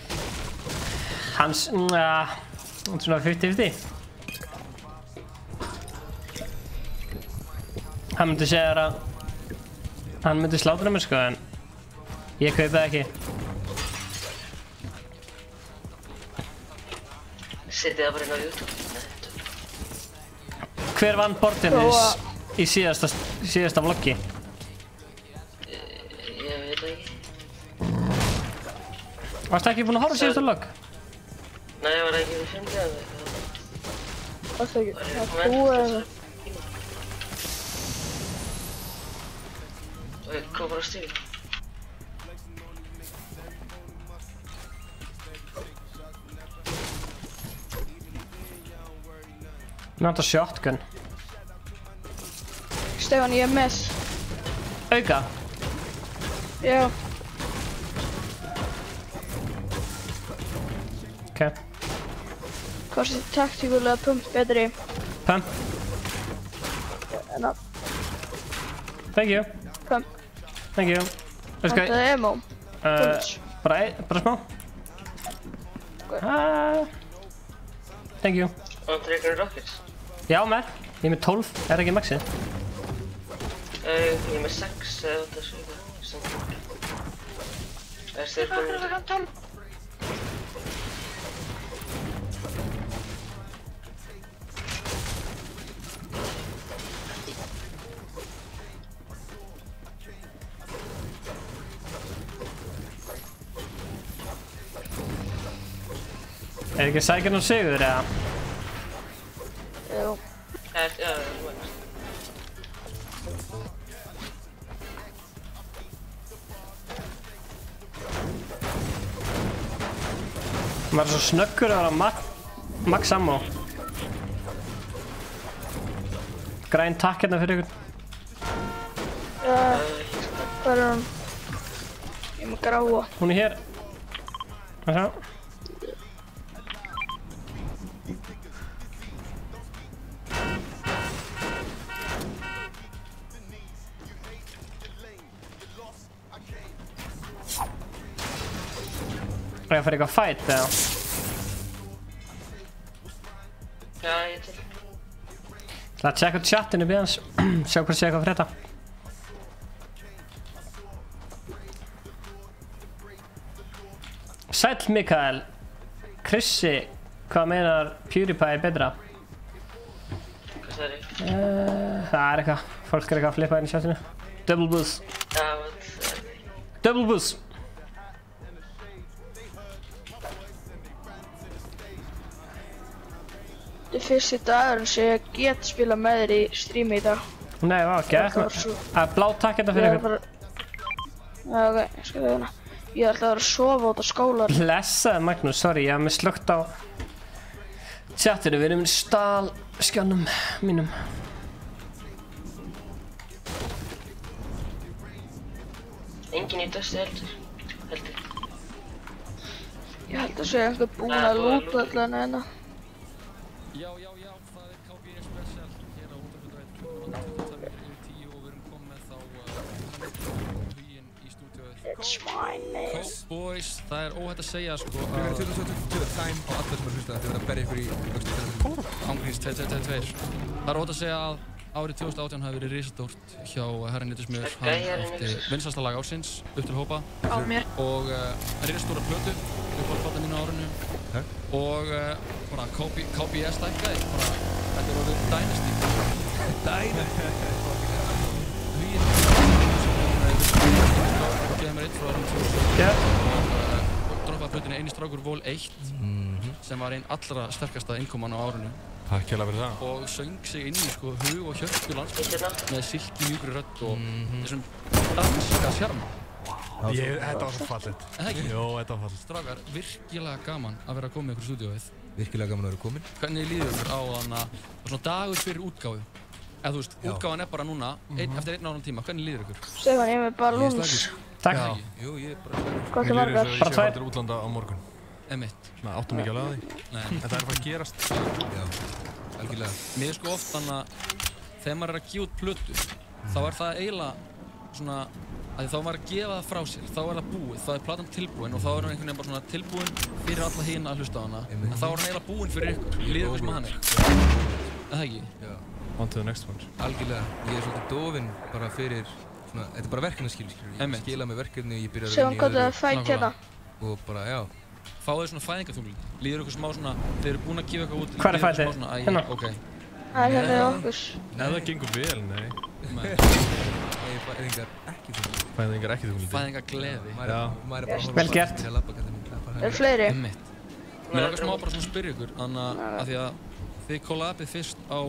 Hans, svona 50-50. Hann myndi segja þér að hann myndi slátra mér sko, en ég kaupi það ekki. Setið það bara inn á YouTube. Hver vann borðtennis í síðasta vloggi? Ég veit það ekki. Varstu ekki búinn að horfa á síðasta vlogg? Nei, ég var ekki við fundið það. Varstu ekki? Það þú eða? Og ég kom bara á stíl. Mér vantar shotgun. Stefán, ég er með. Auka? Já. Ok. Hvort er taktíkulega pump betri? Pump. En að. Thank you. Pump. Thank you. Vantaði ammo. Bara smá. Thank you. Vantar ykkur rockets? Já, mér. Ég er með 12. Er ekki maxið? Ég er með 6 eða 8 svika. Það er styrkunum. Er ekki sækjan og sigur, eða? Jú. Já, Maður er svo snöggur að vera max ammo. Græn takk hérna fyrir ykkur. Hvað er hún? Ég er með gráa. Hún er hér. Það sjá. Er ég að fara eitthvað fight, eða? Já, ég til. Það er að checka út chatinu við hans. Sjá hvað sé eitthvað fyrir þetta. Sæll Mikael. Krissi, hvað meinar PewDiePie er betra? Hvað sagði ég? Það er eitthvað. Fólk er eitthvað að flippa inn í chatinu. Double boost. Já, hvað sagði ég? Double boost. Þetta er fyrsti dagurinn sem ég get spila með þér í streami í dag. Nei, vá, gett. Það er blá takk hérna fyrir ykkur. Já, ok, ég skal við hérna. Ég ætla að vera að sofa út á skólar. Blessaði Magnús, sorry, ég haf mig slögt á chatinu, við erum í stálskjánum mínum. Engin í dösti heldur. Ég held að sé einhver búinn að lúta allan hérna. Já, það er KB Special hér á Útvarpsveit 10 og við erum komið með þá huginn í stúdíóið. It's my name. Boys, það er óhætt að segja sko að... Við erum 22 time á allir sem er hlustað þegar við erum að berja ykkur í vöxtu. Ángríns 222. Það er óhætt að segja að árið 2018 hafi verið risastórt hjá herra Nýttismiður. Hann átti vinsælasta lag ársins, Upp til hópa. Á mér. Og risastóra plötu, uppáhaldsplata mín á árinu. Og bara KBS stækkaði, bara þetta er orðið Dynasty. Dynasty? Huginn gefið mér 1 frá árið 2017 og droppaði plötunni Eini strákur vol 1 sem var einn allra sterkasta innkoman á árinu. Takk hérlega fyrir það. Og söng sig inn í sko hug og hjörtu landsmanna með silki mjúkri rödd og þessum danska sjarma. Þetta var svo fallegt. Það ekki? Jó, þetta var fallegt. Strákar, virkilega gaman að vera að koma með ykkur í stúdíóið. Virkilega gaman að vera komin. Hvernig líður ykkur á svona dagur fyrir útgáfu? Eða þú veist, útgáfan er bara núna, eftir 1 ára tíma. Hvernig líður ykkur? Stefán, ég er með balloons. Takk. Jú, ég er bara slagur. Hvað er margar? Bara 2. Ég er útlanda á morgun. Emitt. Svona, áttum ekki alveg að því. Nei. En það er bara að gerast. Já, algjörlega. Mér er sko oft þannig að þegar maður er að gefa út plötu, þá er það eiginlega svona að þá maður er að gefa það frá sér, þá er það búið, þá er platan tilbúin og þá er hann einhvern veginn bara svona tilbúin fyrir alla hina að hlusta á hana. En þá er hann eiginlega búin fyrir ykkur. Líður ykkur sem hann er. Það ekki? Já. On to the next one. Algjörlega. Ég er svolítið dofinn bara fyrir svona, þetta er bara verkefnaskil, skilur. Ég skila með verkefni og ég byrja að vinna í öðru. Sjá hvað það er fætt hérna. Og bara, já. Fáðu þið svona fæðingarþunglyndi. Líður ykkur smá svona, þeir eru búin að gefa eitthvað út. Hvað er fæðið? Hérna? Ok. Það er hérna okkur. Ef það gengur vel, nei. Fæðingar ekki þunglyndi. Fæðingargleði. Já. Vel gert. Er fleiri? Mér langar smá bara svona að spyrja ykkur, þannig að því að þið kollabið fyrst á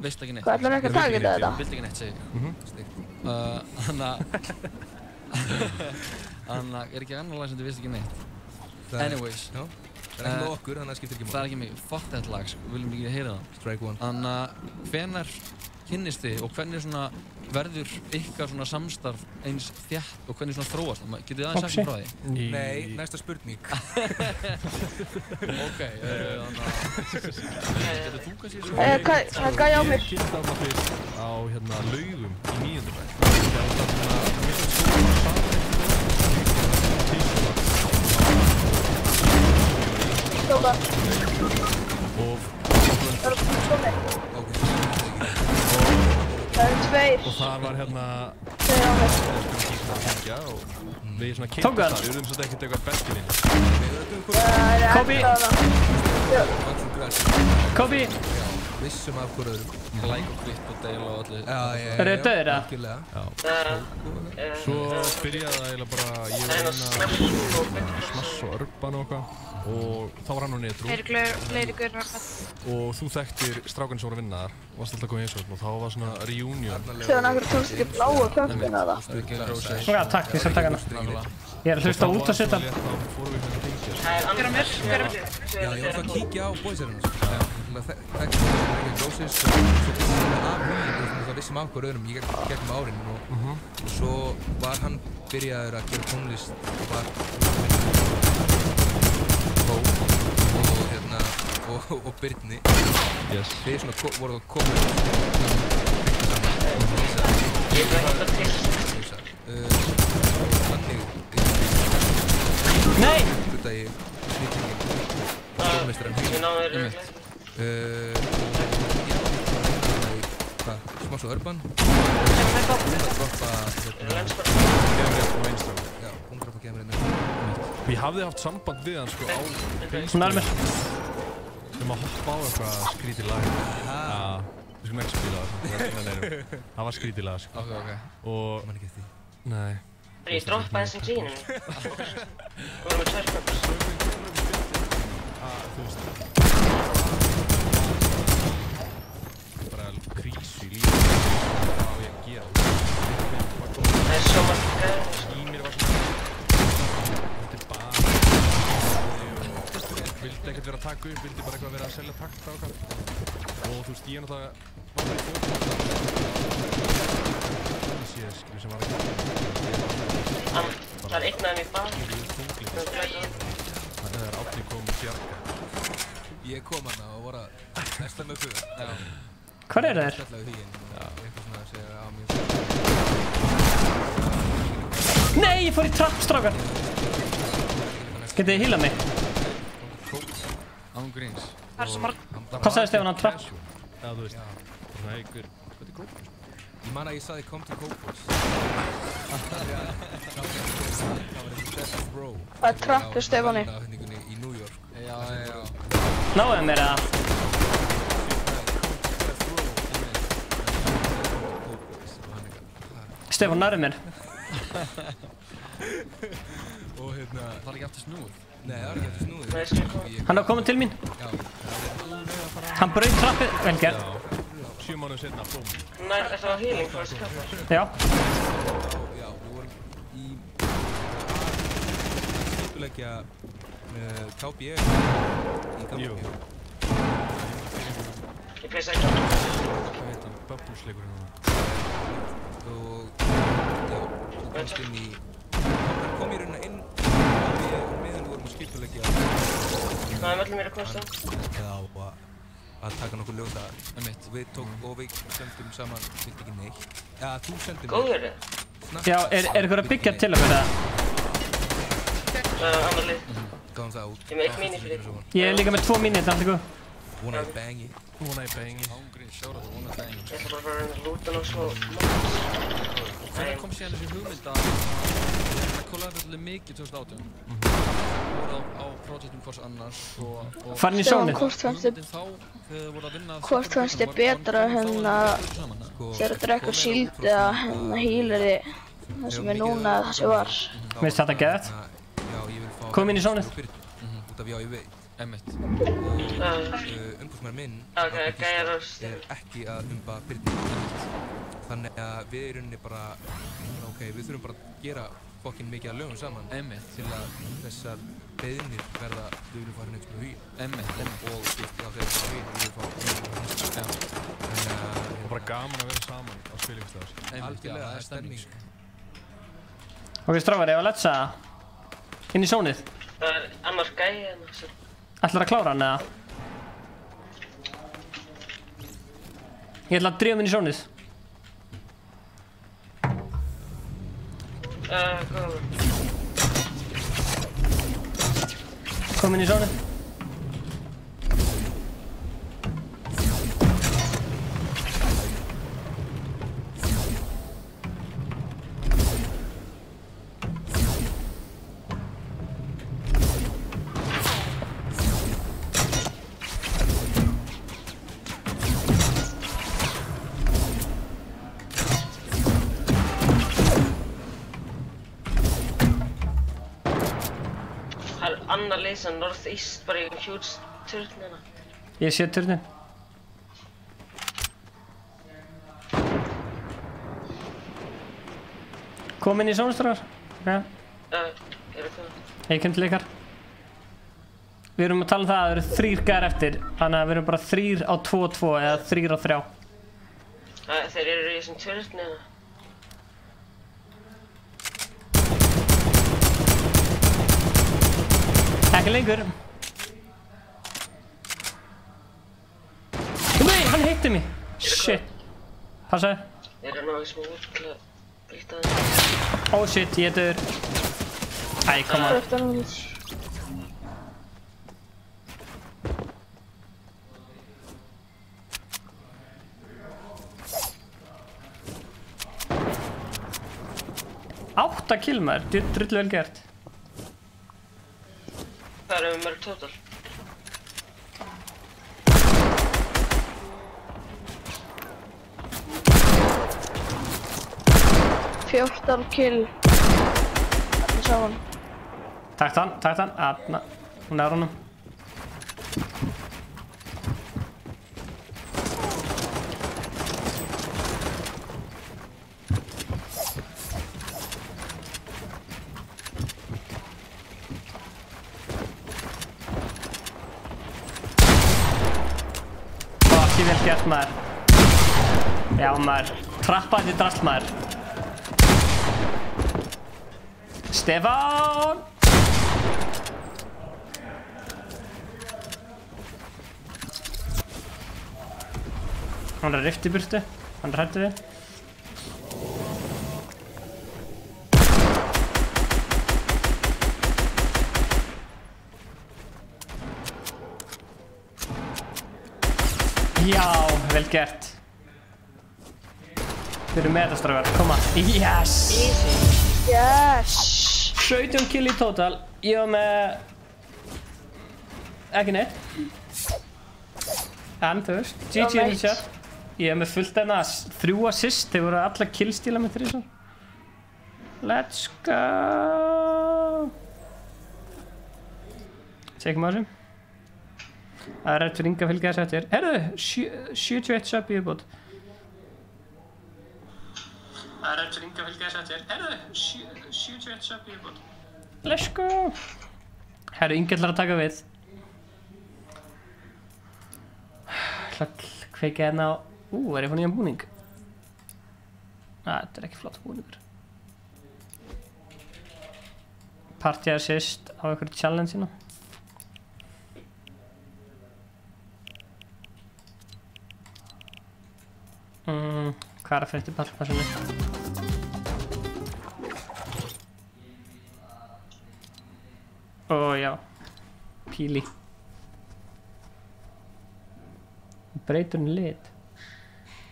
Veist ekki neitt. Hvað ætlar ekki að taka þetta? Vilt ekki neitt, segi ég. Þannig að er ekki annar lag sem þið Veist ekki neitt. Anyways. Já. Það er ekki með okkur, þannig að það skiptir ekki máli. Það er ekki mig. Fuck þetta lag, sko. Við viljum ekki heyra það. Strike one. Þannig að hvenær kynnist þið og hvernig svona verður ykkar svona samstarf eins þétt og hvernig svona þróast? Getið þið aðeins sagt frá því? Nei, næsta spurning. Ok, þannig að... Getur þú kannski svona... Það gæði á mig. Ég kynnt á það fyrst á hérna Laugum í 9. bekk. Stóka. Það eru 2. Og það var hérna... 2 á mig. Við svona kynntum það, við erum svolítið ekkert eitthvað bestinni. Kobi! Kobi! vissum af hvort öðrum. Like og klipp og deila og allir. Eru þið dauðir eða? Algjörlega. Svo byrjaði það eiginlega bara, ég var að Smash og Urban og eitthvað og þá var hann á Netru. Fleiri gaurar. Og þú þekktir strákan sem voru að vinna þar og varst alltaf komið eins og þá var svona reunion. Þegar náttúrulega tónst ekki bláa köpina það. Já, takk, ég skal taka hana. Ég er að hlusta út á setja. Gera mér. Já, ég var að kíkja á boysarinn. Þekkti ekki Rósis og svo vissum af hver öðrum í gegnum árin og svo var hann byrjaður að gera tónlist og var og Birni. Þið svona voru að koma Ég veit ekki til. Nei! Þetta í snýtingin tónlistarann Hugin. Smash og Urban. Hún droppa Gemrið. Ég hafði haft samband við hann sko á Facebook. Hún er mér. Sem að hoppa á eitthvað skrítið lag. Við skulum ekki spila það. Það var skrítið lag sko. Ok. Og... Man ekki eftir því. Nei. Ég droppaði þessum sínum. Við vorum með 2 köpur. Þú veist. Bara krísu í lífið. Hvað á ég að gera? Það er svo margt gæðir. Ímir var svona... Vildi ekkert vera að taka upp, vildi bara eitthvað vera að selja takta og eitthvað. Og þú veist, ég er náttúrulega var það í fótbolta sem var að gera. Það er einn af þeim í bar. Það er Árni kom Bjarga. Ég kom hana og var að næsta með föð. Hvar eru þeir? Eitthvað svona að segja á mér. Nei, ég fór í trapp, strákar! Getið þið hýlað mig? Ángríns. Það er svo marg. Hvað sagði Stefán á trapp? Já, þú veist. Svona einhver... Hvað er Kópos? Ég man að ég sagði kom til Kópos. Það er trapp hjá Stefáni. Í New York. Já. Náðuðu mér eða? Stefán nærði mér. Og hérna... Það er ekki aftur snúið. Nei, það er ekki aftur snúið. Hann er komið til mín. Hann braut trappið. Vel gert. 7 mánuðir setna, búm. Nei, þetta var healing for þessi köpur. Já. Já, við vorum í... skipuleggja KBE í Gamla. Ég peysa ekki. Hvað heit hann? Bubblesleikurinn hann. Og... já, þú komst inn í... hann kom í raunina inn meðan við vorum að skipuleggja... Hvað er möllum mér að komast á? Eða á að taka nokkuð ljóðdagar. Og við sendum saman, vilt ekki neitt. Já, þú sendum... Góður þið? Já, er ykkur að byggja til okkur eða? Annar lið. Gáðum það út. Ég er með 1 mini fyrir þig. Ég er líka með 2 mini, þetta er alltaf góð. Vona í bangi. Ángríns, sjára það, vona í bangi. Ég ætla bara að fara að lúta og svo... Þegar kom síðan þessi hugmynd að kollaborera mikið 2018. Voru á projektum hvors annars og... Farin í sónið. Hvort fannst þið betra hérna þegar að drekka síld eða hérna hýlari það sem er núna það sem var. Mér finnst þetta geðvægt. Kom inn í sónið. Út af já, ég veit. Einmitt. Umbúsmaður minn er ekki að umba Birni. Þannig að við í rauninni bara, ok, við þurfum bara að gera fokkin mikið að lögum saman. Einmitt. Til að þessar beiðnir verða, við viljum fara neitt með hugin. Einmitt. Og þegar það er hugin, við viljum fara hugin. Og bara gaman að vera saman á spilingstæðar. Algjörlega, það er stemning. Ok, strákar, ég var að letsa inn í sónið. Það er annar gæi hérna. Ætlar að klára hann eða? Ég ætla að drífa minn í sónið. Kom inn í sónið. annar leysa northeast bara í huge turnina. Ég sé turnin. Kom inn í sónustrar. Ok. Eru það? Ég kem til ykkar. Við erum að tala um það að það eru 3 gæðar eftir. Þannig að við erum bara 3 á 2-2 eða 3 á 3. Þeir eru í þessum turnina. Ekki lengur. Nei, hann heitti mig. Shit. Passaði. Þeir eru náðu sem úr til að bytta það. Oh shit, ég dör. Æ, come on. Átta kill maður, drullu vel gert. Það eru mörg total. Fjórtán kill. Ég sá hann. Takt hann. Aðna, hún er honum. Ekki vel gert maður. Já maður, trappaði drasl maður. Stefán! Hann er rift í burtu, hann er hræddur við. Já, vel gert. Við erum með þetta strákar, koma. Yes! Yes! 17 kill í total. Ég var með... ekki neitt. En þú veist, GG in the chat. Ég er með fullt enna 3 assist. Þeir voru alla killstíla með 3. Let's go! Tjekkum á þessu. Það er rætt fyrir Inga að fylgja þessu eftir. Herðu, 71 sub í viðbót. Það er rætt fyrir Inga að fylgja þessu eftir. Herðu, 71 sub í viðbót. Let's go! Herru, Inga ætlar að taka við. ætla að kveika hérna á... er ég fann nýjan búning? Þetta er ekki flott búningur. Party assist á einhverju challenge hérna. Hvað er að frétta í pallpassunni? Já, píli. Breytur henni lit.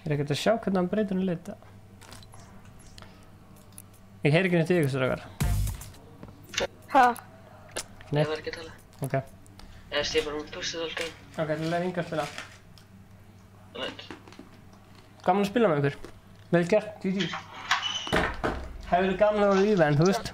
Er ekkert að sjá hvernig hann breytur henni lit? Ég heyri ekki neitt í ykkur strákar. Hæ? Nei. Ég var ekki að tala. Ok. Ég er bara um pussið alltaf. Ok, þú læri Inga að spila. Right. Gaman að spila með ykkur. Vel gert, GG. Hefur verið gaman að vera í það en þú veist.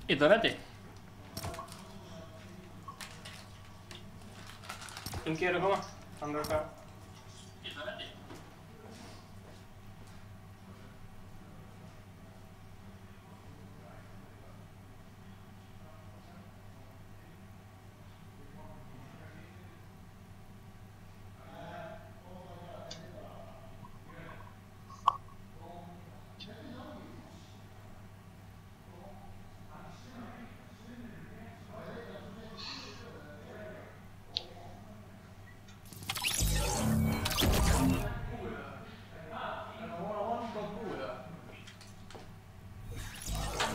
Is það ready? Ingi að koma. Hann eitthvað. Is það ready?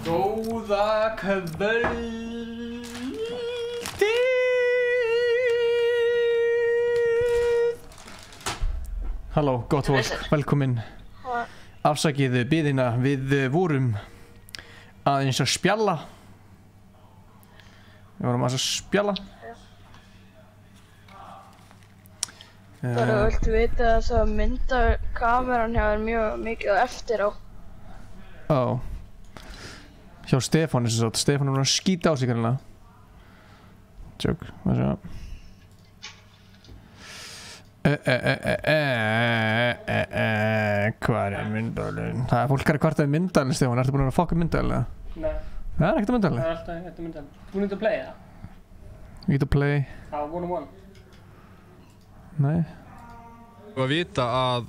Góða kvöldið. Halló, gott fólk, velkomin. Afsakið biðina, við vorum aðeins að spjalla. Við vorum aðeins að spjalla. Það eru öll vitað að þess að myndakameran hefur mjög mikið eftir á. Ó. Hjá Stefán þess að Stefán er að skýta á sig kannilega. Tjók, hvað sé það? Hvað er myndalinn? Það er fólk að kvarta við myndalinn, Stefán. Ertu búinn að fokka myndalinn eða? Nei. Það er ekkert að myndalinn? Það er alltaf ekkert að myndalinn. Þú need to play það? Need to play? Já, 1-on-1. Nei. Þú að vita að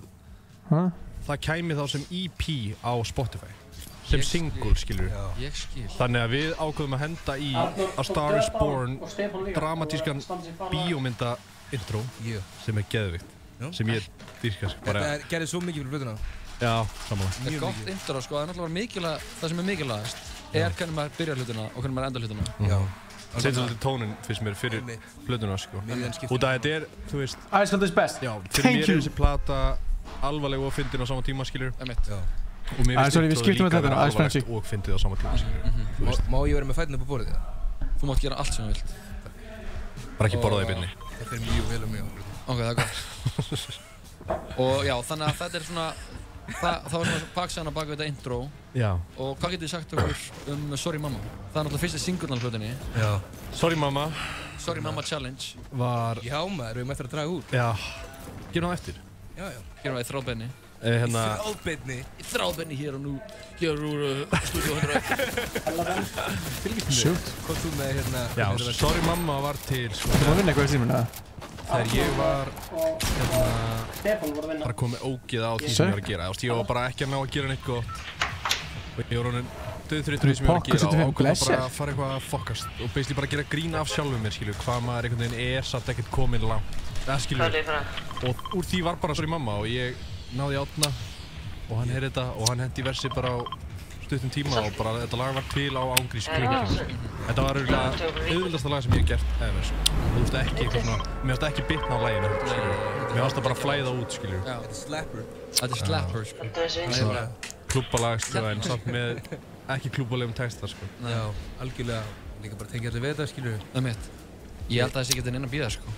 það kæmi þá sem EP á Spotify. Sem single, skilur við. Ég skil. Þannig að við ákveðum að henda í A Star is Born dramatískan bíómynda intro sem er geðvikt. Sem ég dýrkast bara. Þetta gerði svo mikið fyrir plötuna. Já, samanlega. Það er gott intro, sko. Það er náttúrulega mikilvægt, það sem er mikilvægast er hvernig maður byrjar hlutina og hvernig maður endar hlutina. Já. Það setur svolítið tónin fyrst mér fyrir plötuna, sko. Út að þetta er, þú veist... Ice Cold is best. Já, fyrir mér er þessi plata alvarleg og fyndin á sama tíma, skilur. Og mér við skiptum líka vera alvarlegt og fyndið á sama tíma, skilur. Má ég vera með fætina upp á borðið það? Þú mátt gera allt sem þú vilt. Bara ekki borða það í byrni. Þetta er mjög vel um mig. Ok, það er gott. Og já, þannig að þetta er svona... Það var svona baksæðan að baka við þetta intro. Já. Og hvað getið þið sagt okkur Sorry Mama? Það er náttúrulega fyrsta singullan hlutinni. Já. Sorry Mama. Sorry Mama Challenge. Var... Já maður, við erum eftir að draga út. Já. Gerum það eftir. Já, já. Gerum það í þráðbenni. Í þráðbenni hér og nú. Hér úr Studio 100. Sjúkt. Kom þú með hérna... Já, Sorry Mama var til... Þú var að vinna eitthvað í símuna? Þegar ég var bara komið ógeð á því sem ég var að gera. Ég var bara ekki að ná að gera neitt gott. Og ég var honum döðþreyttur í því sem ég var að gera og ákveða bara að fara eitthvað að fokkast. Og basically bara gera grín af sjálfum mér, skilju. Hvað maður einhvern veginn er satt ekkert komin langt. Það skilju. Og úr því var bara Sorry Mama og ég náði átna. Og hann heyrði þetta og hann hendi versi bara á stuttum tíma og bara þetta lag var til á ángrís kringum. Þetta var auðvildasta lag sem ég hef gert ever. Þú veist ekki eitthvað svona, mér finnst ekki bitna á laginu, skilju. Mér finnst það bara flæða út, skilju. Þetta er slapper. Þetta er slapper, sko. Það er klúbbalag, sko, en samt með ekki klúbbalegum texta, sko. Já, algjörlega. Líka bara tengja allir við þetta, skilju. Það er mitt. Ég held að þessi getur inn að bíða, sko.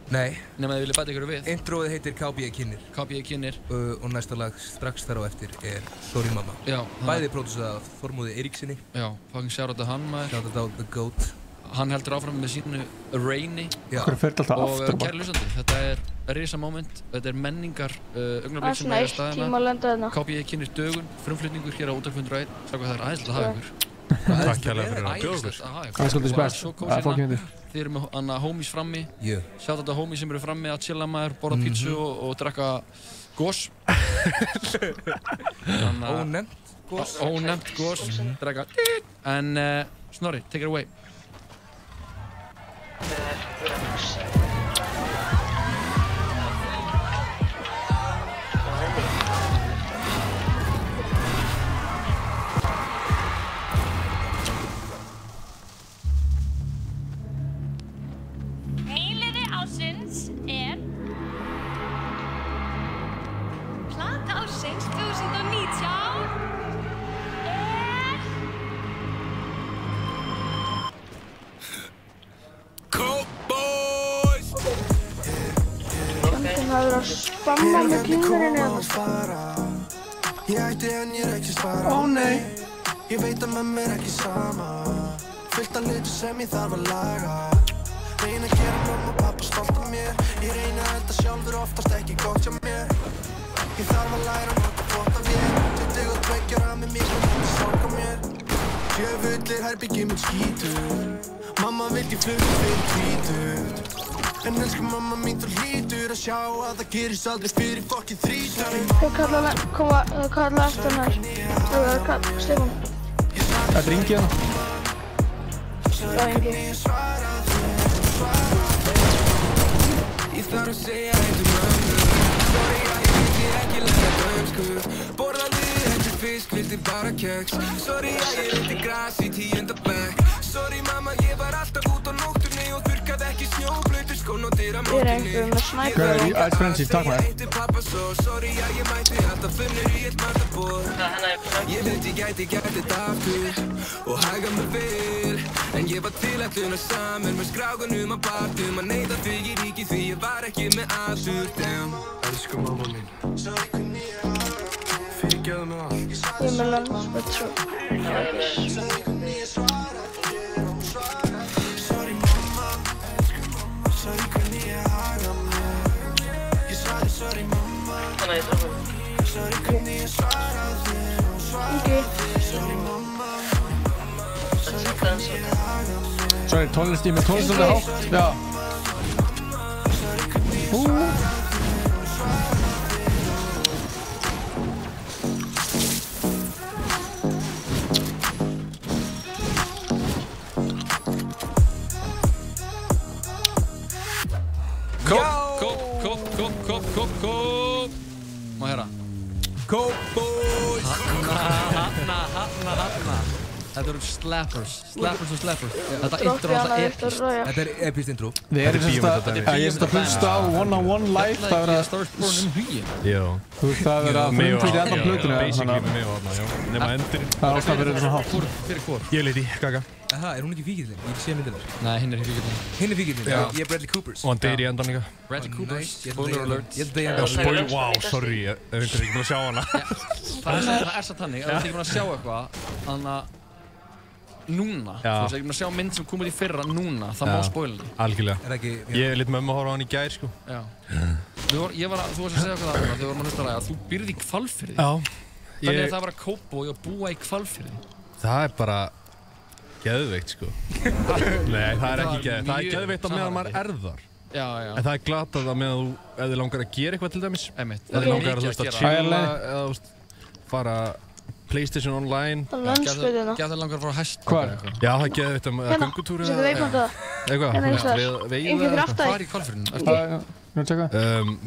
Nei. Nefnum að þið viljið bæta ykkur við. Introið heitir KB Kynir. KB Kynir. Og næsta lag strax þar á eftir er Sorry Mama. Já. Bæði pródúsað af Þormóði Eiríksinni. Já, fucking shoutout að hann maður. Shoutout á The Goat. Hann heldur áfram með sínu Rainy. Já. Hvernig fer þetta alltaf aftur? Og kæri hlustandi, þetta er risa moment. Þetta er menningar augnablik sem er staðina. Tíma að lenda þarna. KB Kynir dögun, frumflutningur hér á Útvarp 101. Sjá hvað það er æðislega að hafa ykkur. Takk kærlega fyrir að bjóða okkur. Ice Cold is best. Það er fólk hindi. Þið eru með homies frammi. Sjátt þetta homies sem eru frammi að chilla maður, borða pítsu og drekka gos. Ónefnt gos. Ónefnt gos. Drekka en Snorri, take it away. Nýliði ársins er plata ársins 2019 er Cowboys. Þannig að vera að spamma með klingurinn eða. Ég ætti en ég er ekki spara. Ó nei, ég veit að með mér ekki sama. fullt af hlutum sem ég þarf að laga. Reyna að gera mamma og pappa stolt af mér. Ég reyna að enda sjálfur oftast ekki gott hjá mér. Ég þarf að læra að nota þvottavél. 22 ára með mig og þetta sorga mér. Djöfullir herbyggi minn skítur. Mamma vildi flugum fyrir hvítur. En elsku mamma mín, þú hlýtur að sjá að það gerist aldrei fyrir fucking 30. Þeir kalla eftir hann her. Það er Stefán. Það er Ingi hérna. Já, Ingi. Ég þarf að segja heitum mömmu. Sorry að ég vildi ekki læra dönsku. Borðaði ekki fisk, vildi bara keks. Sorry að ég reyndi gras í 10. bekk. Sorry mamma, ég var alltaf út á nóttunni og þurrkaði ekki snjóblautur skón og dyr á mótunni. Ég er einhver með snæper. Hvað er Ice Frenzy, takk maður. Sorry að ég mætti alltaf funnur í eitt matabóð. Ég vildi gæti þetta aftur og haga mig vel. En ég var tilætlun að samur með skrágunum að barnum að neyta þig í ríki því ég var ekki með aldur. Damn, elsku mamma mín. Fyrirgefðu mig allt. Ég er með landsbætt svo. Þannig að ég þarf Sorry, tónlist ég með tónlist alveg hátt. Já. Kóp. Má heyra. Kóp boys. Hanna. Þetta eru slappers og slappers. Þetta intro er alltaf epist. Þetta er epist intro. Við erum ég að hlusta á one-on-one live. Það er að Starsporn hugi. Já. Þú veist það er að frumflytja allan plötuna. Basically með mig og þarna, já. Nefna endurinn. Það er ástæðan fyrir svona hátt. Fyrir hvor? Ég leiti, Gaga. Aha, er hún ekki fíkillin? Ég sé myndirnar. Nei, hinn er fíkillin. Hinn er fíkillin? Já. Ég er Bradley Coopers. Og hann deyr í endan líka. Bradley Coopers. Spoiler alert. Ég held að ég Já, spoiler, wow, sorry. Ég er ekki búin að sjá hana. Það er satt þannig, ef þú ert ekki búin að sjá eitthvað, þannig að núna, þú veist, ekki búin að sjá mynd sem kom út í fyrra núna, það má spoila því. Algjörlega. Er ekki... Ég lét mömmu að horfa á hann í gær, sko. Já. Þú varst að segja eitthvað þarna þegar við vorum að hlusta á lagið að þú býrð í Hvalfirði. Já. Hvernig er það að vera kópbói og búa í Hvalfirði? Það er bara geðveikt, sko. Nei, það er ekki geðveikt. Það er geðveikt á meðan maður er þar. Já. En það er glatað að meðan þú, ef þið langar að gera eitthvað til dæmis. Einmitt. Ef þið langar að, þú veist, að chilla eða, þú veist, fara PlayStation Online. Landsbyggðina. Gæti það langar að fara á hest? Hvar? Já, það er geðveikt að göngutúr eða... Settu veikmönda það. Eitthvað? Engin fyrir aftæði. Hvað er í Hvalfirðinu?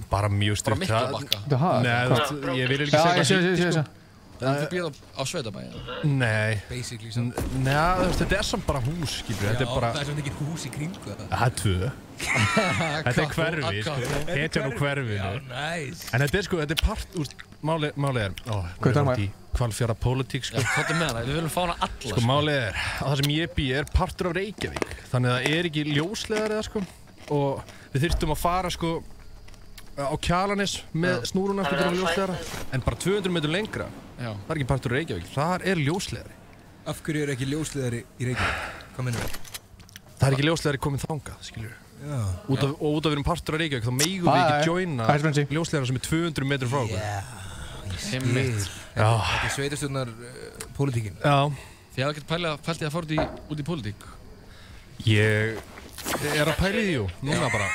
Bara mjög stutt. Bara Miklabakka? Nei, þú veist, ég vil ekki segja Já, En þú býrð á sveitabæi? Nei. Basically samt. Nei, þetta er samt bara hús, skilur. Þetta er bara... Já, það er samt ekki hús í kringu það. Það er 2. Þetta er hverfi, sko. Hetjan á hverfinu. Já, nice. En þetta er sko, þetta er part, úrst, málið er... Hvað er það maður? Hvalfjara pólitík, sko. Já, hvað er með það? Við viljum fá hana alla, sko. Málið er, að það sem ég bý er partur af Reykjavík. Þannig að það er ekki ljóslegar eða, sko. Og við þyrftum að fara, sko, á Kjalanes með snúruna fyrir að ljóslegara. En bara 200 metur lengra. Já. Það er ekki partur af Reykjavík. Þar er ljóslegari. Af hverju er ekki ljóslegari í Reykjavík? Hvað mennum við? Það er ekki ljóslegari komið þangað, skiljur. Já. Og út af við erum partur af Reykjavík, þá megum við ekki joina ljóslegara sem er 200 metur frá okkur. Einmitt. Þetta er sveitarstjórnar pólitíkin. Já. Þið hafði ekkert pælið að fara út í pólitík? Ég er að pæli því, jú. Núna bara.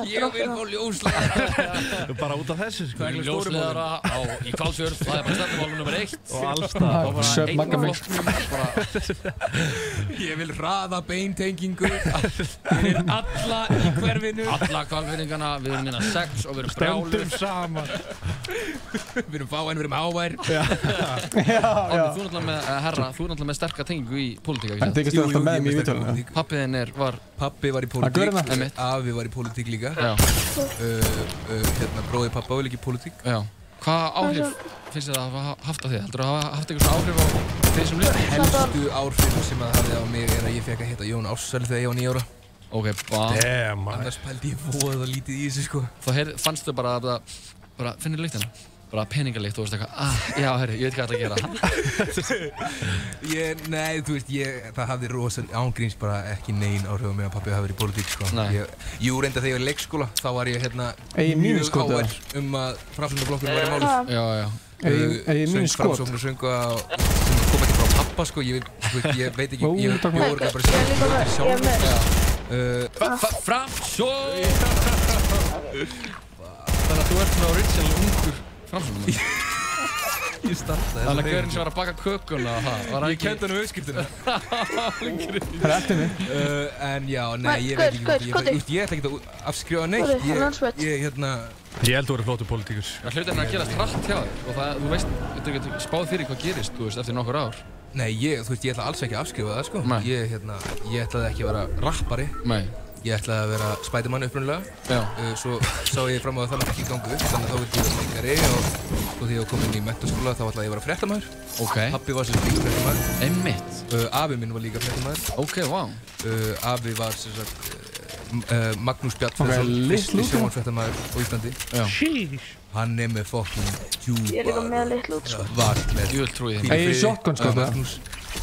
Ég vil fá ljóslegara. Bara út af þessu, sko. Við viljum ljóslegara í Hvalfjörð, það er bara stefnumál nr. 1. Og alls það. Ég vil hraða beintengingu fyrir alla í hverfinu. Alla Hvalfjörðingana, við erum minna 6 og við erum brjáluð. Stöndum saman. Við erum fáin, við erum ávær. Þú er náttúrulega með sterka tengingu í pólitík, ekki? En þykist þú alltaf með mér í viðtöluna? Pappiðinn var... Pappi var í pólitík, afi var í pólitík líka. Bróði pappa var líka í pólitík. Hvaða áhrif finnst þið að hafa haft á þig? Heldur þú að hafa haft eitthvað áhrif á þeir sem liður? Helstu áhrif sem það hafði á mig er að ég fekk að hitta Jón Ársæl þegar ég var 9 ára. Ok, Annars pældi ég voða lítið í þessu, sko. Þá fannstu bara finnir lyktina? bara peningalikt og þú veist eitthvað, já, herri, ég veit hvað ég ætla að gera. Nei, þú veist, það hafði rosalega ángríns bara ekki nein áhrif á mig að pappi hafi verið í pólitík, sko. Jú, reynda þegar ég var í leikskóla, þá var ég mjög ávær að Framsóknarflokkurinn væri málið. Já. Söng Framsóknarsöngu sem kom ekki frá pappa, sko, ég veit ekki, ég voru bara Þannig að þú ert svona original ungur Framsóknarmaður. Ég startaði Þannig að gaurinn sem var að baka kökuna, Ég kenndi hann uppskriftina. Það er eftir mig. En já, nei, ég veit ekki, ég ætla ekki að afskrifa neitt. Ég held þú verið flottur pólitíkus. Hlutirinn er að gerast hratt hjá þér og þú veist, þú getur spáð fyrir hvað gerist, þú veist, eftir nokkur ár. Nei, þú veist, ég ætla alls ekki að afskrifa það, sko. Ég ætlaði ekki að vera rappari. Nei. Ég ætlaði að vera Spiderman upprunalega. Svo sá ég fram á að það myndi ekki ganga upp, þannig að þá vildi ég vera leikari og svo þegar ég kom inn í menntaskóla þá ætlaði ég að vera fréttamaður. Pabbi var sem sagt líka fréttamaður. Einmitt. Afi minn var líka fréttamaður. Vá. Afi var sem sagt Magnús Bjartfjörnsson, fyrsti sjónvarpsfréttamaður á Íslandi. Hann með fucking djúpa. Ég líka með litlu út, sko. Vart með. Ég trúi þig. Ég shotgun, sko, það.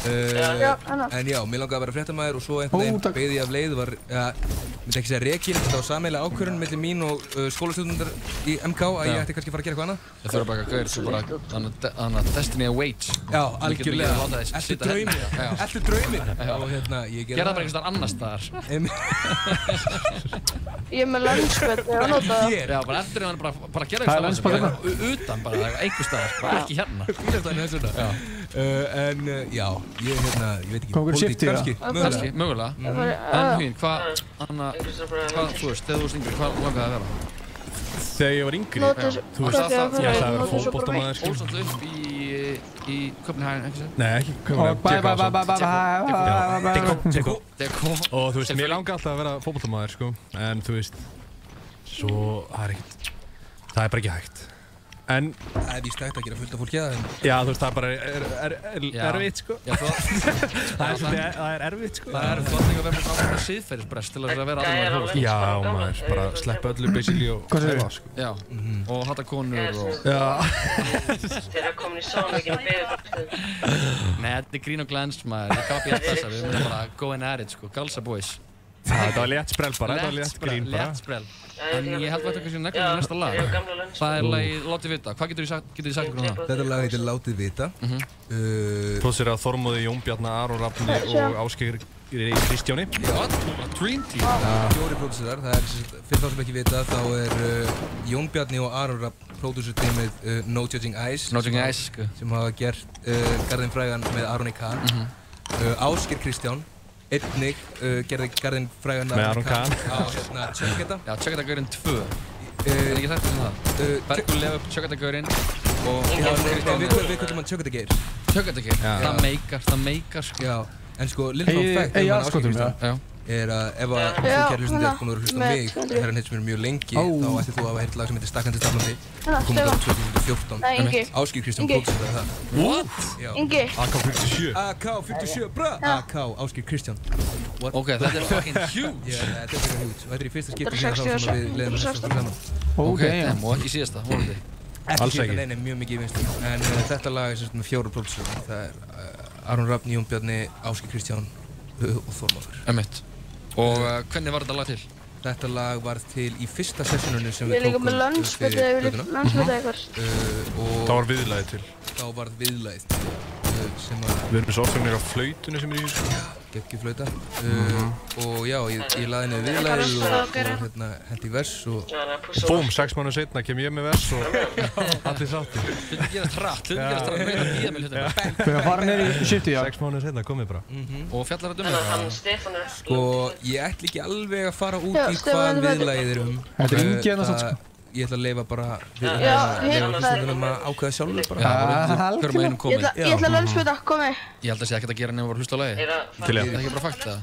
En já, mér langaði að vera fréttamaður og svo einhvern veginn beigði ég af leið var, myndi ekki segja rekinn, þetta var sameiginlega ákvörðun milli mín og skólastúdendar í MK að ég ætti kannski að fara að gera eitthvað annað. Það þurfa bara eitthvað gauðir svo bara þannig að Destiny awaits. Já, algjörlega. Eltu drauminn. Gerða bara einhvers þar annars staðar. Ég er með lunchbed, ég var að nota það. Já, bara eftir hann bara gera eitthvað utan bara einhvers staðar, bara ekki hérna. En já, ég veit ekki, pólitík kannski, mögulega. En Huginn, hvað, þú veist, þegar þú varst yngri, hvað langaði að vera? Þegar ég var yngri? Þú veist, ég ætlaði að vera fótboltamaður. Ólst alltaf upp í Köpenhagen, ekki sér? Nei, ekki Köpenhagen. Og þú veist, mér langaði alltaf að vera fótboltamaður, sko. En þú veist, svo, það er bara ekki hægt. En það er víst hægt að gera fullt af fólki að það. Já, þú veist, það bara erfitt, sko. Það er erfitt, sko. Það er flott að vera með náttúrulega siðferðisbrest til að vera aðeins hóð. Já, maður, bara sleppa öllu basically og hefa, sko. Já, og hata konur og... Já. Þeir eru komin í sálvíkinu beðið. Nei, þetta er grín og glens, maður. Ég kapi eftir þessa, við myndum bara go and at it, sko. Galsa boys. Þetta var létt sprell bara, þetta var létt grín bara. Létt sprell. En ég held að þetta kannski neglum í næsta lag. Það er lagið Látið vita. Hvað getur þið sagt ykkur um það? Þetta lag heitir Látið vita. Pródúserað Þormóði, Jón Bjarna, Aron Rafni og Ásgeir Kristjáni. Dream Team. Fjóri pródúserar. Það er, fyrir þá sem ekki vita, þá er Jón Bjarni og Aron Rafn pródúserteymið No Judging Eyes. No Judging Eyes, sko. Sem hafa gert Garðinn frægan með Aroni K. Ásgeir Kristján. Einnig gerði Garðinn frægan með Aron K. á Tjöggeta. Já, Tjöggeta-gaurinn 2. Er ekki sagt um það? Bergur Lefup, Tjöggeta-gaurinn og... Við kallum hann Tjöggeta-geir. Tjöggeta-geir? Það meikar, sko. Já, en sko, little fact um hann Ásgeir Kristján er að ef að þú kæri hlustandi er búin að hlusta á mig herran heitt sem er mjög lengi, þá ætti þú að hafa heyrt lag sem heitir Stakkandi Staflandi. Komið á 2014. Ásgeir Kristján pródúseraði það. What? Ingi. AK-47. AK-47, bra! AK, Ásgeir Kristján. Ok, þetta er fucking huge. Já, þetta er fucking huge. Og þetta er í fyrsta skipti síðan þá sem við leiðum þessast saman. Ok, og ekki síðasta, vonandi. Ekki síðasta, nei, mjög mikið í vinstu. En þetta lag er með 4 pródúserar. Það er Aron Rafn, Jón Bjarni, Ásgeir Kristján og Þormóður. Og hvernig var þetta lag til? Þetta lag var til í fyrsta sessionunni sem við tókum. Ég líka með lunchbed eitthvað. Það var viðlagið til. Þá var viðlagið til. Við erum svo ofþjóðnir á flautinu sem er í þessu. Geggjuflauta. Og já, ég laði niður viðlagið og hendi í vers og... Búm, 6 mánuð setna kem ég með vers og allir sáttir. Hlutum gerast hratt, meira bíða með hlutum. Fyrir að fara niður í shifti, já. 6 mánuð setna komið bara. Og fjallar þetta Stefán er... Sko, ég ætli ekki alveg að fara út í hvað viðlagið er um. Þetta er Ingi en það satt, sko. Ég ætla að leifa bara hlustundunum að ákveða sjálfur bara. Hverjum að einum komið. Ég ætla að lunchbeda, komi. Ég held að sé ekkert að gera nefnum að hlusta á lagi. Til ég. Það er ekki bara fakt það.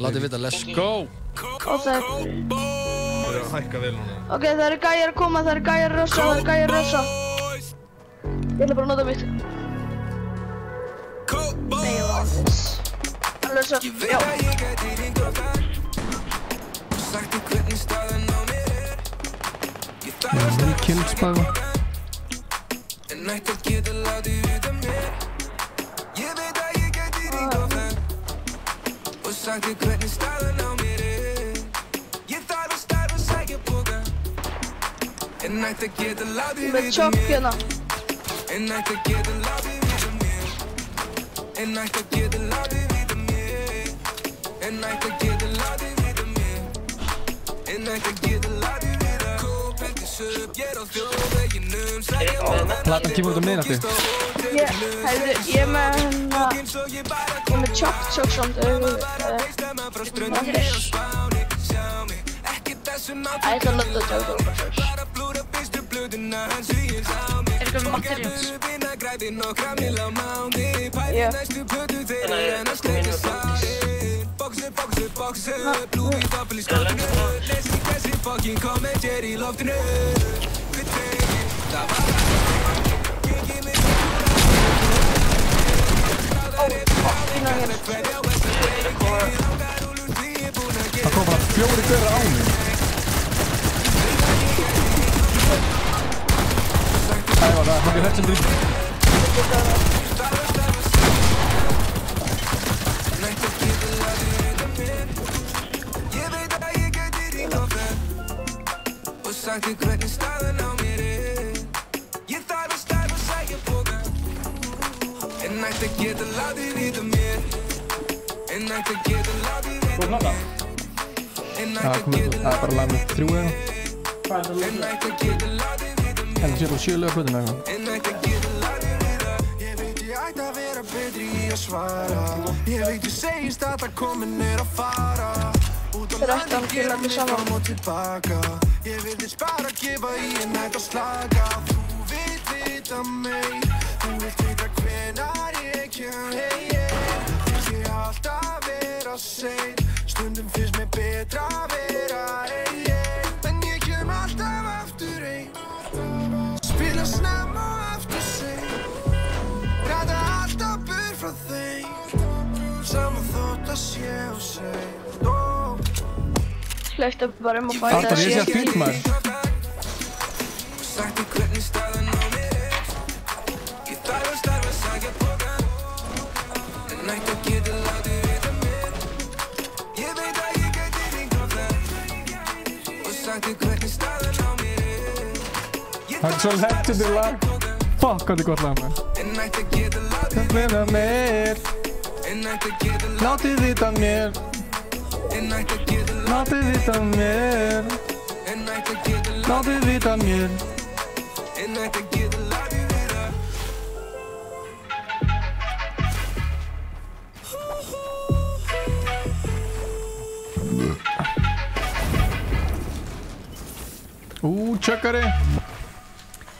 Látið vita, let's go! Það er að hækka vel núna. Ok, það eru gæjar að koma, það eru gæjar að rössa, Ég ætla bara að nota mitt. Nei, ég var aðeins. Það er rössa, já. Já, það er kills bara. En ætti að geta látið vita mér. Ég veit að ég gæti hringt á það og sagt þér hvernig staðan á mér Ég þarf að starfa að sækja poka. En ætti að geta látið vita mér. En ætti að geta látið vita mér. En ætti að geta látið vita mér. En ætti að geta látið vita mér. En ætti að geta látið vita. Kópildi söp, ég á þjóðveginum. Platan kemur út miðnætti. Ég er með Choc samt augu. Ætla að lötta tjóka. Eitthvað með Materials? Já. Það kom bara 4 gaurar á mig. Það var það, hann er hægt sem drýtt. Ég veit að ég gæti hringt á það og sagt þér hvernig staðan á mér Ég þarf að starfa að sækja poka. En ætti að geta látið vita mér. En ætti að geta látið vita mér. Það er bara lag með 3 eða. En ætti að geta látið vita mér. En það sé bara 7 lög á plötuna eitthvað. En ætti að geta látið vita. Ég veit ég ætti að vera betri í að svara. Ég veit ég segist að það komin að fara. Út á landi gera mig fram og tilbaka. Ég virðist bara gefa í en ætti að slaka. Þú vilt vita mig. Þú vilt vita hvenar ég kem heim. Finnst ég alltaf vera sein. Stundum finnst mér betra að vera ein. En ég kem alltaf aftur ein. Spila snemma og aftur sein. Ræða alltaf burt frá þeim. Sama þótt að sé og sein. Hleyptu bara að bæta Arnar, ég sé að fínt maður. Sagt þér hvernig staðan á mér Ég þarf að starfa að sækja poka. En ætti að geta látið vita mér. Ég veit að ég gæti hringt á það og sagt þér hvernig staðan á mér Það er svo legendary lag. Fuck, hvað er gott lag maður. En ætti að geta látið vita mér. En ætti að geta látið vita mér. En ætti að geta látið vita mér. En ætti að geta látið vita mér. En ætti að geta látið vita. Tjökkari.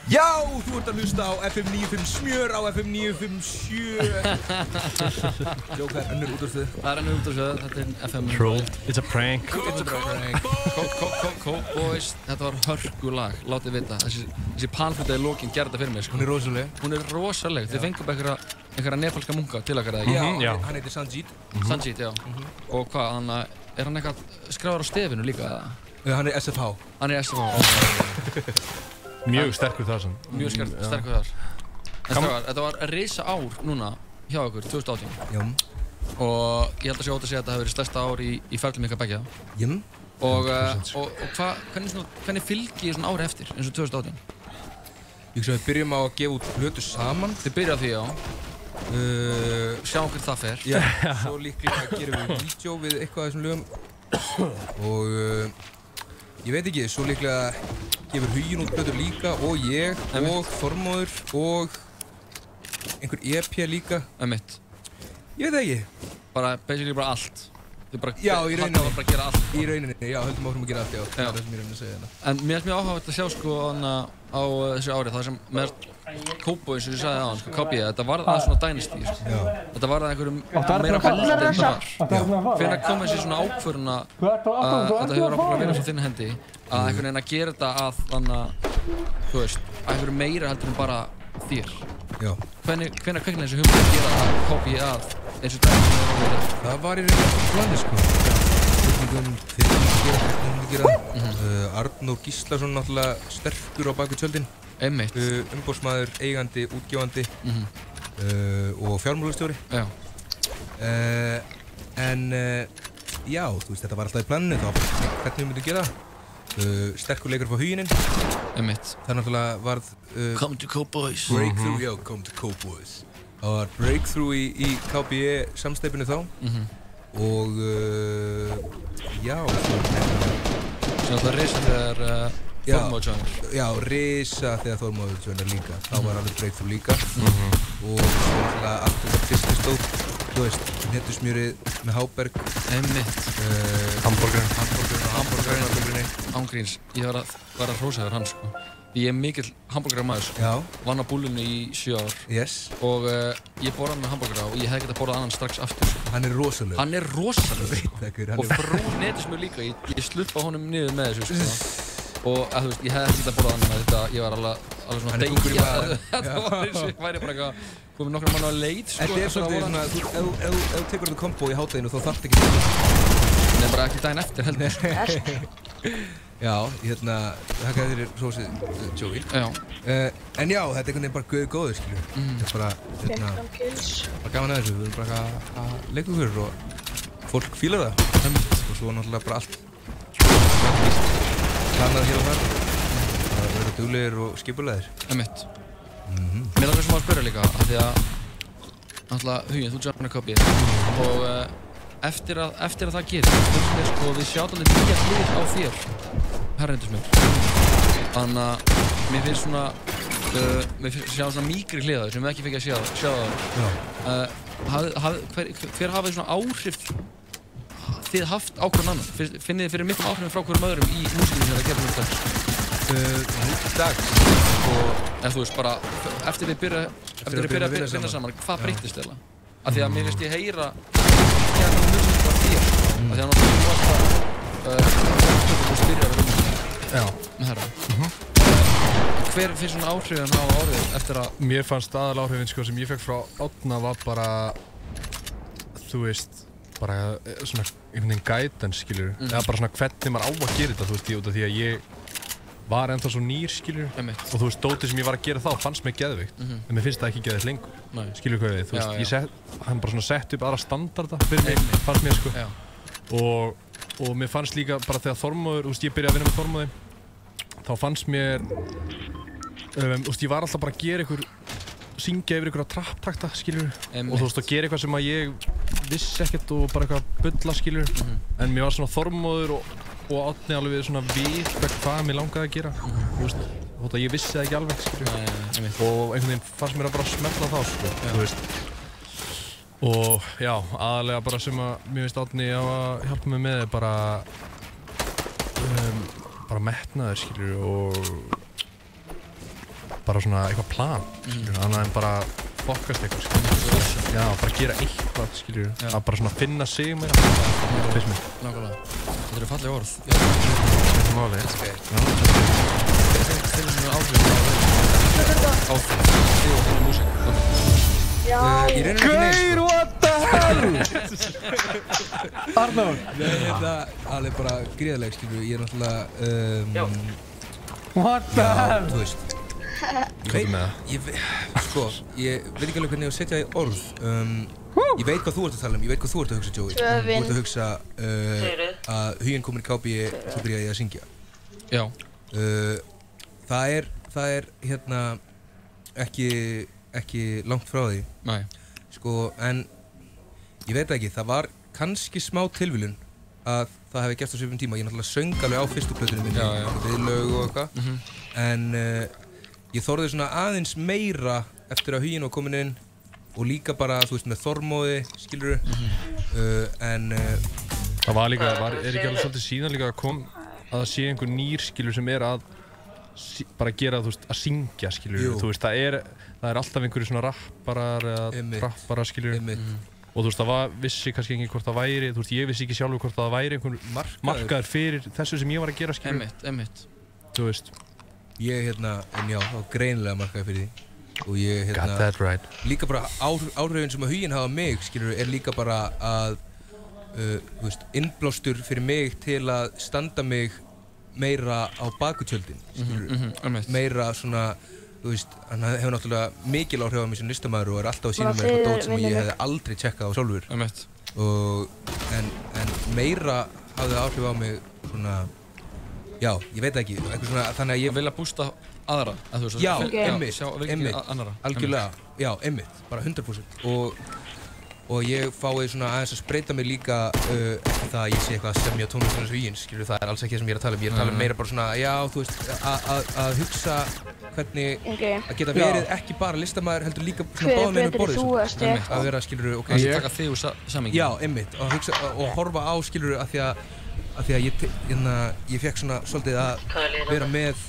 Já, þú ert að hlusta á FM 95 smjör á FM 957. Jók, það er önnur útvarpsstöð. Það er önnur útvarpsstöð, þetta er FM. Trolled, it's a prank. It's a prank. Boys, þetta var hörkulag, látið vita. Þessi palfluta í lokin gerði þetta fyrir mig, sko. Hún er rosaleg. Hún er rosaleg. Þið fengum bara einhverja nepalska munka til okkar, eða ekki? Já, hann heitir Sanjeet. Sanjeet, já. Og hvað, er hann eitthvað skráður á stefinu líka, eða? Hann er SFH. Hann er SFH. Mjög sterkur þar sem. Mjög sterkur þar. En strákar, þetta var risa ár núna hjá okkur, 2018. Já. Og ég held að sé ótt að segja að þetta hefur verið stærsta ár í ferlum ykkar beggja. Já. Og hvernig fylgir svona ári eftir, eins og 2018? Ég hugsa að við byrjum á að gefa út plötu saman. Þið byrja á því, já. Sjá okkur það fer. Já, svo líklega gerum við vídeo við eitthvað af þessum lögum. Og ég veit ekki, svo líklega gefur Huginn út plötur líka og ég og Þormóður og einhver EP líka. Ég veit það ekki. Basically bara allt. Já, í rauninni. Bara að gera allt. Í rauninni, já, höldum áfram að gera allt, já. Það er það sem ég rauninni að segja hérna. En mér finnst mjög áhugavert að sjá sko á þessu ári, það sem með Kópó eins og ég sagði aðan, sko, KB, þetta var það svona dynasty, sko. Þetta var það einhverjum meira veldi en það var. Hvenær kom þessi svona ákvörðun að þetta hefur ákveðið verið frá þinn hendi, að einhvern veginn að gera þetta að þannig að, þú veist, að einhverju meira heldur en bara þér. Já. Hvenær kveiknaði þessi hugmynd að gera að KB að eins og dynasty sem það var verið? Það var í rauninni planið, sko. Spurningum fyrir að gera. Arnór Gíslason náttúrulega sterkur á baku tjöldin. Umboðsmaður, eigandi, útgefandi og fjármálastjóri. Já. Já, þú veist, þetta var alltaf í planinu þá hvernig við myndum gera það. Sterkur leikur frá Huginn. Það náttúrulega varð Come to Cowboys. Breakthrough, já, come to Cowboys. Það var breakthrough í KBE samsteypinu þá og já, Svo náttúrulega risa þegar Þormóður joinar. Já, risa þegar Þormóður joinar líka. Þá var alveg breakthrough líka og svo náttúrulega allt þetta fyrsti stóð, þú veist, hnetusmjörið með Háberg. Hamborgarinn. Ángríns, ég var að hrósa þér hann sko. Ég mikill hamborgaramaður. Já. Vann á búlunni í 7 ár. Yes. Og ég borðaði með hamborgara og ég hefði getað borðað annan strax aftur. Hann er rosalegur. Hann er rosalegur. Og frú hnetusmjör líka. Ég sluppa honum niður með þessu sko. Og þú veist, ég hefði getað borðað annan með þetta. Ég var alveg svona dengja. Þetta var eins og ég væri bara eitthvað komið nokkra mann á leið sko. Þetta er svolítið svona, ef þú tekur þetta kombo í hádeginu þá þarf ekki Nei, bara ekki daginn eftir heldur. Já, þakka þér sósið, Joey. Já. En já, þetta er einhvern veginn bara góður, skilju. Þetta er bara, bara gaman að þessu. Við erum bara að leika okkur og fólk fílar það. Og svo náttúrulega bara allt planað hér og þar. Það verður duglegir og skipulegir. Mér langar sem að spyrja líka, af því að náttúrulega Huginn, þú joinar KB og eftir að það gerist, sko, við sjáum alveg nýja hlið á þér, herrendusmjör. Þannig að mér finnst svona, við sjáum svona mýkri hlið á þér sem við ekki fengið að sjá það. Hver hafið svona áhrif þið haft á hvern annan? Finnið þið fyrir miklum áhrifum frá hverjum öðrum í músíkinni sem það gerir nú dags? Nú dags? En þú veist bara, eftir þið byrja að vinna saman, hvað breyttist eiginlega? Af því að mér finnst ég heyra hérna músík var þér. Af því að náttúrulega þú varst að byrja að vinna með herra. Hver finnst svona áhrifin á árið eftir að... Mér fannst aðal áhrifin sko, sem ég fekk frá Árna var bara, þú veist, bara svona einhvern veginn guidance, skilur. Eða bara svona hvernig maður á að gera þetta, þú veist, út af því að ég var ennþá svo nýr, skilur. Og þú veist, dótið sem ég var að gera þá fannst mér geðveikt. En mér finnst það ekki geðveikt lengur. Skilur hvað við, þú veist, hann bara svona sett upp aðra standarda fyrir mig, fannst mér, sko. Og mér fannst líka bara þegar Þormóður, þú veist, ég byrjaði að vinna með Þormóði, þá fannst mér, þú veist, ég var alltaf bara að gera syngja yfir einhverja trapptakta, skilur. Og þú veist, að gera eitthvað sem að ég vissi ekkert og bara eitthvað bulla, skilur. En mér var svona Þormóður og Árni alveg við svona hvað mér langaði að gera, þú veist, þótt að ég vissi það ekki alveg, skilur. Og einhvern veginn fannst mér að bara smella þá, sko, þú veist. Og já, aðalega bara sem að mér finnst Árni á að hjálpa mig með er bara metnaður, skilur, og bara svona eitthvað plan, skilur, annað en bara fokkast eitthvað, skilur. Já, bara gera eitthvað, skilur, að bara svona finna sig meira, finnst mér. Nákvæmlega. Þetta eru falleg orð. Þetta er málið. Þetta er svona áhrif á þig og þínu músík. Já, ég reynir ekki neins, sko. What the hell? Arnór? Nei, þetta alveg bara gríðarleg, skilur, ég er náttúrulega, What the hell? Þú veist. Ég veit ekki alveg hvernig ég á að setja í orð. Ég veit hvað þú ert að tala um, ég veit hvað þú ert að hugsa, Joey. Þú ert að hugsa að Huginn kominn í KBE, svo byrjaði ég að syngja. Já. Það er hérna ekki langt frá því. Nei. Sko, en ég veit ekki, það var kannski smá tilviljun að það hefði gert á svipum tíma. Ég náttúrulega söng alveg á fyrstu plötunni minni, viðlög og eitthvað. En ég þorði svona aðeins meira eftir að Huginn var kominn inn og líka bara, þú veist, með Þormóði, skilurðu, en... Það var líka, er ekki alveg svolítið síðan líka að það sé einhver nýr, skilur, sem er að bara gera, þú veist, að syngja, skilur, þú veist, það er alltaf einhverju svona rapparar eða trapparar, skilur, og þú veist, það vissi kannski ekki hvort það væri, þú veist, ég vissi ekki sjálfur hvort það væri einhver markaður fyrir þessu sem ég var að gera, skilur. Einmitt. Þú veist. Ég, en já, þá greinilega markaður fyrir því. Og ég, got that right. Líka bara áhrifin sem að Huginn hafa mig, skilur, er líka bara að, þú veist, innblástur fyrir mig til að standa mig meira á bakutjöldin, meira svona, þú veist, hann hefur náttúrulega mikil áhrif á mig sem listamaður og alltaf að sýna mér eitthvað dót sem ég hefði aldrei tjekkað á sjálfur. En meira hafði áhrif á mig svona, já, ég veit ekki, eitthvað svona, þannig að ég vilja bústa aðra, að þú veist, já, einmitt, algjörlega, já, einmitt, bara 100%. Og ég fái svona aðeins að spreita mig líka ekki það að ég sé eitthvað að semja tónlistarins hugins, skilur, það alls ekki það sem ég að tala um. Ég að tala meira bara svona, já, þú veist, að hugsa hvernig að geta verið ekki bara listamaður, heldur líka svona báðum með borðið svona. Að vera, skilur, ok. Að taka þig úr samhengi. Já, einmitt, og hugsa og horfa á, skilur, af því að ég fekk svona svolítið að vera með,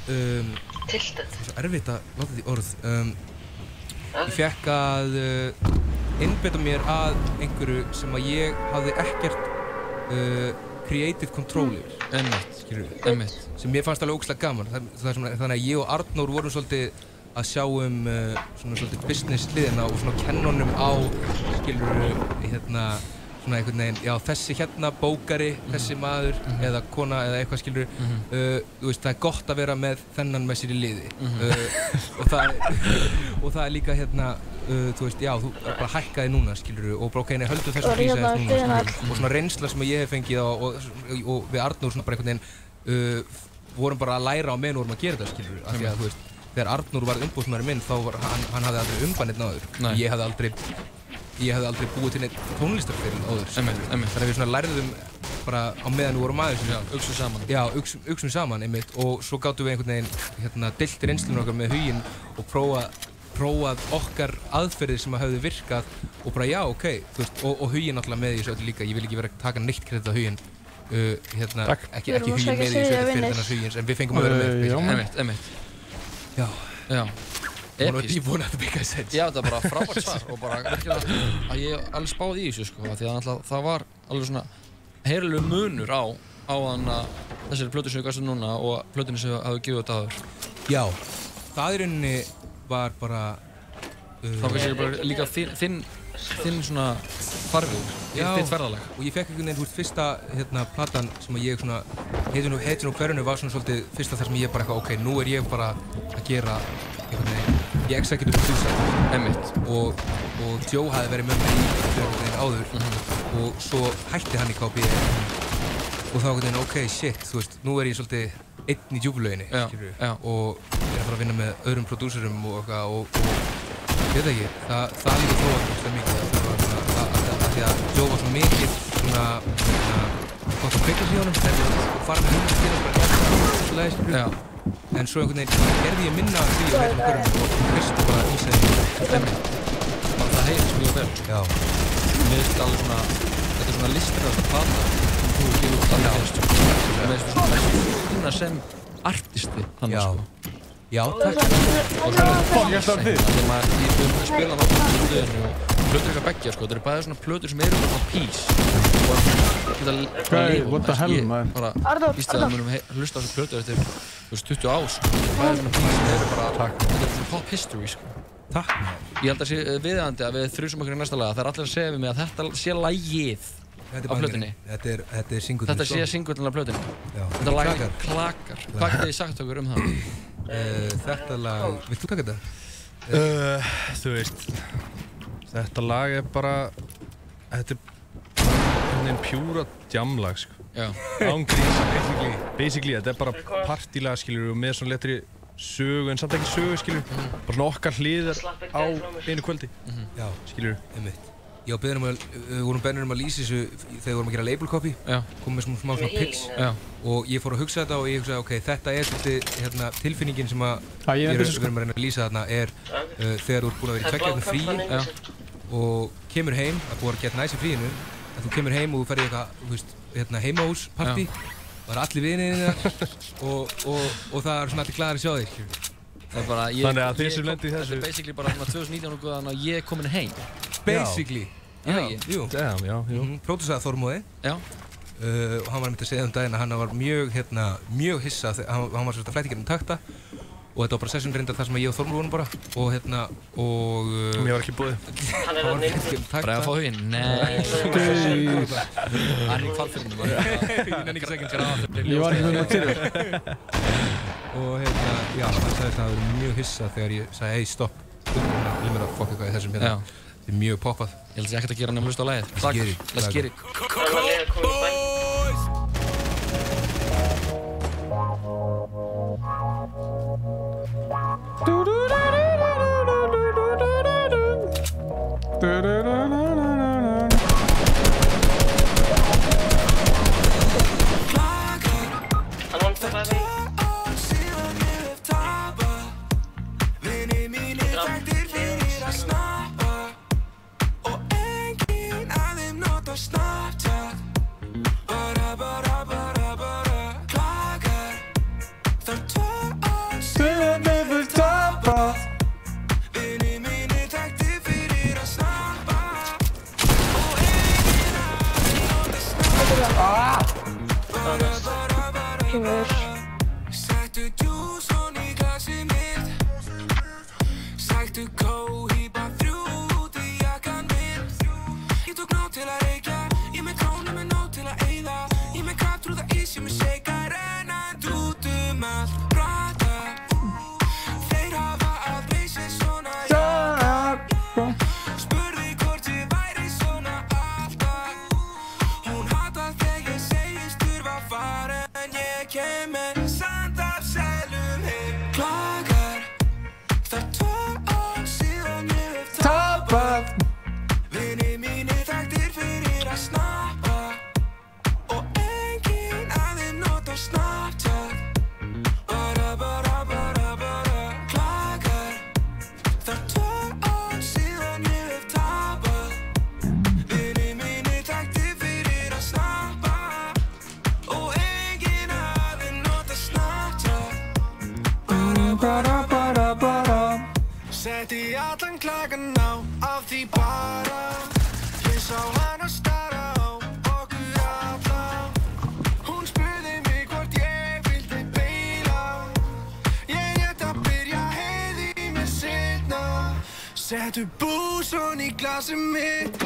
það er svo erfitt að láta því orð. Ég fekk að innbeita mér að einhverju sem að ég hafði ekkert creative control yfir. Einmitt. Sem mér fannst alveg ógeðslega gaman. Þannig að ég og Arnór vorum svolítið að sjá svona svolítið business hliðina og svona kenna honum á, skilurðu, svona einhvern veginn, já, þessi hérna bókari, þessi maður eða kona eða eitthvað, skilurðu, þú veist, það er gott að vera með þennan með sér í liði. Og það er líka þú veist, já, þú bara hækkaði núna, skilurðu, og bara ok, nei, höldum þessu prísa þess núna, skilurðu. Og svona reynsla sem ég hef fengið og við Arnór svona bara einhvern veginn vorum bara að læra á meðan vorum að gera þetta, skilurðu. Af því að, þú veist, þegar Arnór var umbóðsmaðurinn minn, þá var hann hafði aldrei umbanninn áður. Ég hefði aldrei búið til neitt tónlistarferil áður. Þannig að við svona lærðum bara á meðan við vorum aðeins. Já, uxum saman. Já, uxum saman, einmitt. Og svo gátum við einhvern veginn deilt reynslunum okkar með huginn og prófað okkar aðferðir sem höfðu virkað og bara já, ok, þú veist, og huginn náttúrulega með í þessu öllu líka. Ég vil ekki vera að taka neitt kredit á huginn. Ekki huginn með í þessu öllu fyrir þennan huginn, en við fengum að vera með. Einmitt. Já. Ég vona að það byggja þess. Já, þetta er bara frábært svar og bara virkilega að ég alveg spáði í þessu, sko, því að það var alveg svona heyrðulegur munur á þessari plötu sem við gastum núna og plötunni sem við hafum gefið út áður. Já, það í rauninni var bara þá kannski bara líka þinn svona farvegur, þitt ferðalag. Og ég fekk einhvern veginn, þú veist, fyrsta platan sem að ég svona Heitin og hverjunu var svona svolítið fyrsta þar sem ég bara eitthvað, ok, nú er ég bara að gera einhvern veginn, ég executive producer og Joe hafði verið með mig í einhvern veginn áður og svo hætti hann í KB og þá einhvern veginn, ok, shit, þú veist, nú er ég svolítið einn í djúpulauginni, skilurðu, og ég er að fara að vinna með öðrum prodúserum og eitthvað og ég veit ekki, það líka þróast mikið af því að Joe var svo mikið svona gott að byggja sig í honum og fara með hugmyndir til að bara gera það skilurðu. En svo einhvern veginn gerði ég minna af því á Heitin og hverjunu og hristi bara í sig það heyrðist mjög vel. Já. Mér finnst alveg svona, þetta er svona listræðasta plata sem þú hefur gefið út alveg fyrst. Mér finnst svona fína sem artisti, þannig sko. Já, takk. Og það er fokk ég höfum spilað á plötuðinu og plötur eitthvað beggja, sko. Það eru bæðið svona plötur sem eru svona peace. What the hell, man? Bara víst að við munum hlusta á þessu plötu eftir 20 ár, sko. Bæðið svona peace sem eru bara, þetta er svona pop history, sko. Takk. Ég held að sé viðeigandi að við þrjusum okkur í næsta laga. Það er allir að segja við mig að þetta sé lagið á plötunni. Þetta er singullin. Þetta sé singullin á plötunni. Þetta lag er Klakar. Hvað getið þið sagt okkur um það? Þetta lag, vilt þú taka þetta? Þú veist, þetta lag er bara, þetta er einn pjúra jamlag, sko. Án gríns, basically, þetta er bara partílag, skilur, og með svona letri sögu, en samt ekki sögu, skilur. Bara svona okkar hliðar á einu kvöldi, skilur. Einmitt. Við vorum beðnir að lýsa þessu þegar við vorum að gera label copy, komum með smá svona pitch og ég fór að hugsa þetta og ég hugsaði, ok, þetta er svolítið tilfinningin sem við erum að reyna að lýsa þarna er þegar þú ert búin að vera í 2 vikna fríi og kemur heim, það er búin að geta næs í fríinu, en þú kemur heim og þú ferð í eitthvað heimahúspartí, það er allir vinirnir og það er svona allir glaðir að sjá þig. Þannig að þeir sem lendi í þessu... Þetta er basically bara 2019 og þannig að ég er komin heim. Basically? Já, jú. Pródúsaði Þormóði. Já. Og hann var að mynda að segja daginn að hann var mjög hissa, hann var svolítið að flæta í gegnum takta og þetta var bara session reyndar þar sem ég og Þormur vorum bara og hérna og mér var ekki búið Hann að nefna Bara að fá huginn? Nei Hann í kvalfyrnum bara Ég nenni ekki að segja grafa Ég var ekki með það til og hérna, já, hann sagði að það var mjög hissa þegar ég sagði hey, stopp ég mér að fokka eitthvað í þessum hérna þetta er mjög poppað Ég held að ég ekkert að gera nefnum hlusta á lagið Let's get it Sættu djús hon í glasi mitt Sættu kó, hýpa þrjú út í jakkan minn Ég tók nóg til að reykja Ég með krónu með nóg til að eyða Ég með kraft trúða ís, ég með shake að renna út allt Prata Þeir hafa aldrei séð svona Spurði hvort ég væri svona alltaf Hún hatar þegar ég segist þurfa að fara En ég kem með sand af selum heim Klagar Það 2 ár síðan ég hef tapað Vinir mínir þekktir fyrir að snappa Og enginn af þeim notar Snapchat Klagar Það 2 ár síðan ég hef tapað Vinir mínir þekktir fyrir að snappa Og enginn af þeim notar Snapchat Setti allan klagan á af því bara Ég sá hana stara á okkur alla Hún spurði mig hvort ég vildi beila Ég að byrja heiði í mig seinna Settu búson í glasið mitt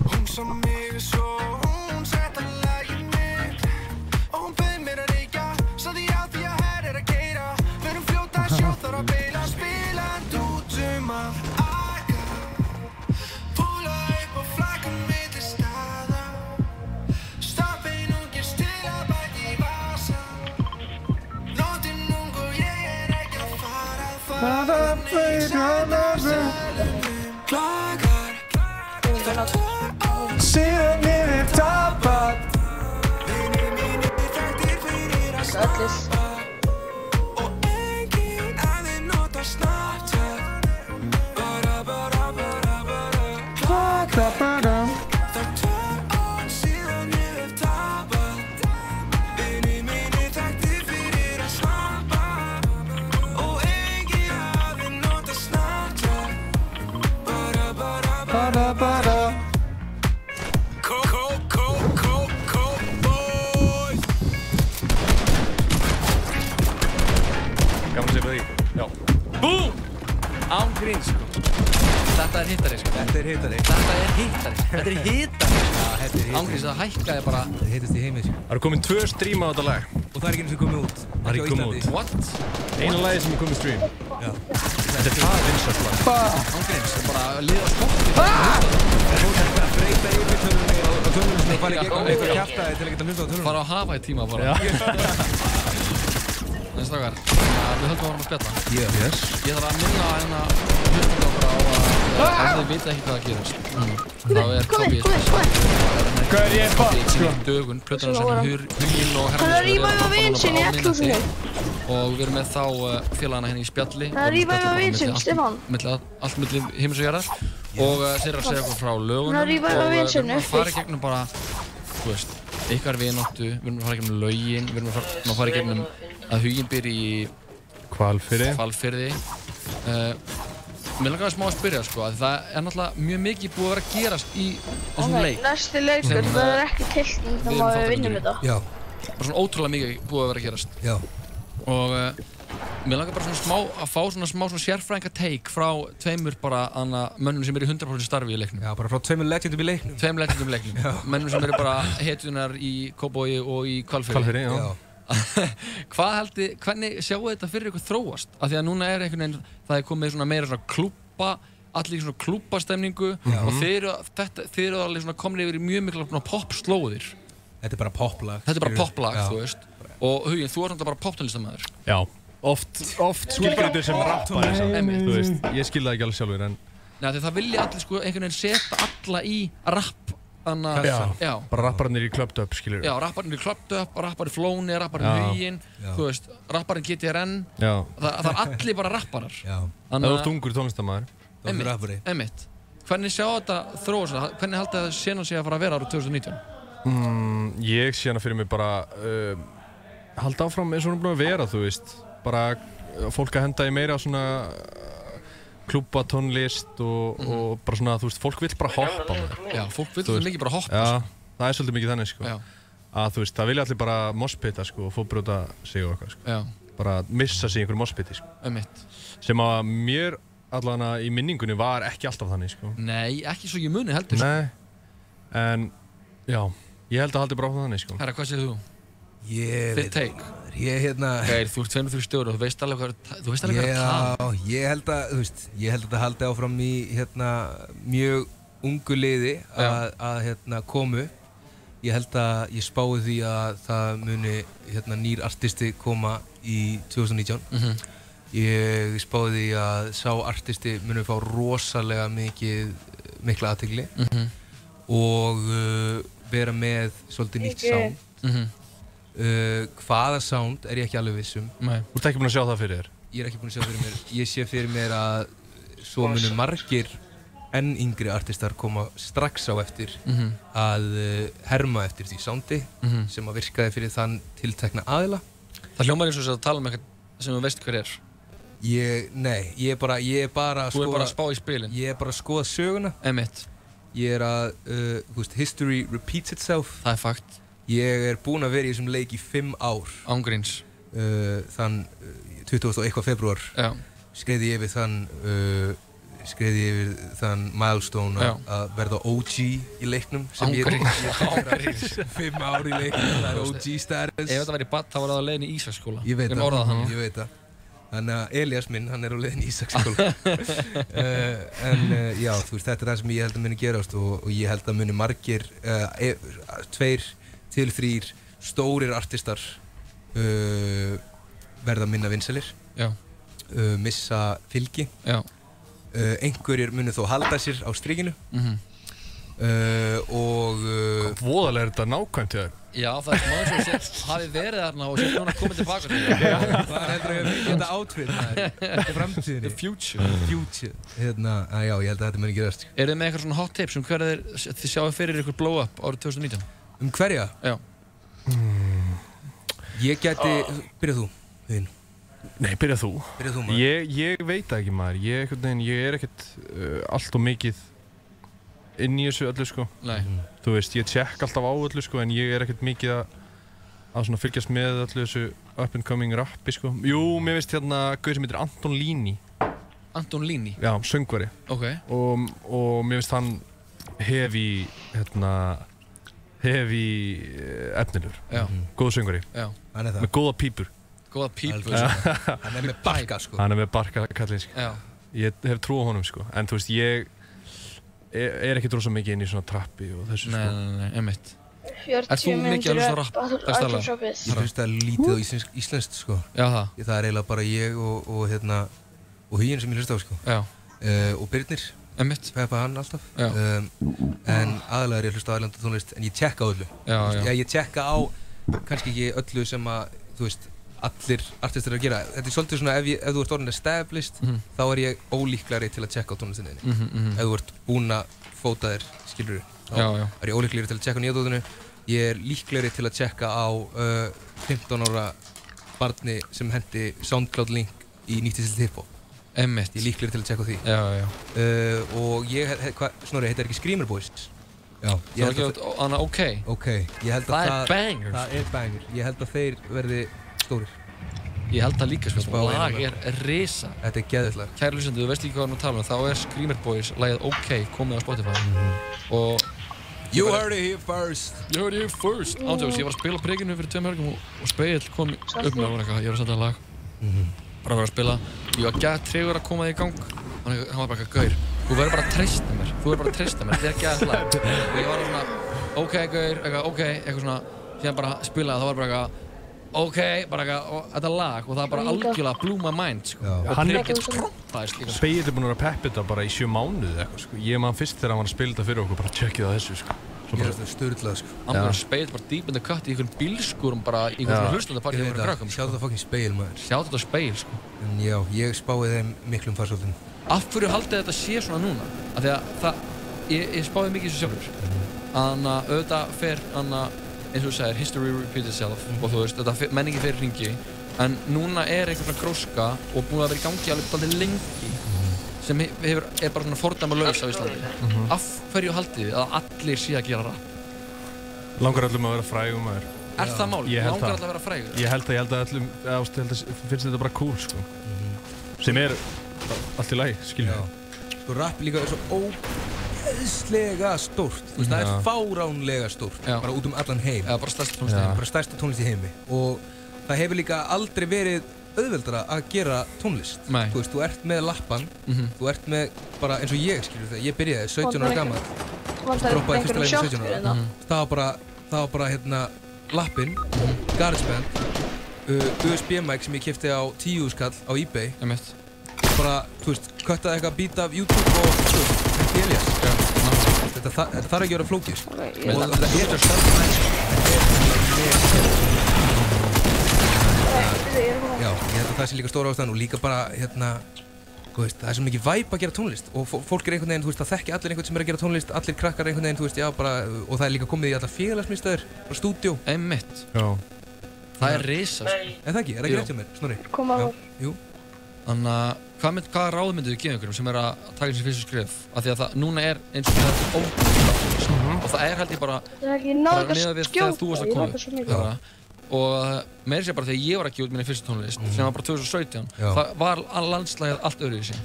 Hún sá mig svo hún setta lagið mitt Og hún bauð mér að reykja Sagði já því að hér að geyra Verum fljóta að sjá þar að beila Spilandi út allt Púla upp og flagga milli staða Stoppa einungis til að bæta í vasa Nóttin ung og ég ekki að fara Klagar Það 2 ár síðan ég hef tapað Vinir mínir þekktir fyrir að snappa Og enginn af þeim notar Snapchat Það 2 ár síðan ég hef tapað Vinir mínir þekktir fyrir að snappa Og enginn af þeim notar Snapchat Boys Gaman að segja því Já Búm! Án gríns sko Þetta er hittari sko Þetta er hittari Þetta er hittari Þetta er hittari Já, þetta er hittari Án gríns það hækkaði bara Þetta hittast í heimi sko Það eru komin 2 stream á þetta lag Og það er ekki eins og komið út Það er ekki komið út What? Einu lagi sem er komið stream Já Þetta er það vinsælt lag Án gríns Það er bara að liða skoppi Fólk er að breyta yfir tölunni og tölunni sem fara í gegnum eitthvað kjaftaði til að geta hlusta á tölunni Fara á hafa í tíma bara Nei strákar, við höldum að spjalla Yes Ég þarf að minna hérna hlustandi okkar á að þið vita ekki hvað það gerast Þá er Tobi Hvað er ég bara? Dögun, plötunar sem Huginn og Hann er að rífa við vin sinni í X-húsinu Og við erum með þá félagana henni í spjalli Hann er að rífa við vin sinni, Stefán Allt milli himins og jarðar Og þeir eru að segja okkur frá lögunum Hann er að rífa við vin sinni Og við erum að fara í gegnum bara, þú veist, ykkar vináttu Við erum að fara í gegnum lögin Við erum að fara í gegnum að Huginn býr í Hvalfirði Mér langar að smá að spyrja sko, að það er náttúrulega mjög mikið búið að vera að gerast í þessum leik. Næsti leikur, það er ekki tilkynning þá má við vinnum þetta. Já. Bara svona ótrúlega mikið búið að vera að gerast. Já. Og Mér langar bara að fá svona smá sérfræðinga take frá tveimur bara mönnum sem eru í 100% starfi í leiknum. Já, bara frá tveimur legendum í leiknum. Tveimur legendum í leiknum. Mönnum sem eru bara hetjunar í Kópavogi og í Hvalfirði. Hvernig sjáu þetta fyrir ykkur þróast? Af því að núna einhvern veginn, það komið meira svona klúbba, allir svona klúbbastemningu og þeir eru alveg komnir yfir í mjög mikla popslóðir. Þetta er bara poplag. Þetta er bara poplag, þú veist. Og Huginn, þú ert bara poptónlistarmaður. Já. Oft skilgreindur sem rappari þú veist, ég skil það ekki alveg sjálfur en Nei, það vilja allir einhvern veginn setja alla í rapp Já, bara rapparnir í Clubbed Up, skilur Já, rapparnir í Clubbed Up, rapparnir Flóni, rapparnir Huginn þú veist, rapparnir GTRN það er allir bara rapparar Það er ungur tónlistarmaður Einmitt Hvernig sjá þetta þróast, hvernig halda það senan sé að fara að vera árið 2019? Ég sé hana fyrir mig bara halda áfram eins og hún er búin að vera, þú veist bara fólk að henda í meira svona klúbba tónlist og bara svona, þú veist, fólk vill bara hoppa Já, fólk vill svolítið mikið bara hoppa Já, það er svolítið mikið þannig, sko að þú veist, það vilja allir bara moshpita, sko og fóbrjóta sig og eitthvað, sko bara missa sig í einhverjum moshpiti, sko sem að mér allavega í minningunni var ekki alltaf þannig, sko Nei, ekki svo ég muni heldur, sko Nei, en, já, ég held að haldi bara á þannig, sko Herra, hvað segir þú? Þitt take Ég Geir, þú ert 2-3 stjóri og þú veist alveg hvað að tala Já, ég held að, þú veist, ég held að þetta haldi áfram í, mjög ungu liði að komu Ég held að ég spái því að það muni, nýr artisti koma í 2019 Ég spái því að sá artisti muni fá rosalega mikla athygli og vera með svolítið nýtt sound hvaða sound er ég ekki alveg viss Þú ert ekki búinn að sjá það fyrir þér? Ég er ekki búinn að sjá fyrir mér. Ég sé fyrir mér að svo munu margir enn yngri artistar koma strax á eftir að herma eftir því soundi sem að virkaði fyrir þann tiltekna aðila. Það hljómar eins og þess að tala um eitthvað sem þú veist hver er. Nei, ég er bara að Þú er bara að spá í spilin. Ég er bara að skoða söguna. Einmitt. Ég er að, history repeats itself. Það er fakt. Ég er búinn að vera í þessum leik í 5 ár. Ángríns. Þann 21. febrúar skreiði ég yfir þann milestone að verða OG í leiknum sem Ángríns. 5 ár í leiknum, það er OG status. Ef þetta væri badd þá var það á leiðinni í Ísaksskóla. Ég veit það. Þannig að Elías minn, hann er á leiðinni í Ísaksskóla. En já, þú veist, þetta er það sem ég held að muni gerast og ég held að muni margir 2 til 3 stórir artistar verða minna vinsælir, missa fylgi, einhverjir munu þó halda sér á strikinu og voðalega er þetta nákvæmt hjá þér. Já, það er smá eins og sér hafi verið þarna og sér núna komið tilbaka til það. Það er heldur að þetta outfit, það er framtíðinni. The future. Já, ég held að þetta muni gerast. Eru þið með eitthvað svona hot tips hverja þið sjáu fyrir ykkur blow up árið 2019? Hverja? Já. Ég gæti, byrjað þú, Huginn. Nei, byrjað þú. Byrjað þú, maður. Ég veit það ekki, maður. Ég er ekkert allt og mikið inn í þessu öllu, sko. Nei. Þú veist, ég tjekk alltaf á öllu, sko, en ég er ekkert mikið að svona fylgjast með öllu þessu up and coming rappi, sko. Jú, mér veist gauð sem heitir Anton Líni. Anton Líni? Já, söngvari. Ok. Og mér veist hann heavy efnilegur. Já. Góð söngvari. Já. Hann er það. Með góða pípur. Góða pípur. Hann er með barka, sko. Hann er með barka, kallinn, sko. Já. Ég hef trú á honum, sko. En þú veist, ég er ekki rosa mikið inn í svona trappi og þessu, sko. Nei, einmitt. 40 þú mikið alveg svona rapp? Ég hlust að lítið á íslenskt, sko. Já, það. Það er eiginlega bara ég og Huginn sem ég hlust á, sko. Já. Og Birnir. Einmitt. Peppa hann alltaf. Já. En aðalega er ég hlust á erlenda tónlist, en ég tjekka á öllu. Já. Ég tjekka á kannski ekki öllu sem að, þú veist, allir artistar að gera. Þetta er svolítið svona, ef þú ert orðin established, þá er ég ólíklari til að tjekka á tónlistinni. Ef þú ert búinn að fóta þér, skilurðu, þá er ég ólíklegri til að tjekka á nýja dótinu. Ég er líklegri til að tjekka á 15 ára barni sem hendi SoundCloud link í nýttist til hiphop. Einmitt. Ég er líklegri til að tjekka á því. Já. Og ég, Snorri, þetta er ekki Screamer Boys? Já. Það er ekki annað OK. Ég held að það er banger. Það er banger. Ég held að þeir verði stórir. Ég held það líka, sko, lag risa. Þetta geðveikt lag. Kæri hlustandi, þú veist líka hvað við erum að tala um, þá Screamer Boys lagið OK komið á Spotify. Og You heard it here first. Ándjóks, ég var að spila prikinu fyrir 2 helgum og Spegill kom upp með og var eitthvað, ég var að senda lag. Bara að vera að spila. Ég var gætt tregur að koma því í gang. Hann var bara eitthvað, gaur, þú verður bara að treysta mér. Þetta er gætt lag. Og ég var svona, OK, gaur, eitthvað svona. Síðan bara spilaði, það var bara eitthvað, OK, bara eitthvað, þetta lag og það bara algjörlega blew my mind, sko. Og prikinn skrompaðist líka. Spegill er búinn að peppa þetta bara í 7 mánuði eitthvað, sko. Ég man fyrst þegar hann var að spila þetta fyrir okkur, bara tjekkið á þessu, sko. Ég er þetta sturlað, sko. Hann bara Spegill bara deep in the cut í einhvern bílskúrum bara í einhvern hlustandaparti hjá einhverjum krökkum. Sjáðu þetta fucking Spegill, maður. Sjáðu þetta Spegill, sko. En já, ég spáði þeim miklum farsóttum. Af hverju haldið þetta sé svona núna? Af því að ég spáði mikið þessu sjálfur. Þannig að auðvitað fer, eins og þú segir, history repeats itself og þú veist, þetta menningi fyrir hringi en núna er einhvern gróska og búin að vera í gangi alveg dálítið lengi sem er bara svona fordæmalaus á Íslandi. Af hverju haldið þið að allir sé að gera rap? Langar öllum að vera frægum, maður. Er það mál? Langar allir að vera frægur? Ég held að öllum, finnst þetta bara cool, sko. Sem er allt í lagi, skiljum. Sko, rap líka er svo ógeðslega stórt. Þú veist, það er fáránlega stórt. Bara út allan heim. Bara stærsta tónlist í heimi. Bara stærsta tónlist í heimi. Og það hefur líka aldrei verið auðveldara að gera tónlist. Nei. Þú veist, þú ert með lappan, þú ert með bara eins og ég, skilur það. Ég byrjaði 17 ára gamall. Droppaði fyrsta lagið 17 ára. Það var bara hérna lappinn, GarageBand, USB-mic sem ég keypti á 10 skall á eBay. Bara, þú veist, köttaði eitthvað beat af YouTube og, þú veist, hætti Elias. Þetta þarf ekki að vera flókið, sko. Og þetta er já, ég held að það sé líka stóra ástæðan og líka bara, hérna, þú veist, það er svo mikið væp að gera tónlist og fólk er einhvern veginn, þú veist, það þekki allir einhvern sem er að gera tónlist, allir krakkar einhvern veginn, þú veist, já, bara, og það er líka komið í allar félagsmiðstöður, bara stúdíó. Einmitt. Já. Það er risa, sko. Er það ekki? Er það ekki rétt hjá mér, Snorri? Koma á. Jú. Þannig að, hvaða ráð myndu þið gefa einhverjum sem er að taka þessi fyrstu skref? Af því að það núna er eins og það er ótrúlega, og það er held ég bara miðað við þegar þú varst að koma og meira sér bara þegar ég var að gefa út minni fyrstu tónlist sem var bara 2017 það var landslagið allt öðruvísi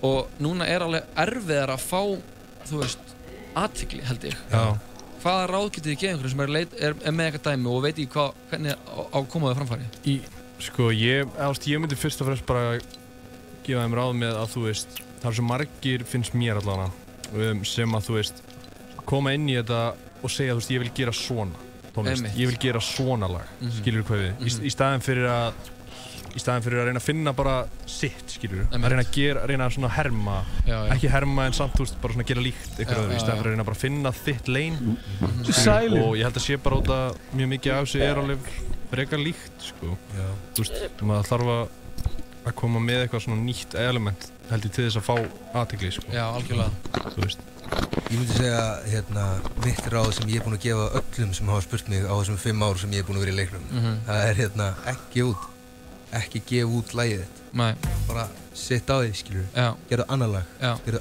og núna er alveg erfiðar að fá, þú veist, athygli held ég. Hvaða ráð getið þið gefa einhverjum sem er með eitthvað dæmi og veit ekki hvernig á að koma þau framfæri? Sko, ég myndi fyrst og fremst bara gefa þeim ráð með að, þú veist, það er svo margir, finnst mér allavega, sem að, þú veist, koma inn í þetta og segja, þú veist, ég vil gera svona tónlist, ég vil gera svona lag, skilur hvað við, í staðinn fyrir að reyna að finna bara sitt, skilur, að reyna að svona herma, ekki herma en samt, þú veist, bara svona gera líkt ykkur öðru, í staðinn fyrir að reyna bara að finna þitt lane, og ég held að sé bara út að mjög mikið af þessu er alveg frekar líkt, sko, þú veist, maður þarf að koma með eitthvað svona nýtt element, held ég, til þess að fá athygli, sko. Já, algjörlega. Þú veist. Ég myndi segja, hérna, mitt ráð sem ég er búinn að gefa öllum sem hafa spurt mig á þessum 5 ár sem ég er búinn að vera í leiknum, það er, hérna, ekki gefa út lagið þitt. Nei. Bara sitt á því, skilur, gerðu annar lag, gerðu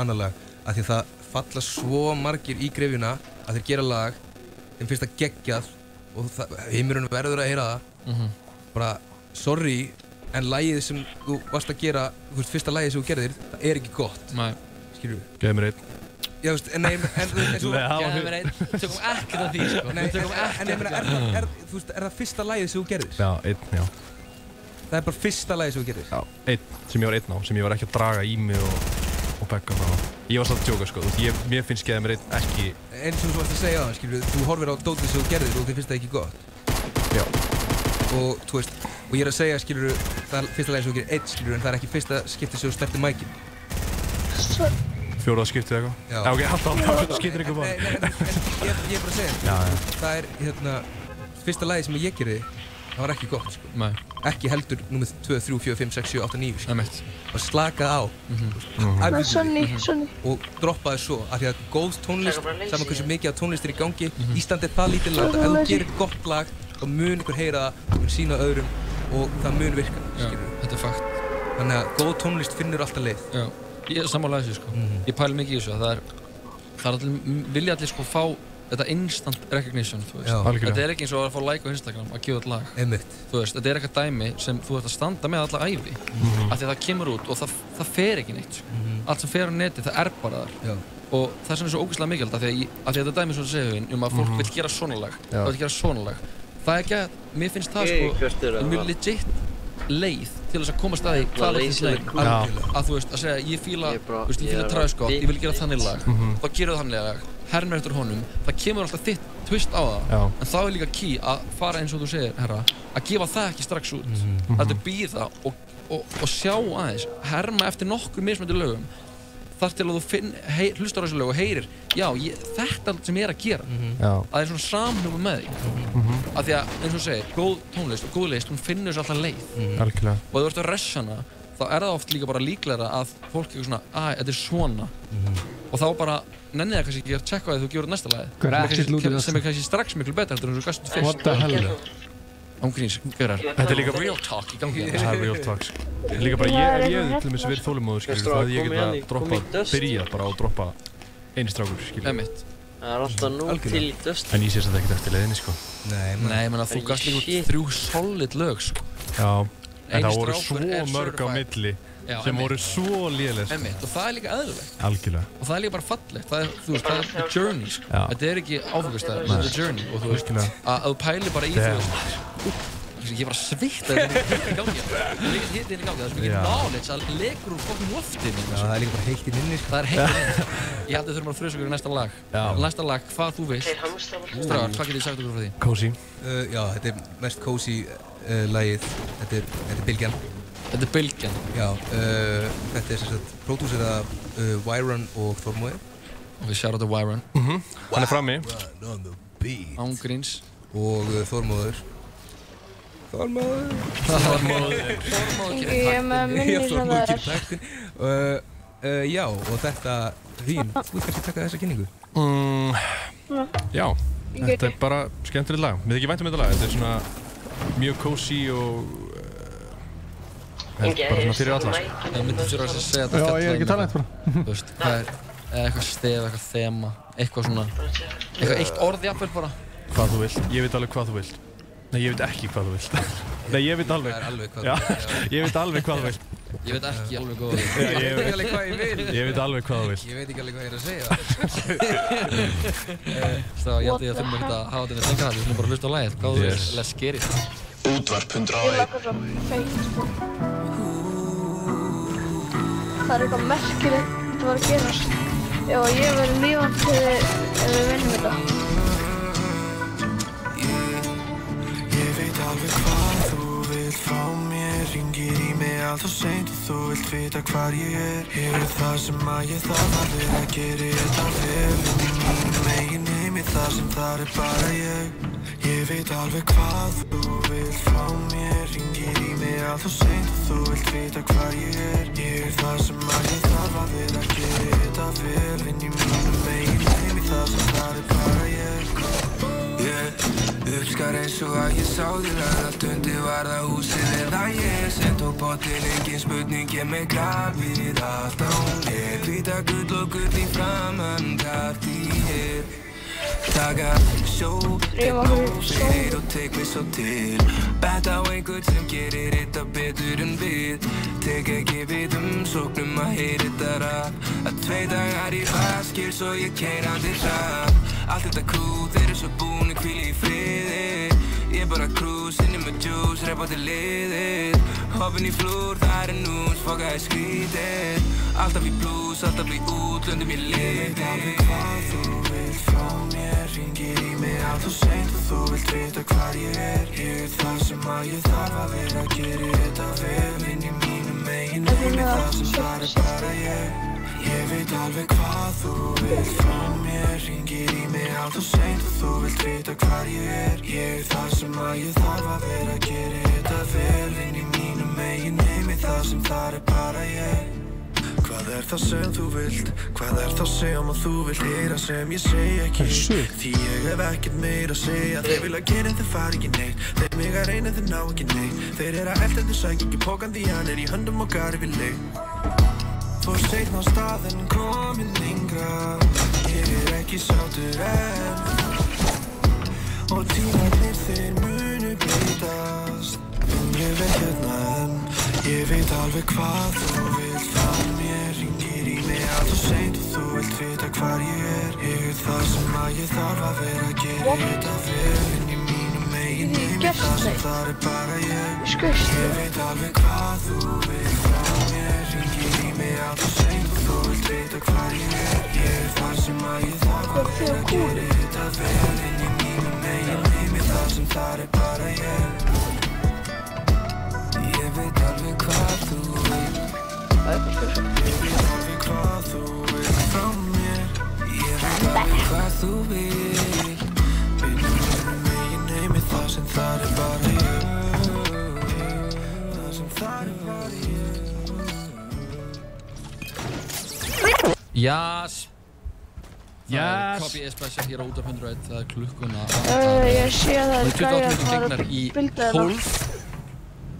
annar lag, af því það falla svo margir í grefjuna að þeir gera lag, þeim finnst það geggjað og heimurinn verður að heyra það, bara, sorry, en lagið sem þú varst að gera, þú veist, fyrsta lagið sem þú gerðir, það er ekki gott. Nei. Skilur. Geðu mér einn. Já, veist, en Geðu mér einn, tökum ekkert af því, sko. En ég meina, þú veist, er það fyrsta lagið sem þú gerðir? Já, einn, já. Það er bara fyrsta lagið sem þú gerðir? Já, einn, sem ég var einn á, sem ég var ekki að draga í mig og begga frá. Ég var satt að djóka, sko, þú veist, mér finnst Geðu mér einn ekki... Eins og þú varst að segja það, skilur, þú horfir á dótið sem þú gerðir og þér finnst það ekki gott. Já. Og, þú veist, og ég er að segja, skilur, það er fyrsta lagið sem þú gerir einn, skilur, en það er ekki fyrsta skiptið sem þú slepptir mækinn. Fjóraða skiptið eitthvað? Já. Ok, alltaf skiptir eitthvað bara. Nei, ég er bara að segja, það er, hérna, fyrsta lagið sem ég gerði, það var ekki gott, sko. Nei. Ekki heldur númer 2, 3, 4, 5, 6, 7, 8, 9, sko. Einmitt. Og slakað á. Sonny. Og droppaði svo, af því að góð tónlist, saman hversu mikið af tónlist er í gangi, Ísland er það lítið land að ef þú gerir gott lag, þá mun ykkur heyra það, mun sína öðrum og það mun virka, skilur. Þetta er fakt. Þannig að góð tónlist finnur alltaf leið. Já, ég er sammála þessu, sko. Ég pæli mikið í þessu, það er allir, vilja allir, sko, fá þetta instant recognition, þú veist. Já, algjörlega. Þetta ekki eins og að fá like á Instagram að gefa þetta lag. Einmitt. Þú veist, þetta eitthvað dæmi sem þú ert að standa með alla ævi. Af því að það kemur út og það fer ekki neitt. Allt sem fer á neti, það bara þar. Já. Og það er svo ógeðslega mikilvægt af því að þetta dæmi svo segja að fólk vill gera svona lag, það vill gera svona lag. Það ekki að, mér finnst það sko mjög legit leið til þess að komast að því hvað er þitt leið. Að þú veist, að segja ég fíla Travis Scott, ég vil gera þannig lag, þá gerðu það þannig lag, hermir eftir honum, það kemur alltaf þitt twist á það. En þá líka key að fara eins og þú segir, herra, að gefa það ekki strax út. Þetta bíða og sjá aðeins, herma eftir nokkur mismunandi lögum. Þar til að þú hlustar á þessu lög og heyrir, já, þetta er allt sem ég er að gera. Að það er svona samhugum með því. Af því að, eins og segir, góð tónlist og góð list, hún finnur sér alltaf leið. Algjörlega. Og ef þú ert að ressa hana, þá er það oft líka bara líklegra að fólk eitthvað svona, þetta er svona. Og þá bara nennið það kannski ekki að checka það þegar þú gefur næsta lagið. Sem er kannski strax miklu betra heldur en þú gæst fyrst. What the hell? Ángríns, gaurar. Þetta er líka real talk í gangi. Það er real talk. Líka bara ég hefði til dæmis verið þolinmóður, skilur, það ég geta byrjað bara á að droppa einu strákur, skilur. Einmitt. Það er alltaf nú til í dust. En ég sé þetta ekkert eftir leiðinni, sko. Nei, menn að þú gast líka út 3 solid lög, sko. Já, en það voru svo mörg á milli sem voru svo léleg, sko. Einmitt, og það er líka eðlilegt. Algjörlega. Og það er líka bara fallegt, það er, þú veist, það er the journey, sko. Þetta er ekki áfengastæður, þetta er the journey. Og þú veist, að þú pælir bara í þú ég er bara sveitt að þetta er í gangi. Hitt inn í gangi, það er sko ekki knowledge að legur úr fokkin loftinu. Já, það er líka bara heitt inn inni. Það er heitt inn inni. Ég held að við þurfum að frösa okkur í næsta lag. Næsta lag, hvað þú veist. Strágar, hvað getur þið sagt okkur frá því? Cozy. Já, þetta er mest cozy lagið. Þetta er Bylgjan. Þetta er Bylgjan? Já, þetta er sem sagt pródúserað af Wyron og Þormóði. Og við shout out to Wyron. Hann er frammi. Ángríns. Og Þormóður. Ég er með minni sem það er. Já, og þetta þín, þú vilt kannski taka þessa kynningu? Já, þetta er bara skemmtilegt lag. Mér þykir vænt þetta lag, þetta er svona mjög cozy og bara svona fyrir alla. Það myndir fyrir að segja þetta já, ég er ekki talað eitt bara. Þú veist, það er eitthvað stef, eitthvað þema, eitthvað svona, eitthvað eitt orð jafnvel bara. Hvað þú vilt, ég veit alveg hvað þú vilt. Nei, ég veit ekki hvað þú vilt. Nei, ég veit alveg. Það er alveg hvað þú vilt. Ég veit alveg hvað þú vilt. Ég veit ekki alveg hvað þú vilt. Ég veit ekki alveg hvað ég vil. Ég veit alveg hvað þú vilt. Ég veit ekki alveg hvað ég er að segja. Svo ég held ég að þurfum ekkert að hafa þetta með þengar. Við þurfum bara að hlusta á lagið. Hvað þú vilt? Let's get it. Útvarp 101. Ég lakar svo feitt, sko. Það er eitthvað merkilegt þetta var að gerast. Já, ég verði lífandi ef við vinnum þetta. Alveg hvað þú vilt fá mér, ringir í mig allt og seint og þú vilt vita hvar ég er. Ég er það sem að ég þarf að vera, geri þetta vel inn í mínum eigin heimi, þar sem þar er bara ég. Ég veit alveg hvað þú vilt fá mér, ringir í mig allt og seint og þú vilt vita hvar ég er. Ég er það sem að ég þarf að vera, geri þetta vel inn í mínum eigin heimi, þar sem þar er bara ég. Uppskar eins og að ég sá þér að allt undir var það húsið eða ég sem tók botinn, engin spurning, ég með grafið allt á mér. Hvíta gull og gull í framann, Cartier. Taka sjó, fyrir og tek mig svo til. Bent á einhvern sem gerir þetta betur en við. Tek ekki við sóknum að heyra þetta rap. Að 2 dagar í vaskir svo ég keirandi hrapp. Allt þetta crew, þeir eru svo búin að hvíla í friði. Ég er bara cruise, inni með juice, repa til liðið. Hoppin í flúr, það er nús, fokaði skrítið. Alltaf í blues, alltaf í út, löndum í liði. Ég veit alveg hvað þú vilt frá mér, ringir í mig allt og seint og þú vilt vita hvar ég er. Ég er það sem að ég þarf að vera, geri þetta vel inn í mínum eigin heimi, það sem þar er bara ég. Ég veit alveg hvað þú vilt frá mér, ringir í mig allt og seint og þú vilt vita hvar ég er. Ég er það sem að ég þarf að vera, geri þetta vel inn í mínum eigin heimi, það sem þar er bara ég. Hvað er það sem þú vilt? Hvað er það sem að þú vilt heyra sem ég segi ekki? Því ég hef ekkert meira að segja. Þeir vilja gera en þeir fara ekki neitt. Þeir mig að reyna en þeir ná ekki neitt. Þeir eru að elda en þeir sækja ekki pókan því hann er í höndum okkar yfir leik. Fór seinn á stað en komin yngra. Ég er ekki ekki sáttur enn og tímarnir þeir munu breytast en ég veit hérna enn ég veit alveg hvað þú vilt frá mér ringir í mig allt og seint og þú vilt vita hvar ég er það sem að ég þarf að vera að gera þetta vel inn í mínum eigin heimi það sem þar bara ég veit alveg hvað þú vilt frá mér ringir í mig allt og seint og þú vilt vita hvar ég er það sem að ég þarf að vera að gera þetta vel inn í mínum eigin heimi það sem þar bara ég veit alveg hvað þú vilt ég veit alveg hvað þú vilt frá mér ég veit alveg hvað þú vilt Beinum megin heimi það sem þar bara ég það sem þar bara ég Jás Copy Espresso hér á Útvarp 101 það klukkuna Ég sé að það græjar að fara í 12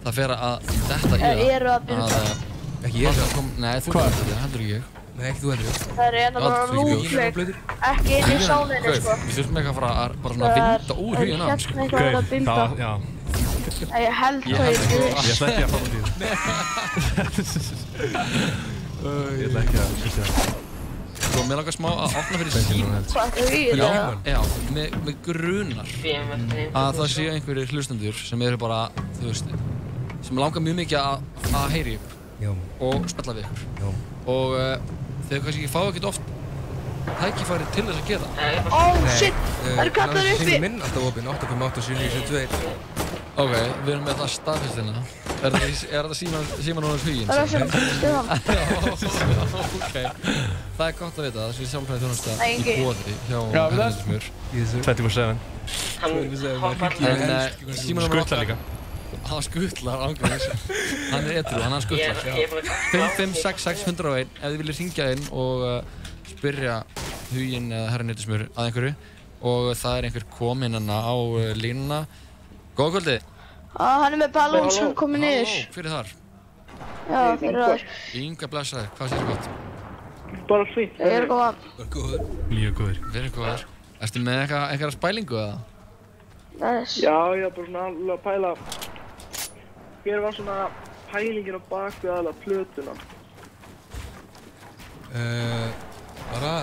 það fer að detta í ekki ég Nei, þú heldur ekki ég Nei, ekki þú heldur Það enda bara lúfleik ekki inn í sálinni sko Við þurfum ekki að fara að bara vinda úr huginn á hérna eitthvað að bilda Ég held það ekki Ég ætla ekki að fara út í Ég ætla ekki að sýta Svo mér langar smá að opna fyrir síman Hvað er í það? Já, með grunar að það séu einhverjir hlustendur sem eru bara, þú veist sem langar mjög mikið að heyri ykkur og spjalla við ykkur og þeir kannski ekki fá ekkert oft tækifæri til þess að gera Shit, það eru kallar uppi Síminn minn alltaf opinn, 858-792 Ok, við erum með það staðfestina Er þetta síman núna huginn? Það er sem Ok, það er gott að vita það sé sjálfræði þjónusta í boði hjá Hennismjör 24/7 Skuttlar líka Hann skuttlar ángríns Hann er edrú, hann skuttlar 5566101 ef þið viljið hringja inn og spyrja huginn eða herra Hennismjör að einhverju og það er einhver kominn á línuna Góða kvöldi Hann er með ballón sem komið niður Hver er þar? Já, fyrir þar Inga blessaði, hvað séu gott? Bara fínt Ég er góða Líka góður Verið góðar Ertu með einhverja spælingu eða? Já, ég er bara svona alveg að pæla Hver var svona pælingin á bakvið aðalega plötuna? Bara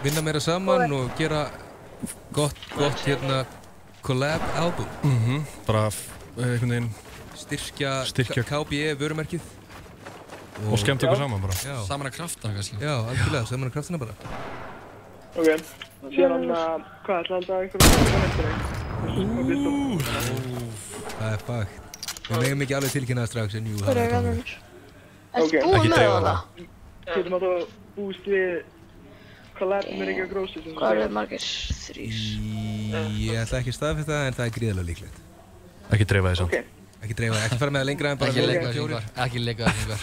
vinna meira saman og gera gott hérna collab album bara einhvern veginn styrkja KBE vörumerkið og skemmt okkur saman bara saman að kraftana kannski já, algjörlega, saman að kraftana bara ok, síðan hvað ætla alltaf einhverjum það er fakt við megum ekki alveg tilkynna það strax en jú það er komið ok, búið með það getum að það búist við collab með Ríkja Grósi hvað er margir? 3 ég ætla ekki að staðfesta það en það er gríðarlega líklegt ekki dreifa því samt ekki dreifa, ekki fara með það lengra en bara ekki leika það yngvar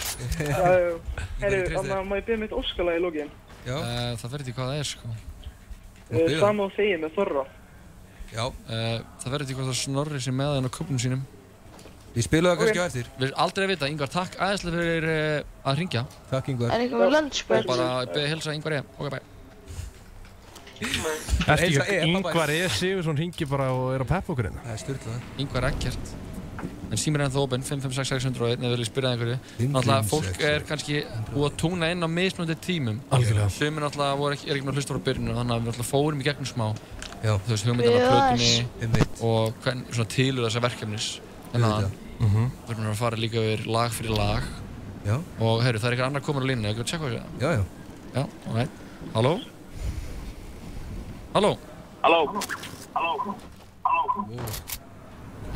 herru, þannig að má ég byrja mitt óskalag í lógin það verður til hvað það er sko sama og þegið með Þorra já það verður til hvað það Snorri sem með hann á köpnum sínum við spilum það kannski á eftir við erum aldrei að vita, Yngvar, takk aðeinslega fyrir að hringja takk Yngvar er eitthvað með lunchbreak og bara beðið hilsa Yngvar ég ok, bye Ertu ekki Yngvar Sigurðsson hringi bara og er að peppa okkur hérna? Það er styrlað Yngvar Eggert en síminn er ennþá opinn 5566101 ef þið viljið spyrja einhverju náttúrulega fólk er kannski búið að túna inn á mismunandi tímum algjörlega sumir náttúrulega er ekki með að hlusta frá byrjunum þannig að við náttúrulega fórum í gegnum smá já þú veist hugmyndan á plötunni og svona tilur þessa verkefnis en það við erum að fara líka yfir lag fyrir lag já og heyrðu það er einhver annar komin á línuna ekki að tjekka þessu já ok halló halló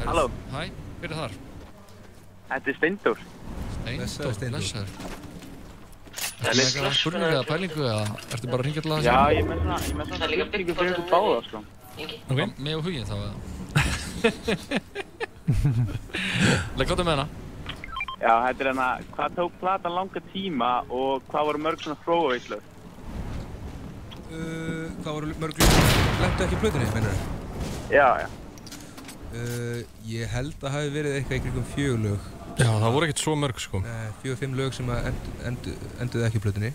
halló hæ hver er þar? Þetta er Steindór Steindór, blessaður Ertu með eitthvað spurningu eða pælingu eða ertu bara að hringja til að já, ég með svona spurningu fyrir ykkur báða, sko ok, mig og huginn þá eða legg áttu með hana já, þetta er hérna hvað tók platan langa tíma og hvað voru mörg svona þróaveislur hvað voru mörg lentu ekki plötunni, mennur þau? já Ég held að hafi verið eitthvað í kringum 4 lög. Já, það voru ekkert svo mörg sko. 4-5 lög sem enduðu ekki plötunni.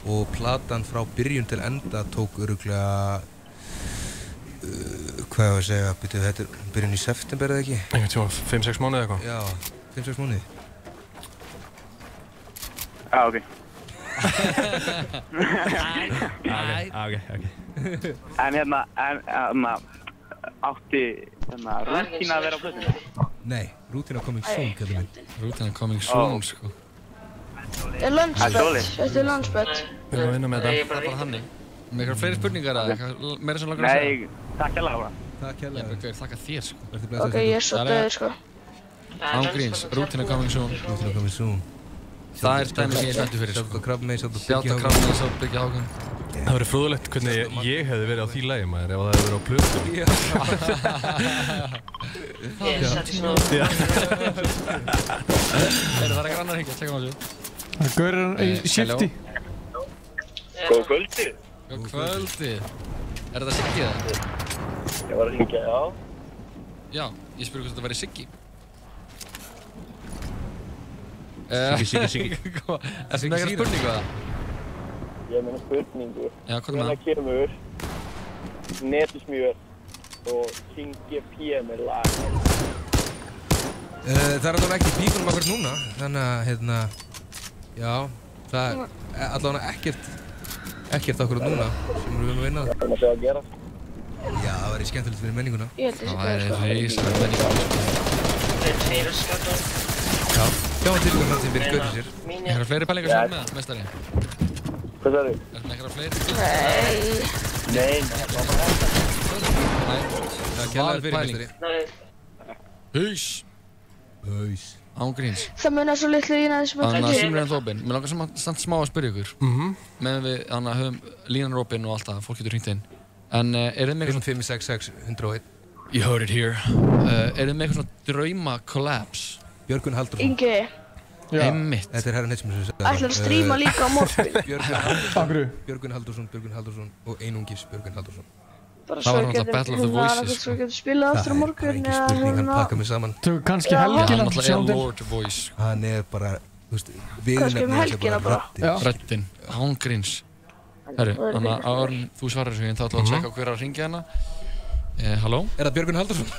Og platan frá byrjun til enda tók örugglega hvað ég var að segja, þetta er byrjun í september eða ekki? Einhvern tíma 5-6 mánuði eitthvað? Já, 5-6 mánuði. Já, ok. Ok. En átti rútína að vera á plötunni? Nei, rútína coming soon, kallið minn. Rútína coming soon, sko. Lunchbet, þetta er lunchbet. Við erum að vinna með þetta. Það er bara hannig. Með eitthvað fleiri spurningar eða eitthvað meira sem langar að segja? Nei, takk hérlega, Ára. Takk hérlega. Ég bara þakka þér, sko. Ok, ég er svo döður, sko. Ángríns, rútína coming soon. Rútína coming soon. Það er dæmi sem ég er spenntur fyrir, sko. Sjátt á Krabbameins, sjátt á Byggja Hákon. Það verður fróðulegt hvernig ég hefði verið á því lagi maður ef það hefði verið á plötu. Ég sett svona. Það er grannar hengja, tjekka á þessu. Það gaurur hann í shifti. Góð kvöldi. Góð kvöldi. Er þetta Siggi eða? Ég var að hringja, já. Já, ég spurði hvort þetta væri Siggi. Siggi. Ertu með eitthvað spurningu eða? Ég er með spurningu. Já, hvað er það? Hérna kemur Netusmjör og King GP með lag. Það er allavega ekki í bíkunum akkur núna, þannig að já, það er allavega ekkert akkur núna sem við viljum að vinna. Það er að gera. Já, það væri skemmtilegt fyrir menninguna. Ég held það væri reislega menninguna. Það er tveir að skata. Já, sjáum til hvernig sem byrja skautir sér. Er það fleiri pælingar sem er með, meistari? Hvað það eru? Er það eitthvað fleiri? Nei, það er bara þetta. Það er kærlega fyrir meistari. Haus. Ángríns. Það munar svo litlu í næðis sem Þannig að símur en þópinn. Mér langar samt smá að spyrja ykkur. Meðan við höfum línan opinn og allt það, fólk getur hringt inn. En þið með eitthvað 566-101. You heard it here. Þið með eitthvað svona drauma collabs? Björgun Halldórsson. Ingi. Einmitt. Þetta er herran Hetsmur sem segði. Ætlar að stríma líka á morgun. Björgun Halldórsson og einungis Björgun Halldórsson. Bara svo getur spilað aftur á morgun. Það er ekki spurning, hann pakka mig saman. Þú kannski helgina. Hann er Lord Voice. Hann er bara, þú veist, kannski helgina bara. Röddinn, Ángríns. Herru, þannig að áður þú svarar þessu þá ætlum við að tjekka hver að ringja hana. Halló? Er það Björgun Halldórsson?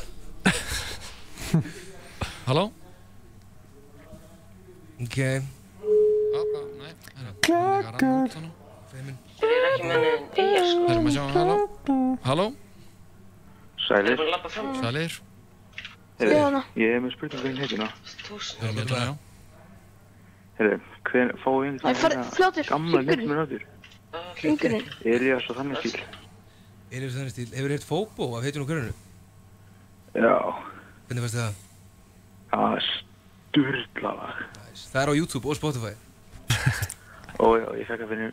Halló? Ok. Nei. Þeir eru ekki mennin eigir, sko. Erum að sjá hann, halló? Sælir. Sælir. Ég er með spurningu um heituna. Já. Herru, fáum við gamla nefnum áttur? Hringurinn. Elías og þannig stíl. Elías og þannig stíl. Hefur þið heyrt Fóbó af heitun og grunnu? Já. Hvernig fannst þið það? Það er sturla lag. Það er á YouTube og Spotify. Ó já, ég fekk að finna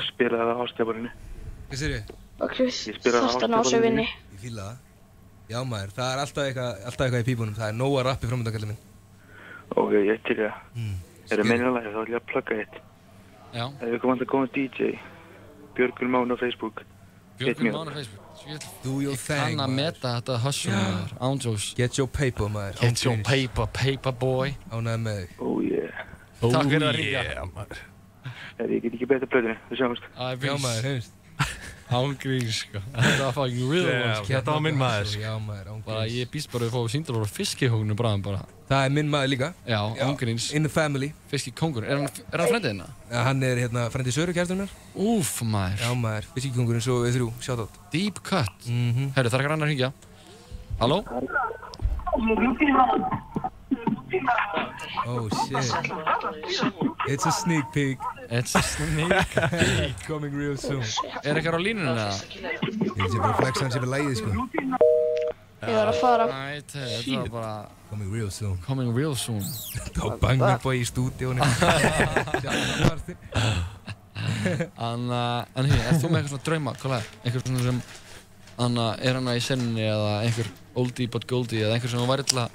spilaði það á stefninu. Hvað segir ég? Ég spilaði það á stefninu. Ég fíla það. Já maður, það er alltaf eitthvað í pípunum. Það er nóga rappi framöndan, kallið minn. Ok, ég til það. Er það meinilega, þá ætlum ég að plugga eitt. Já. Ef við komum að koma DJ, Björgun Máni á Facebook. Björgun Máni á Facebook. Do your thing, maður. Kann að meta þetta hustle, maður. Ándjós. Get your paper, maður. Get your paper boy. Ánægð með þig. Oh yeah. Takk fyrir að ringja. Maður. Ég get ekki betra plöðinu, við sjáumst. Já maður, heimst. Ángríns, sko. Þetta var fucking real one, sko. Þetta var minn maður, sko. Já maður, Ángríns. Bara ég býst bara að fá síndalóra fiskihóknu bráðum bara. Það er minn maður líka. Já, Ángríns. In the family. Fiskikóngur. Er hann frendið hérna? Já, hann er hérna frendið Söru, kærstunum mér. Úff, maður. Já maður, fiskikóngurinn svo við þrjú, shout out. Deep cut. Herru, það er ekki annar að hringja. Halló? Oh shit. It's a sneak peek. It's a sneak peek. Coming real soon. Er eitthvað á línunni eða? Ég sé bara flexa hans yfir lægið, sko. Ég var að fara. Nei, þetta var bara... Coming real soon. Coming real soon. Þá Banger Boy í stúdíónu. En hér, ert þú með eitthvað svona drauma, hvað einhver svona sem er hana í senninni eða einhver oldie but goldie eða einhver sem væri til að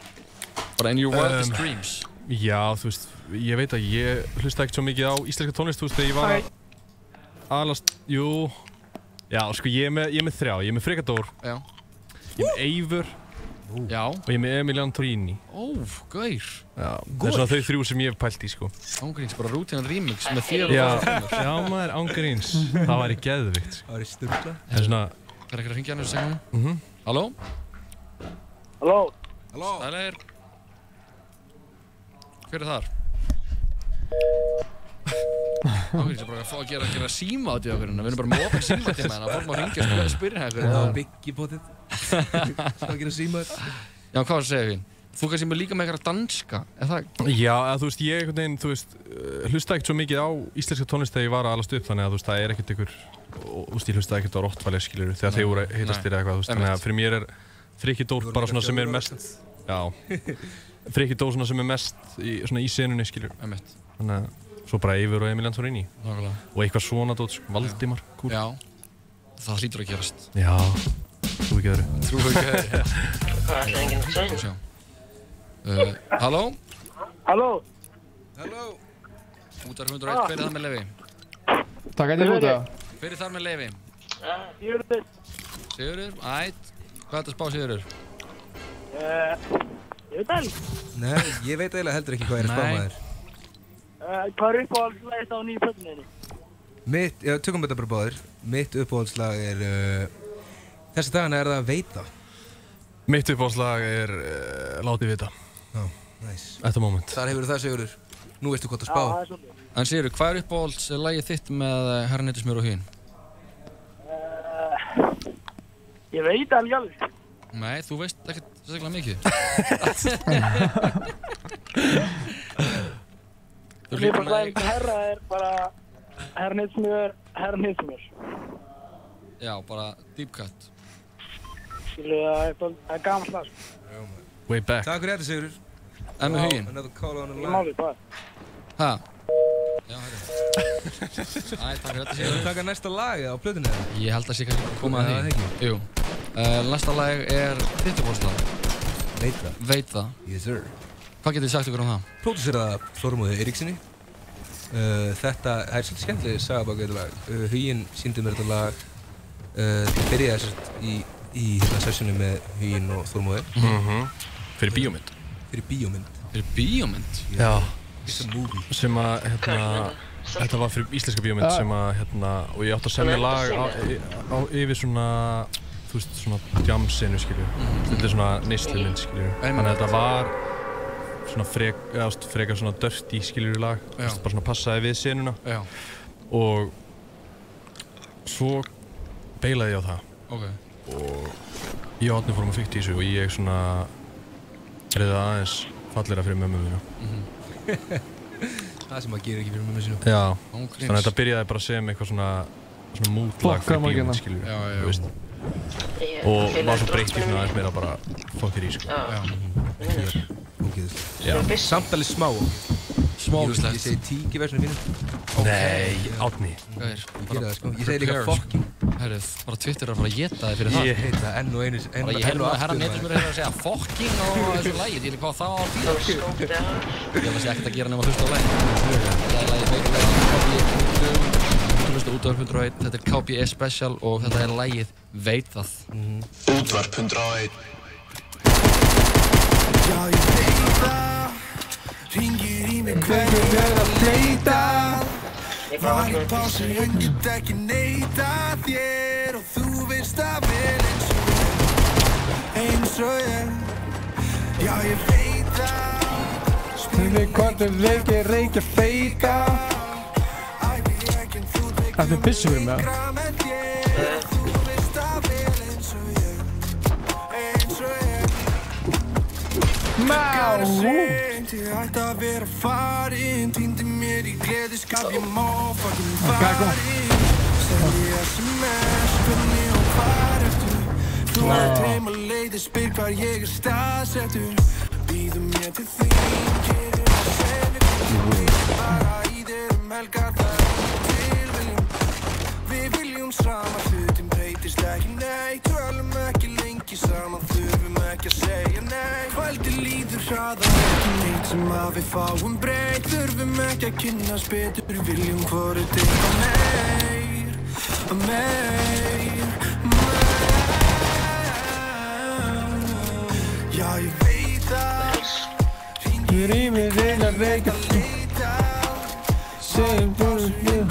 bara in your wildest dreams? Já, þú veist, ég veit að ég hlusta ekkert svo mikið á íslenska tónlist, þú veist, þegar ég var aðalast, já, sko, ég er með þrjá, ég er með Frikadór, já. Ég er með Eivör, Já. Og ég er með Emiliano Torini. Gaur. Já, það svona þau 3 sem ég hef pælt í, sko. Ángríns, bara rútínan remix með þér og það. Já, maður, ángríns. Það væri geðvikt. Það væri sturla. Það svona... Það ekki að hringja hann þessu segnum. Halló? Halló? Sælir. Hver þar? Ángríns er bara að fá að gera síma átt í okkur. Við erum bara með opinn símatíma hérna. Fólk má hringja og spyrja hérna. Það var Biggie potið. Það var að gera síma þetta. Já, hvað var það að segja, Vín? Þú kannski með líka með eitthvað danska, er það? Já, þú veist, ég einhvern veginn, þú veist, hlusta ekkert svo mikið á íslenska tónlist þegar ég var að alast upp, þannig að þú veist, það ekkert ykkur, þú veist, ég hlusta ekkert á Rottweiler, skilur, þegar þeir voru hitastir eitthvað, þú veist, þannig að fyrir mér Frikki Dór bara svona sem mest, já, Frikki Dór svona sem mest í senunni, skilur, þannig að svo bara Eivur og Emiliano Torini og eitthvað svona dót, Valdimar, kúl. Já, það hlýtur að gerast. Já, trúi ekki öðru. Trúi ekki öðru. Hvað er það enginn að segja? Halló? Halló? Útvarp 101, hver það með leyfi? Takk að þér út það. Hver þar með leyfi? Sigurður. Sigurður, ætt. Hvað er þetta spá, Sigurður? Ég veit það. Nei, ég veit eiginlega heldur ekki hvað að spá maður. Hvað er uppáhaldslagið á nýju plötunni? Mitt, já, tökum þetta bara báðir. Mitt uppáhaldslag þessi dagana það Veita. Mitt uppáhaldslag Látið vita. Já, nice. At the moment. Þar hefur það, Sigurður. Nú veistu hvað að spá. Já, það svolítið. En Sigurður, hvað er uppáhaldslagið þitt með Herra Neytismjör og Huginn? Ég veit það alveg alveg. Nei, þú veist ekkert sérstaklega mikið. Uppáhaldslagið með Herra bara Herra Neytismjör. Já, bara deep cut. Það er gaman slag. Way back. Takk fyrir þetta, Sigurður. Með Huginn. Another call on the line. Ég máli, hvað? Hæ? Já, herri. Takk fyrir þetta, Sigurður. Taka næsta lag á plötunni? Ég held að sé kannski koma að því. Jú. Næsta lag þitt uppáhaldslag. Veit það. Yes, sir. Hvað getið þið sagt ykkur það? Pródúserað Þormóði Eiríkssoni. Þetta svolítið skemmtileg saga bak þetta lag. Huginn sýndi mér þetta lag. Það byrjaði í sessjónu með Huginn og Þormóði. Fyrir bíómynd. Fyrir bíómynd? Já. Sem að, þetta var fyrir íslenska bíómynd sem að, og ég átti að semja lag yfir svona, þú veist, svona jam-senu, skiljur. Þetta er svona neyslumynd, skiljur. Þannig að þetta var svona frekar svona dirty, skiljur, lag. Bara svona passaði við senuna. Og svo beilaði ég á það. Og ég og Árni fórum að fikta í þessu og ég svona reyði aðeins falleira fyrir mömmu mína. Það sem maður gerir ekki fyrir mömmu sínu. Já, þannig að þetta byrjaði bara sem eitthvað svona moodlag fyrir bíómynd, skiljum við, þú veist. Og var svo breytt í svona aðeins meira bara fokkir í, sko. Já. Samt alveg smá. Smá-víslegt. Ég segi tíki versinu fínu. Nei, Árni. Ég gera það, sko. Ég segi líka fucking. Herrið, bara Twitter er að fara að geta þig fyrir það. Ég heit það enn og einu bara ég heyrði að Herra Neytismjör að segja fucking á þessu lagi. Ég veit hvað það á að býða. Ég held að sé ekkert að gera nema að hlusta á lagi. Þetta er lagið Veit það. Þú hlusta Útvarp 101. Þetta er KBE Special og þetta er lagið Veit það. Útvarp 101. Já, ég veit það. Hringir í mig hvernig að breyta. Var í pásu, en get ekki neita þér og þú veist það vel eins og ég. Já, ég veit það. Spurði hvort reykja feita. Það er pissu fyrir mig. Þú veist það vel eins og ég. Má! Ég ætti að vera farinn, týndi mér í gleðiskap, ég má fucking farinn. Sendi SMS, hvernig og hvar ertu? Þú ert heim að leita, spyr hvar ég staðsettur. Býðum mér til þín, gerir það senir þín. Bara í þér helgar, það tilviljun. Við viljum saman, hlutin breytist ekki neitt. Tölum ekki lengi saman, þurfum ekki að segja nei. Kvöldi líður hraðar, ekki neitt sem að við fáum breytt. Þurfum ekki að kynnast betur, viljum hvorugt eitthvað meir. Já, ég veit það. Hringir í mig, reyna að reykja. Segjum bara ég.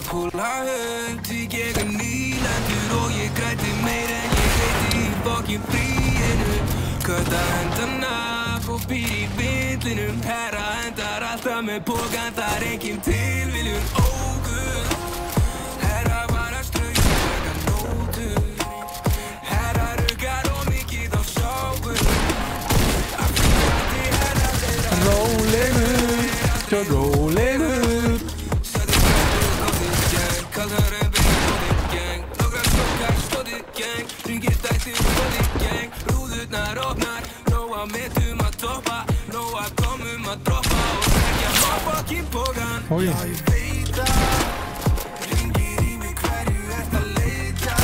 Púla hönd, því ég nýlendur og ég græti meir en ég heiti í fokkin fríinu. Kötta hendana og býr í villinum. Herra endar alltaf með pokan, það engin tilviljun. Ó Guð, herra var að strauja nótur. Herra ruggar og mikið á ságur. Afturvætti herra þeirra. Rólegur, svo rólegur. Kallar en byggjum gang. Nokkra stokkar stóðið gang. Ringir dættir stóðið gang. Rúðurnar opnar. Nóa metum að toppa. Nóa komum að droppa. Og segja motherfucking pogan. Já, ég veit það. Ringir í mig hverju ert að leita.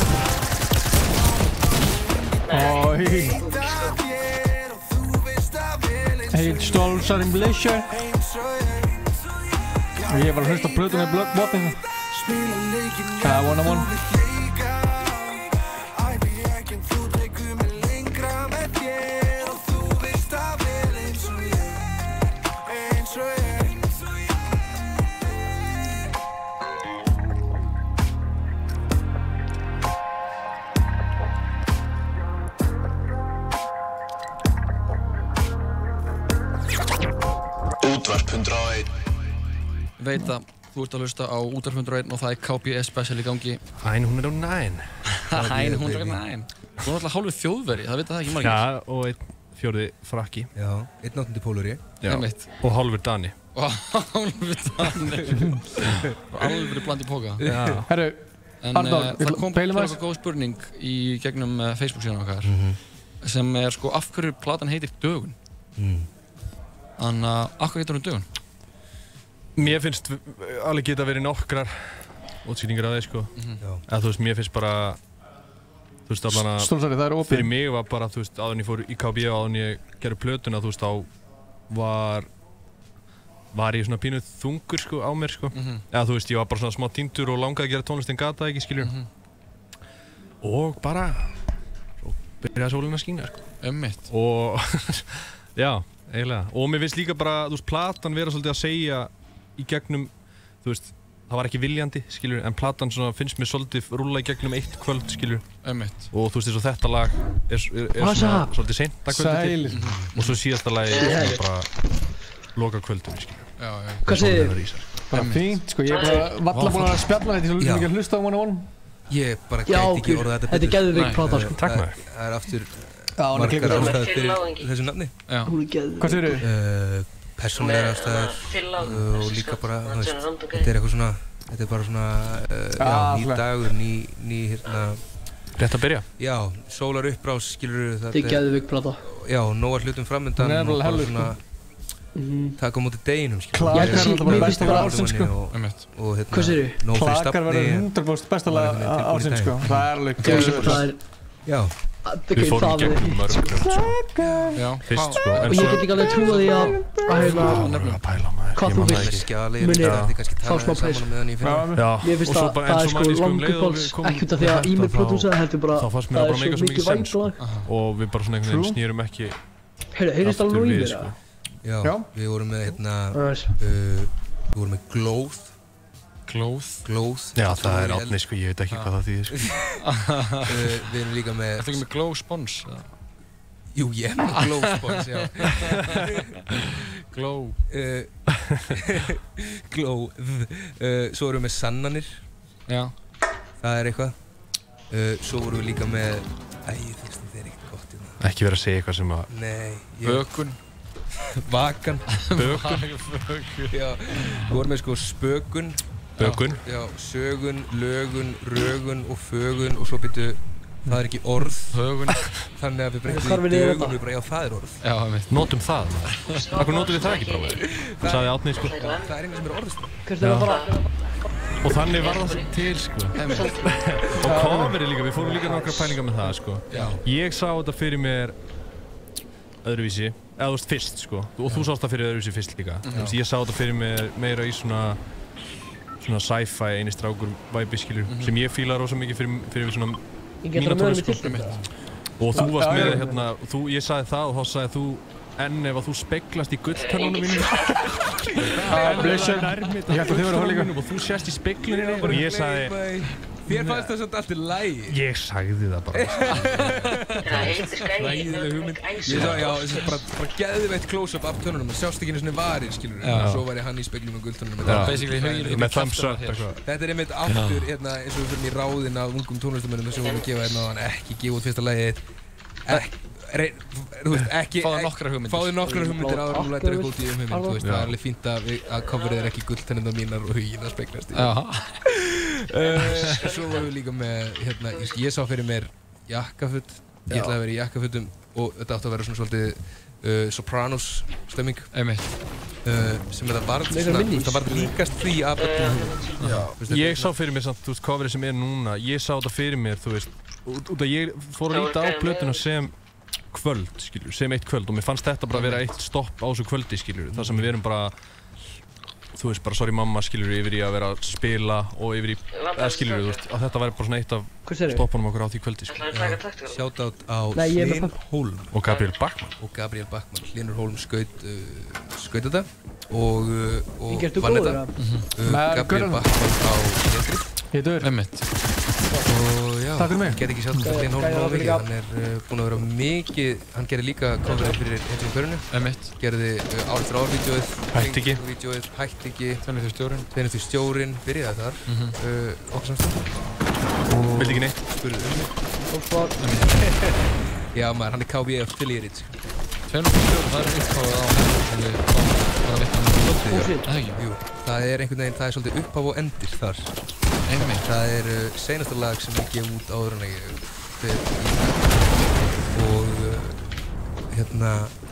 Egil Stolzar in Blazher. Og ég var að hlusta á plötuna í Bloodbotting. Það er one on one. Útvarp 101. Veit að þú ert að hlusta á Útvarp 101 og það er KBS special í gangi. 109. 109. Þú er alltaf hálfur þjóðveri, það veit það ekki margir. Já, og 1/4 frakki. Já, 1/8 pólari. Já, og hálfur Dani. Og hálfur Dani. Og alveg bland í póka. Já. Herru, Arnór, það kom eitthvað góð spurning í gegnum Facebook síðan okkar sem er sko af hverju platan heitir Dögun. Þannig að af hverju heitir hún Dögun? Mér finnst alveg geta verið nokkrar útskýringar af þeir sko. Eða þú veist, mér finnst bara, þú veist, allan að Stolzari, það er opið. Fyrir mig var bara, þú veist, áður en ég fór í KB og áður en ég gerði plötuna, þú veist, þá var ég svona pínu þungur sko á mér sko. Eða þú veist, ég var bara svona smá týndur og langaði að gera tónlist en gata ekki, skiljur. Og bara, svo byrjaði sólinn að skína sko. Og, já, eiginlega. Og mér finnst líka bara, þú veist, platan vera svolítið að segja í gegnum, þú veist, það var ekki viljandi, skiljur, en platan svona finnst mér svolítið rúlla í gegnum eitt kvöld, skiljur. Og þú veist, eins og þetta lag er svona svolítið seint að kvöldi til. Og svo síðasta lagi er bara loka kvöldum, skiljur. Hvað segir þið? Bara fínt, sko, ég er bara valla búin að spjalla þetta, ég er svolítið mikið að hlusta á one on one. Ég bara gæti ekki orðað þetta betur. Þetta er geðveik plata, sko. Takk maður. Það er aftur margar ástæður fyrir þessu nafni. Hún er geðveik. Hvað segir þið? Persónulegar ástæður og líka bara, þú veist, þetta er eitthvað svona, þetta er bara svona, ný dagur, ný hérna... Rétt að byrja? Já, sólar upprás, skilur þetta er geðveik plata. Já, nógar hlutum framöndan og bara svona taka á móti deginum, skilur. Klakar er alltaf bara besta lag ársins, sko. Og hérna, hvað segir þið? Klakar verður 100% besta lag ársins, sko. Það er alveg geðveik. Já. Við fórum í gegnum mörg fyrst sko. Og ég get líka alveg trúið því að hérna hvað þú vilt munir fá smá preis. Mér finnst að það er sko languppáls ekki út af því að e-mail prodúsera heldur bara það er svo mikið vænglag. Og við bara svona einhvern veginn snýrum ekki heyrðist alveg nú í mér eða? Já, við vorum með hérna við vorum með Glóð? Já, það er átni sko, ég veit ekki hvað það þýðir sko. Við erum líka með... Ertu ekki með Glow Spons? Jú, ég er með Glow Spons, já. Glow. Glow. Svo erum við með Sannanir. Já. Það er eitthvað. Svo vorum við líka með... Æ, ég finnst það er ekkert gott í það. Ekki verið að segja eitthvað sem að... Nei. Bökun. Vakan. Bökun. Já, við vorum með sko Spökun. Bökun. Já, sögun, lögun, rögun og fögun og svo byrju, það er ekki orð. Högun. Þannig að við breytum í dögun og við bara, já, það er orð. Já, við notum það. Akkur notum við það ekki bara með? Það sagði Átni, sko. Það er einhver sem er orðist. Hvert er það bara? Og þannig var það til, sko. Og coverið líka, við fórum líka nokkra pælingar með það, sko. Ég sá þetta fyrir mér öðruvísi, eða þú veist fyrst, sko. Og þú sást það fyrir öðruvísi fyrst líka. Ég sá þetta fyrir mér meira í svona sci-fi eini strákur væpi, skilur, sem ég fíla rosa mikið fyrir svona Minotaur, sko. Og þú varst með hérna, ég sagði það og þá sagði þú en ef að þú speglast í gulltönnunum mínum ég held að þið verður að hóla líka og þú sést í spegluninu og ég sagði þér fannst það svolítið allt í lagi ég sagði það bara ræðileg hugmynd já, bara geðveitt close-up af tönnunum og sjást ekki einu svona varir, skilur og svo væri hann í speglunum og gulltönnunum með thumbs up þetta er einmitt aftur eins og við fyrir í ráðin af ungum tónlistamönnum sem við vorum að gefa hérna á hann ekki gefa út fyrsta lagið fáðu nokkrar hugmyndir áður og lætur eitthvað út í hugmynd það er alveg fínt að coverið er ekki gulltennina mínar og hugina speglast í svo vorum við líka með ég sá fyrir mér jakkafutt ég ætlaði að vera í jakkafuttum og þetta átti að vera svona svolítið Sopranos stemming sem þetta var líkast því að ég sá fyrir mér samt, þú veist, coverið sem er núna ég sá þetta fyrir mér, þú veist út að ég fór að líta á plötuna sem kvöld, skilur, sem eitt kvöld og mér fannst þetta bara að vera eitt stopp á þessu kvöldi, skilur þar sem við erum bara þú veist, bara sorry mamma, skilur, yfir í að vera að spila og yfir í, skilur, þú veist að þetta væri bara svona eitt af stoppunum okkur á því kvöldi, skilur Shoutout á Hlyn Hólm og Gabriel Bachmann Hlynur Hólm skaut þetta og vann þetta Gabriel Bachmann á Letri Heitur og já, ég get ekki sjátt Hlyn Hólm á mikið, hann er búinn að vera mikið, hann gerði líka coverið fyrir Hetjum í Börnu gerði ár eftir ár vídeóið Hætt ekki Tveinu stjórinn byrjaði þar okkar samstæð vildi ekki neitt já maður, hann er KB affiliated Tveinu stjórinn, það er uppháðið á það er einhvern veginn, það er svolítið upphaf og endir þar það er seinasta lag sem ég gef út áður en ég og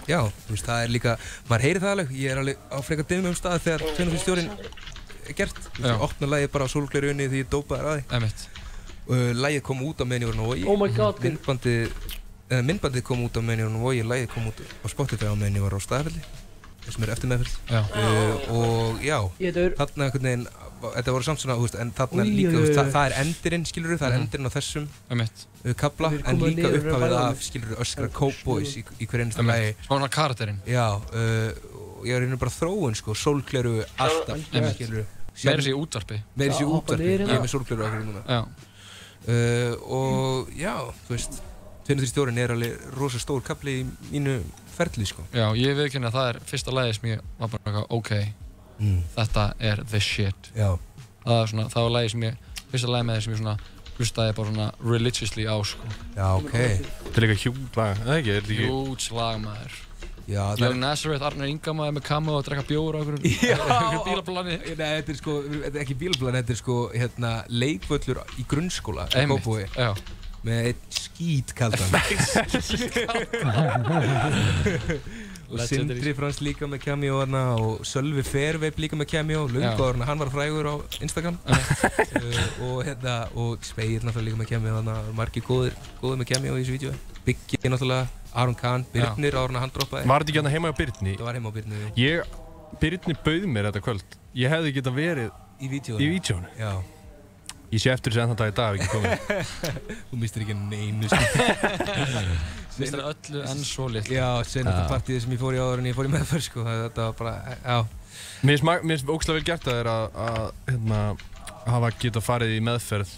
já, þú veist, það er líka maður heyri það alveg, ég er alveg á frekar dimmum stað þegar Tveinu stjórinn er gert ég opna lagið bara á sólgleraugunni því ég dópaði að því lagið kom út á meðan ég var á Vogi myndbandið kom út á meðan ég var á Vogi lagið kom út á Spotify á meðan ég var á Staðarfelli sem er eftir meðferð og já, þarna einhvern veginn þetta voru samt svona, en þarna líka það er endirinn, skilur það er endirinn á þessum kafla, en líka upphafið af, skilur öskra Cowboys í hver einasta lagi svona karakterinn já, ég er bara þróun, sko, sólgleru alltaf, skilur meira sér útvarpi ég er með sólgleru okkur núna og já, þú veist Tveinu stjórinn er alveg rosa stór kafli í mínu ferli, sko já, ég viðurkenni að það er fyrsta lagið sem ég var bara eitthvað, ok þetta er the shit já. Það var lagið sem ég fyrsta lagið með þess sem ég svona hlustaði bara svona religiously á, sko já, ok þetta er líka hjút lag, eða ekki? Hjút lag, maður Young Nazareth, Arnar Ingamaði með Camo að drekka bjór á einhverjum bílaplani nei, þetta er sko, þetta er ekki bílaplani þetta er sko, leikvöllur í grunnskóla í Kópavogi með einn skítkaldan og Sindri Frans líka með cameo og Sölvi Fairweib líka með cameo löngu áður hann var frægur á Instagram og Spegill náttúrulega líka með cameo margir góðir með cameo í þessu vídeo Biggi náttúrulega, Aron Kahn, Birnir áður hann droppaði var þetta ekki hérna heima á Birni? það var heima á Birni Birni bauð mér þetta kvöld ég hefði getað verið í vídeónu já ég sé eftir þessi ennþann dag í dag ekki komið þú mistir ekki neinu mistir öllu enn svo litlu já, senasta partíð sem ég fór í áður en ég fór í meðferð, sko þetta var bara, já mér finnst ógeðslega vel gert að þér að hafa getað farið í meðferð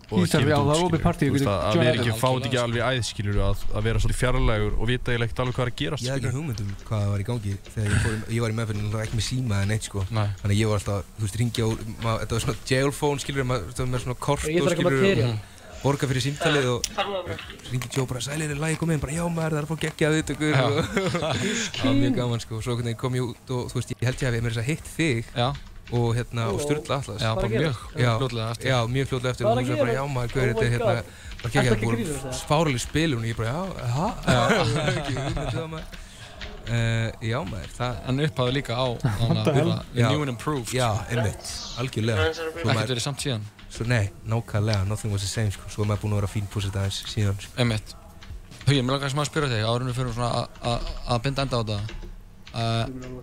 og að vera ekki fáið ekki alveg æð, skilur að vera svolítið fjarlægur og vita eiginlega ekkert alveg hvað er að gerast ég hafði ekki hugmynd hvað var í gangi þegar ég var í meðferðinu og ekki með síma eða neitt, sko þannig að ég var alltaf, þú veist, ringja þetta var svona jail phone, skilur maður með svona kort og skilur borga fyrir símtalið og ringi Joe bara sælir er lagi komið inn bara já maður það er að fá geggjað viðtökur það var mjög gaman, sko svo kom ég út og þú veist ég held ég að við mér hitt þig og Sturla Atlas já, bara mjög fljótlega eftir já, mjög fljótlega eftir og þú sagði bara já maður, hvað er þetta bara geggjað, það voru fáraleg spilun og ég bara já, ekki hugmynd það maður Já maður, það... En upphafði líka á New and Improved. Já, einmitt, algjörlega. Ekkert verið samt síðan. Nei, nákvæmlega, nothing was the same sko. Svo er maður búinn að vera fínpúsað aðeins síðan sko. Einmitt. Hugi, mér langar sem að spyrja þig, áður en við fyrir svona að binda enda á þetta.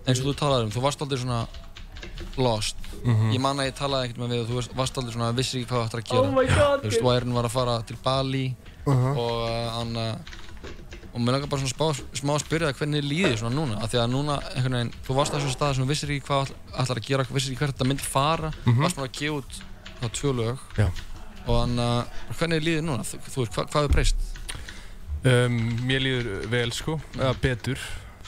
Eins og þú talaði þú varst aldrei svona lost. Ég man að ég talaði ekkert með við og þú varst aldrei svona, vissir ekki hvað þú ættir að gera. Oh my god! Þú veist, þú ærin var að fara til Bali og mér langar bara svona smá að spyrja það hvernig líði svona núna, af því að núna einhvern veginn, þú varst á þessum stað sem þú vissir ekki hvað ætlar að gera, vissir ekki hvert þetta myndi fara, varst bara að gefa út á 2 lög. Já. Og hvernig líði núna, þú veist, hvað hefur breyst? Mér líður vel sko, eða betur,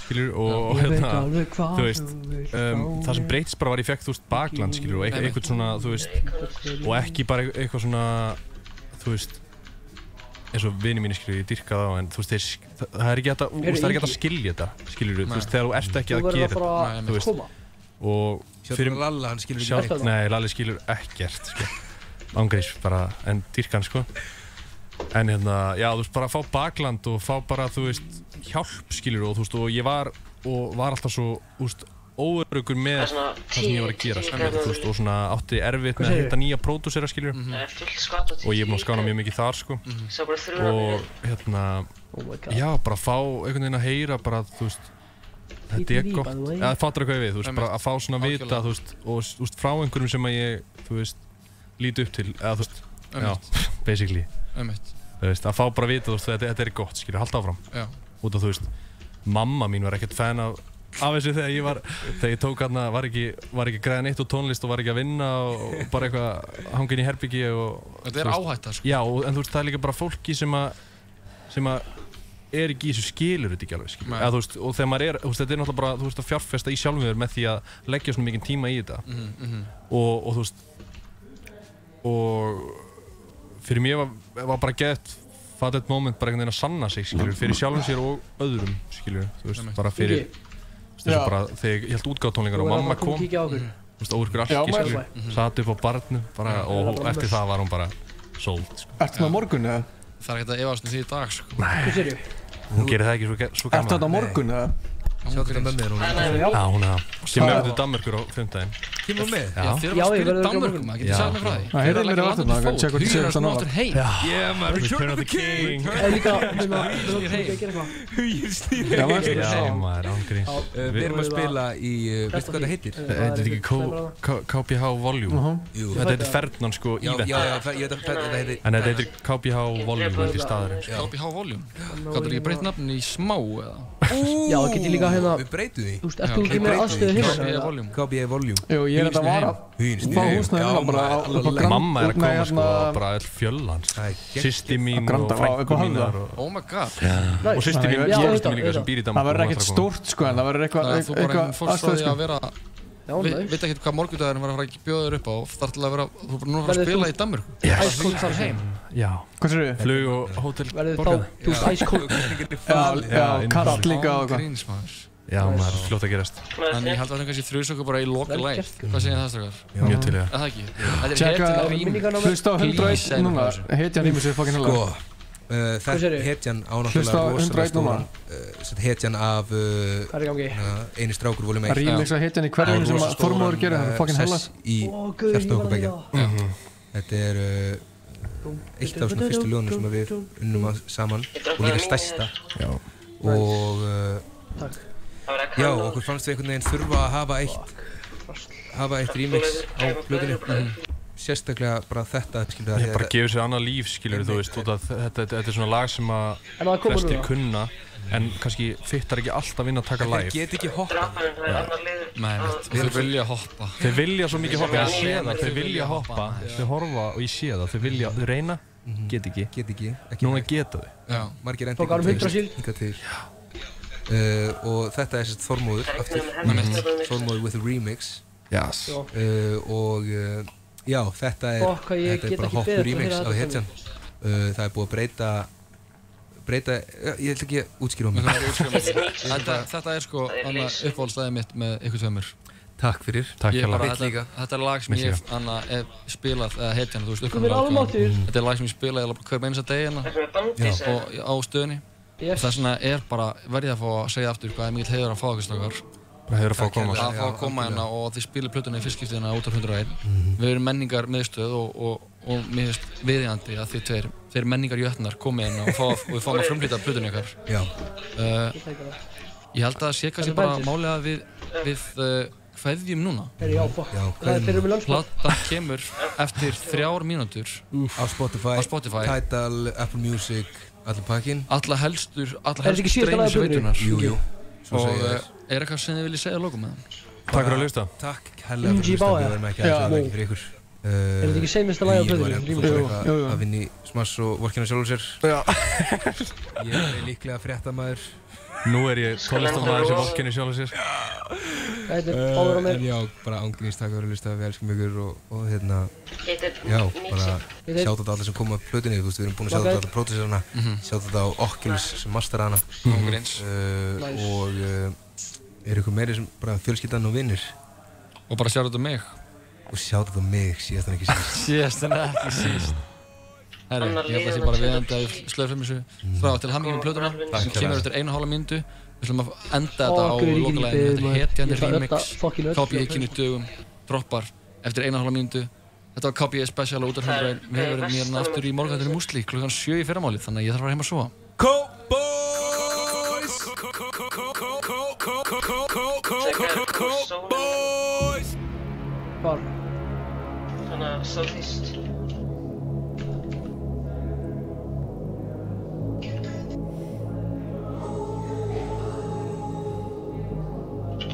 skilur, og þú veist, það sem breytist bara var ég fekk, þú veist, bakland, skilur, og eitthvað svona, þú veist, og ekki bara eitthvað svona, þú veist, eins og vini mínu skilur, ég dyrka það á, en þú veist, það er ekki hægt að skilja þetta, skilur, þú veist, þegar þú ert ekki að gera þetta, þú veist, og fyrir Lalla, hann skilur ekki neitt. Nei, Lalli skilur ekkert, sko, ángreis bara, en dyrka hann, sko, en hérna, já, þú veist, bara að fá bakland og fá bara, þú veist, hjálp, skilur, og þú veist, og ég var alltaf svo, þú veist, óöruggur með það sem ég var að gera, skilur, þú veist, og svona átti erfitt með að hitta nýja pródúsera, skilur, og ég er búinn að skána mjög mikið þar, sko, og hérna, já, bara fá einhvern veginn að heyra, bara, þú veist, þetta er gott, eða fattar hvað ég við, þú veist, bara að fá svona að vita, þú veist, og þú veist, frá einhverjum sem að ég, þú veist, líti upp til, eða þú veist, já, basically, þú veist, að fá bara að vita, þú veist, þetta er gott, skilur, halda áfram, út af, þú veist, mamma mín var ekkert fan af þessu þegar ég tók hérna, var ekki græða neitt og tónlist og var ekki að vinna og bara eitthvað hangin í herbyggi og... Þetta er áhætta, sko. Já, en þú veist, það er líka bara fólki sem að er ekki í þessu skilur þetta ekki alveg, skilur. Eða, þú veist, og þegar maður er, þú veist, þetta er náttúrulega bara, þú veist, að fjárfesta í sjálfum þér með því að leggja svona mikinn tíma í þetta. Og þú veist, og fyrir mér var bara gett fallegt moment bara einhvern veginn að sanna sig, skilur, fyrir sjálfum sér og öðrum, skilur, þú veist, bara fyrir þess að bara þegar ég held útgáðtónleikar og mamma kom, þú veist, óurkur alki, skilur, sat upp á barnu bara og eftir það var hún bara sold, sko. Ertu það á morgun, eða? Það er ekkert að efast því í dag, sko. Nei, hún gerir það ekki svo gaman. Ertu það á morgun, eða? Sjá þetta með mér, hún Já, hún er það. Kemur með til Danmörkur á 5. daginn. Kemur hún með? Já, þér var að spila í Danmörku, maður, getur sagt mér frá því. Það heyrði mér á aftur, maður, tjekka hvort þið séu aftur heim. Yeah, man, return of the king. Eða líka, við gera eitthvað. Huginn snýr. Já, maður, ángríns. Við erum að spila í, veistu hvað það heitir? Þetta er ekki KPH Volume. Þetta heitir Ferdinand, sko, event. Já, ég veit að þetta heitir. En þetta heitir KPH Volume, þetta er staðurinn. KPH Volume? Hvað er ekki breytt nafn í smá, eða? Já, get ég líka hérna. Við breytum því. Þú veist, ertu ekki með aðstöðu hérna? KPH Volume. Jú, ég er þetta að vara. Fá húsnaði hérna bara upp á Grand. Mamma er að koma, sko, bara all fjöllans. Systir mín og frænkur mínar. Oh my god. Og systir mín, kærasta mín líka sem býr í Danmörku. Það verður ekkert stórt, sko, en það verður eitthvað þú bara fórst frá því að vera veit ekki hvað morgundagurinn var að fara að bjóða þér upp á þarf til að vera, þú er bara núna að fara að spila í Danmörku. Ice Cold þar heim. Já. Hvað sér þið? Flug og hótel borgað. Þú veist, Ice Cold. Já, kart líka og eitthvað. Já, maður er fljótt að gerast. En ég held að það kannski þrjusöku bara í loka læg. Hvað segir það strákar? Mjög til ég. Það ekki? Tjekka, hlusta á 101 núna. Hetjan rýmur sér fucking hella. Hetjan á náttúrulega rosalega stóran hetjan af einu strákur volum 1. Það rýmur sér hetjan í hverjum sem Þormóður gerir, það er fucking hella. Í hjarta okkur begja. Þetta er eitt af svona fyrstu ljónum sem við unnum saman og líka stærsta. Og já, okkur fannst við einhvern veginn þurfa að hafa eitt remix á plötunni. Sérstaklega bara þetta, skilur það. Ég bara gefur sér annað líf, skilur þú veist, út af þetta er svona lag sem að flestir kunna, en kannski fittar ekki alltaf inn að taka live. Þeir get ekki hoppa. Nei, þeir vilja hoppa. Þeir vilja svo mikið hoppa, ég sé það, þeir vilja hoppa, þeir horfa og ég sé það, þeir vilja, þeir reyna, get ekki. Get ekki. Núna geta þau. Já, margir endur til. Og þetta er sérst Þormóður aftur, Þormóður with a remix. Yes. Og já, þetta er bara hoppu remix á hetjan. Það er búið að breyta, ég ætla ekki að útskýra mig. Þetta er sko uppáhaldsstaðið mitt með ykkur tveimur. Takk fyrir. Takk hérlega. Þetta er lag sem ég hef spilað, eða hetjan, þú veist, uppáhaldsstaðið. Þetta er lag sem ég spilaði hver einasta degi hérna á stöðinni. Þess vegna bara, verð ég að fá að segja aftur hvað mikill heiður að fá okkur strákar. Heiður að fá að koma. Að fá að koma hérna og þið spilið plötuna í fyrst skipti út af 101. Við erum menningar miðstöð og mér finnst viðeigandi að þið tveir menningar jötnar komið hérna og við fáum að frumflytja plötunni ykkar. Já. Ég held að það sé kannski bara málið að við kveðjum núna. Já, kveðjum. Platan kemur eftir 3 mínútur á Spotify, Tidal, Apple Music, allir pakkinn. Alla helstu streymisveitunar. Jú. Og eitthvað sem þið viljið segja að lokum með það? Takk fyrir að hlusta. Takk helga fyrir að hlusta, við verðum ekki aðeins aðeins fyrir ykkur. þetta ekki seinasta lagi á plötunni? Að vinna í Smass og vorkenna sjálfur sér. Ég líklega fréttamaður. Nú ég tónlistarmaður sem vorkenni sjálfur sér. En já, bara ángríns takk fyrir að hlusta, við elskum ykkur og hérna, já, bara sjátt þetta alla sem kom að plötunni, þú veist, við erum búin að sjátt þetta alla pródúserana, sjátt þetta á Oculus sem mastera hana. Ángríns. Og ykkur meiri sem bara fjölskyldan og vinnir. Og bara sjátt þetta mig. Og sjátt þetta mig, síðast en ekki síst. Síðast en ekki síst. Herri, ég held að það sé bara viðeigandi að við slöfum þessu frá til hamingju með plötuna sem kemur eftir 1,5 mínútu. Við ætlum að enda þetta á lokalæginu. Þetta hetjandi remix. KB kynnu dögum, droppar eftir 1,5 mínútu. Þetta var KB special á útaf 100. Við verðum hérna aftur í morgunþættinum Músli klukkan 7 í fyrramálið, þannig að ég þarf að fara heim að sofa. Hvar? Þannig að southeast.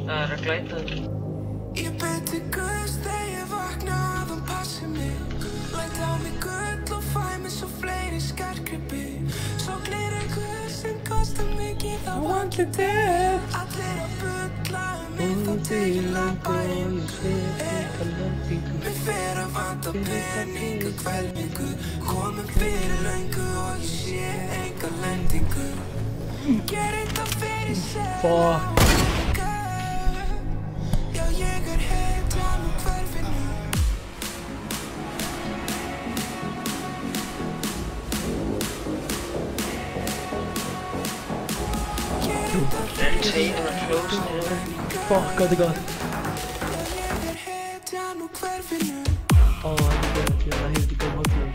Það að glæta. Ég beti Guðs þegar ég vakna að hann passi mig. Læt á mig gull og fæ mig svo fleiri skarkribbi. Svo gleira Guð sem kostar mikið á andlitið. Allir að bulla mig þá til ég labba inn. Mér fer að vanta peningu, hvelfingu. Komum fyrir löngu og ég sé enga lendingu. Ger þetta fyrir sér. Já, ég hetjan úr hverfinu. Fuck, hvað þetta er gott. Ó, þetta er gott, það hefði góð hóttlum.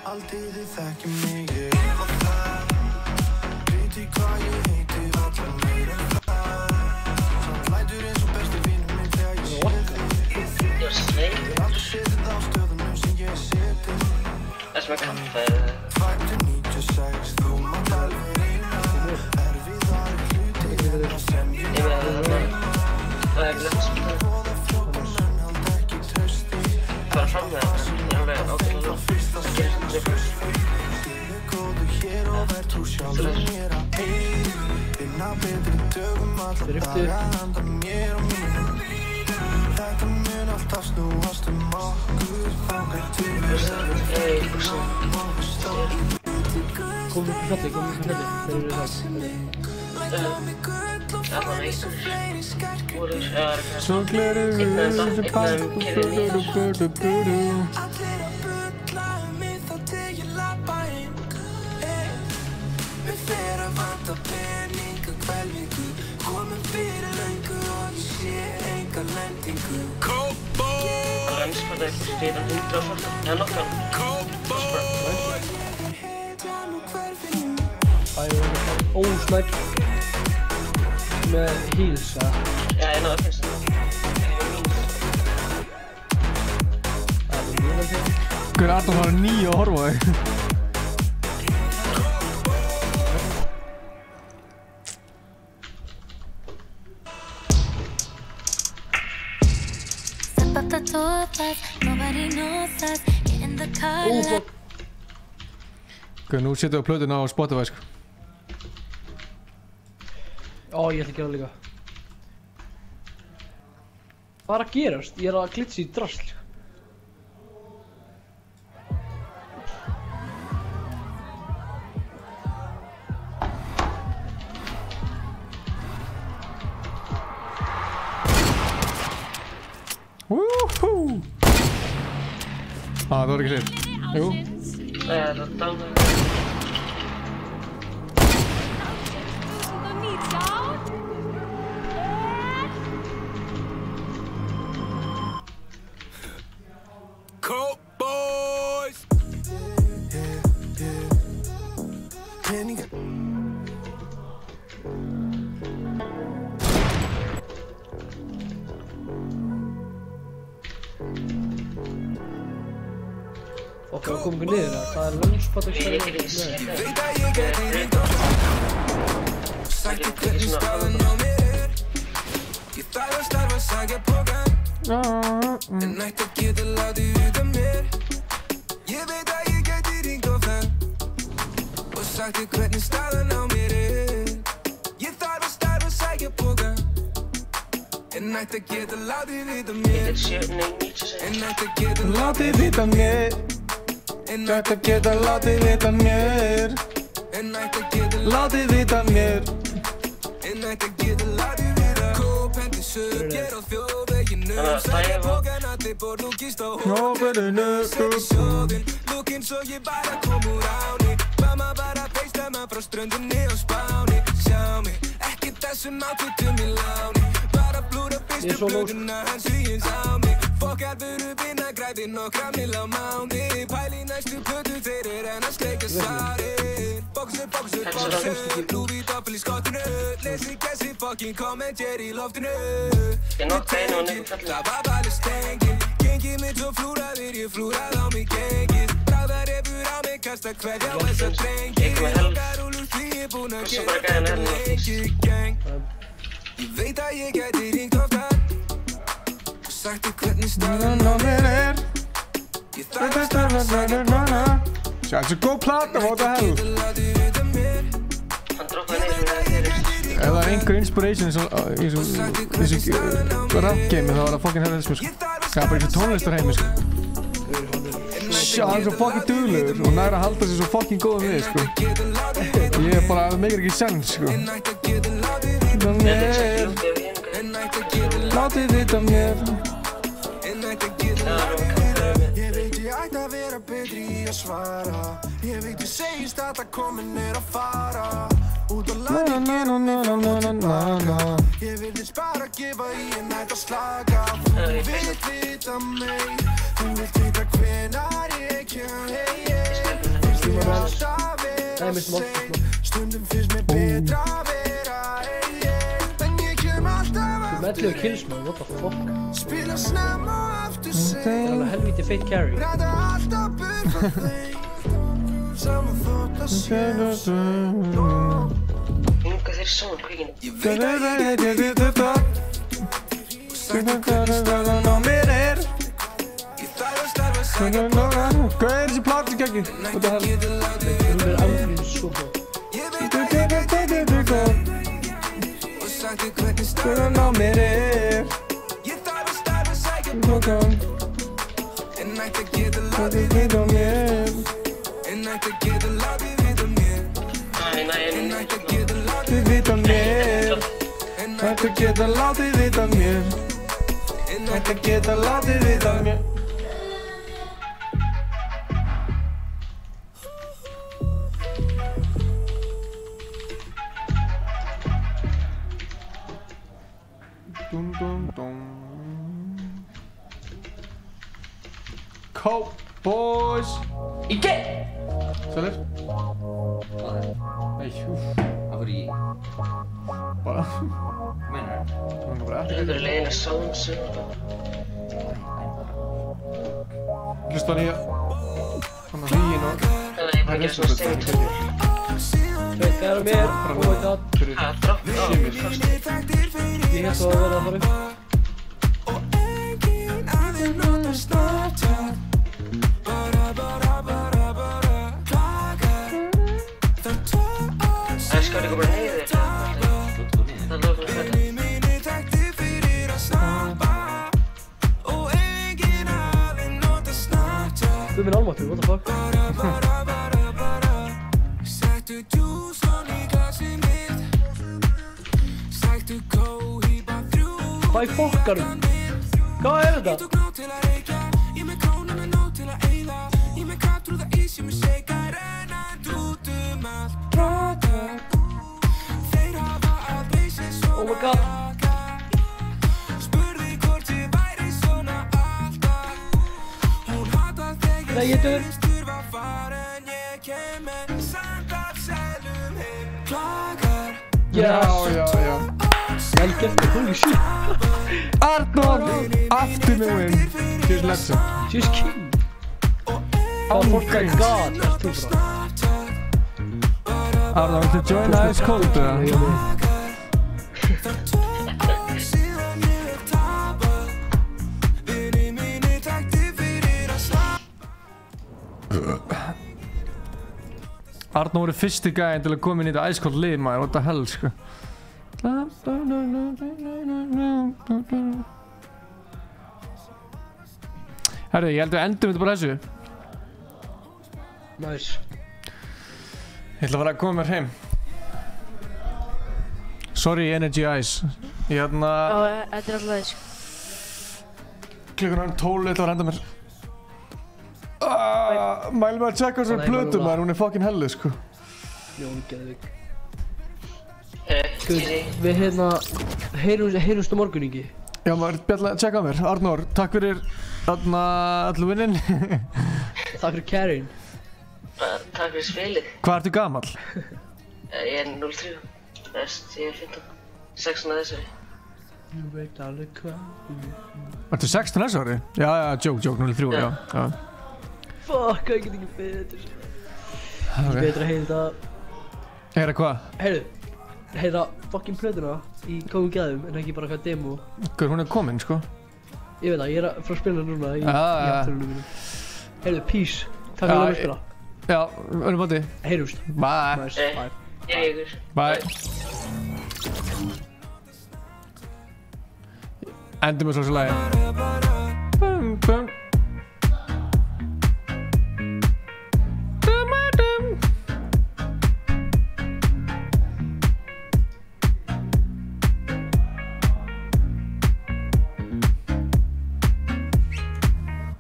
Aldrei þið þekki mig, ég var það. Viti hvað ég heiti, valla meira en það. Samt lætur eins og besti vinur minn þegar ég sé þig. Ég var sleik. Ég aldrei setið á stöðunum sem ég setið. Það sem að kaffa eða? Fættur 96, þú mátt alveg reyna. Erfiðari hluti sem ég reyna. Það er glemt sem það. Bara fram með það. Ég er alveg ákveðlega að gera þetta fyrst. Þetta mun alltaf snúast okkur þangað til við erum saman. Komum upp í fjalli, þeir eru það. Allan einhver. Svo glerir við þessi part. Mér fer að vanta peningu, hvelfingu. Komum fyrir löngu og ég sé enga lendingu. Það rennst hvað það eitthvað fyrir 100 og svona. Það er nokkan. Ósnægt með heels, eða? Já, ég náðu að finnst það. Guður Arnór var 9 að horfa á þig. Guður, nú setjum við plötuna á Spotify, sko. Ó, ég ætla að gera það líka. Hvað er að gerast? Ég er að glitsa í drasl. Það var ekki sitt. Jú. Nei, það er dánar. Cowboys. Penny. Ok, við komum ekki niður það. Það lunchpad og Ég veit að ég geti ringt á það. Sagt hvernig staðan á mér Ég þarf að starfa að sækja pokan En ætti að geta látið vita mér Ég veit að ég geti ringt á það Og sagt hvernig staðan á mér Ég þarf að starfa að sækja pokan En ætti að geta látið vita mér En ætti að geta látið vita mér En ætti að geta látið vita mér En ætti að geta látið vita mér En ætti að geta látið vita Kópendi sökir á þjóðveginum Sækja bókan allir borð og gíst á hófinu Sækja sjóðin, lúkinn svo ég bara kom úr áni Mamma bara feistama frá ströndinni á Spáni Sjá mig, ekki þessum átvitum í láni Bara flúra fyrstu blöðuna hans víins á mig Fokkar fyrir vinna græði nokkra mil á máni Pæli næstu plötu þeir enn að sleika svarir Bóksur, Louis Doppel í skottinu Lesi gessi fucking kommenter í loftinu Ég tekið, það var bara stengið Gengið mitt svo flúraðir, ég flúrað á mig gengið Bráðar efur á mig, kasta hverja á þessa drengið Okkar úlur flýi, búin að gera þetta lengi gang Ég veit að ég gæti ringt oftar Og sagt hvernig staðan á mér Ég þarf að starfa að sækja pokan Sjá, þetta er góð plata, what the hell? Ef það er einhver inspiration í þessu rap-game þá er það fucking herðismi, sko. Það er bara eins og tónlistarheimi, sko. Sjá, hann er svo fucking duglegur og nær að halda sér svo fucking góðum við, sko. Ég er bara, það meikir ekki sens, sko. Látið vita mér Ég veit ég ætti að vera betri í að svara Ég veit ég segist að það komin að fara Út á landi gera mig fljótt Ég virðist bara gefa í en ætti að slaka Þú vilt vita mig Þú vilt vita hvenar ég kem Finnst ég alltaf vera sein Stundum finnst mér betra að vera En ég kem alltaf aftur Með 11 kills man, what the fuck Spila snemma og aftur sein Það er alveg helviti feitt carry Ræða alltaf burt frá þeim Saman þótt að sé Unga þeir saman kvíkinu Ég veit að ég geti þetta Og sagt hvernig staðan á mér Ég þarf að starfa að sækja pokan Hvað er þessi plati, Kekki? En ætti að geta látið Hún er alveg svo góð Ég veit að ég geti þetta Og sagt hvernig staðan á mér Ég þarf að starfa að sækja pokan En ætti að geta látið vita mér En ætti að geta látið vita mér En ætti að geta látið vita mér En ætti að geta látið vita mér En ætti að geta látið vita mér Dum dum dum Cowboys Ikke! Sælir? Nei, Af hverju ég? Bara Meinar það? Bara Þetta er leiðilega sounds Hlusta hann í Þannig að hýin og Það er bara að gera svona stengil Það er mér, oh my god Það er drátt á Ég held að vera að fara upp Og enginn aðeins notar Snapchat Bara klagar Það tóðs Það skar líka bara neyðir Það lóðum við þetta Minni þekkti fyrir að snappa Og enginn aðeins notar Snapchat Guð minn almáttur, what the fuck Sættu djús og í glasi mitt Sættu kóhýpa þrjú Hvað í fokkarum? Hvað er þetta? Ég tók nóg til að reykja Ég með krónu með nóg til að eyða Sætur. Já. Vel gert, holy shit. Arnór, aftur með win. She's legend. She's king. Oh my god, ert þú bra. Arnór, viltu joina Ice Cold eða? Arnór er fyrsti gæðin til að koma inn í þetta Ice Cold lið maður, what the hell sko. Herru, ég held að við endum þetta bara þessu. Nice. Ég ætla að fara að koma mér heim. Sorry Energy Ice. Ég hérna... Já, þetta er alltaf þess. Klukkan 12, ég ætla að henda mér. Mælum að tjekka þessar plötu maður, hún er fucking hellu sko. Jón, geðvig. Við hérna, heyrumst á morgun ekki? Já maður, bjalla að tjekka á mér. Arnór, takk fyrir allu vinnin. Takk fyrir carryin. Takk fyrir spilið. Hvað ertu gamall? Ég er 03. Ég er 15. 16 að þessu ári. Ég veit alveg hvað. Ertu 16 þessu ári? Já, joke, 03, já. Fuck, ég get ekki betur. Ég er betur að heyra þetta. Heyra hvað? Heyra fucking plötuna í Kókum Gæðum en ekki bara eitthvað demo. Guð, hún er komin, sko. Ég veit það, ég er að fara að spila núna í afturlunum mínum. Heyrðu, peace. Takk fyrir að spila. Já, önnum bóti. Heyrjumst. Bye. Nice, bye. Ég er ykkur. Bye. Endum við svo lagi.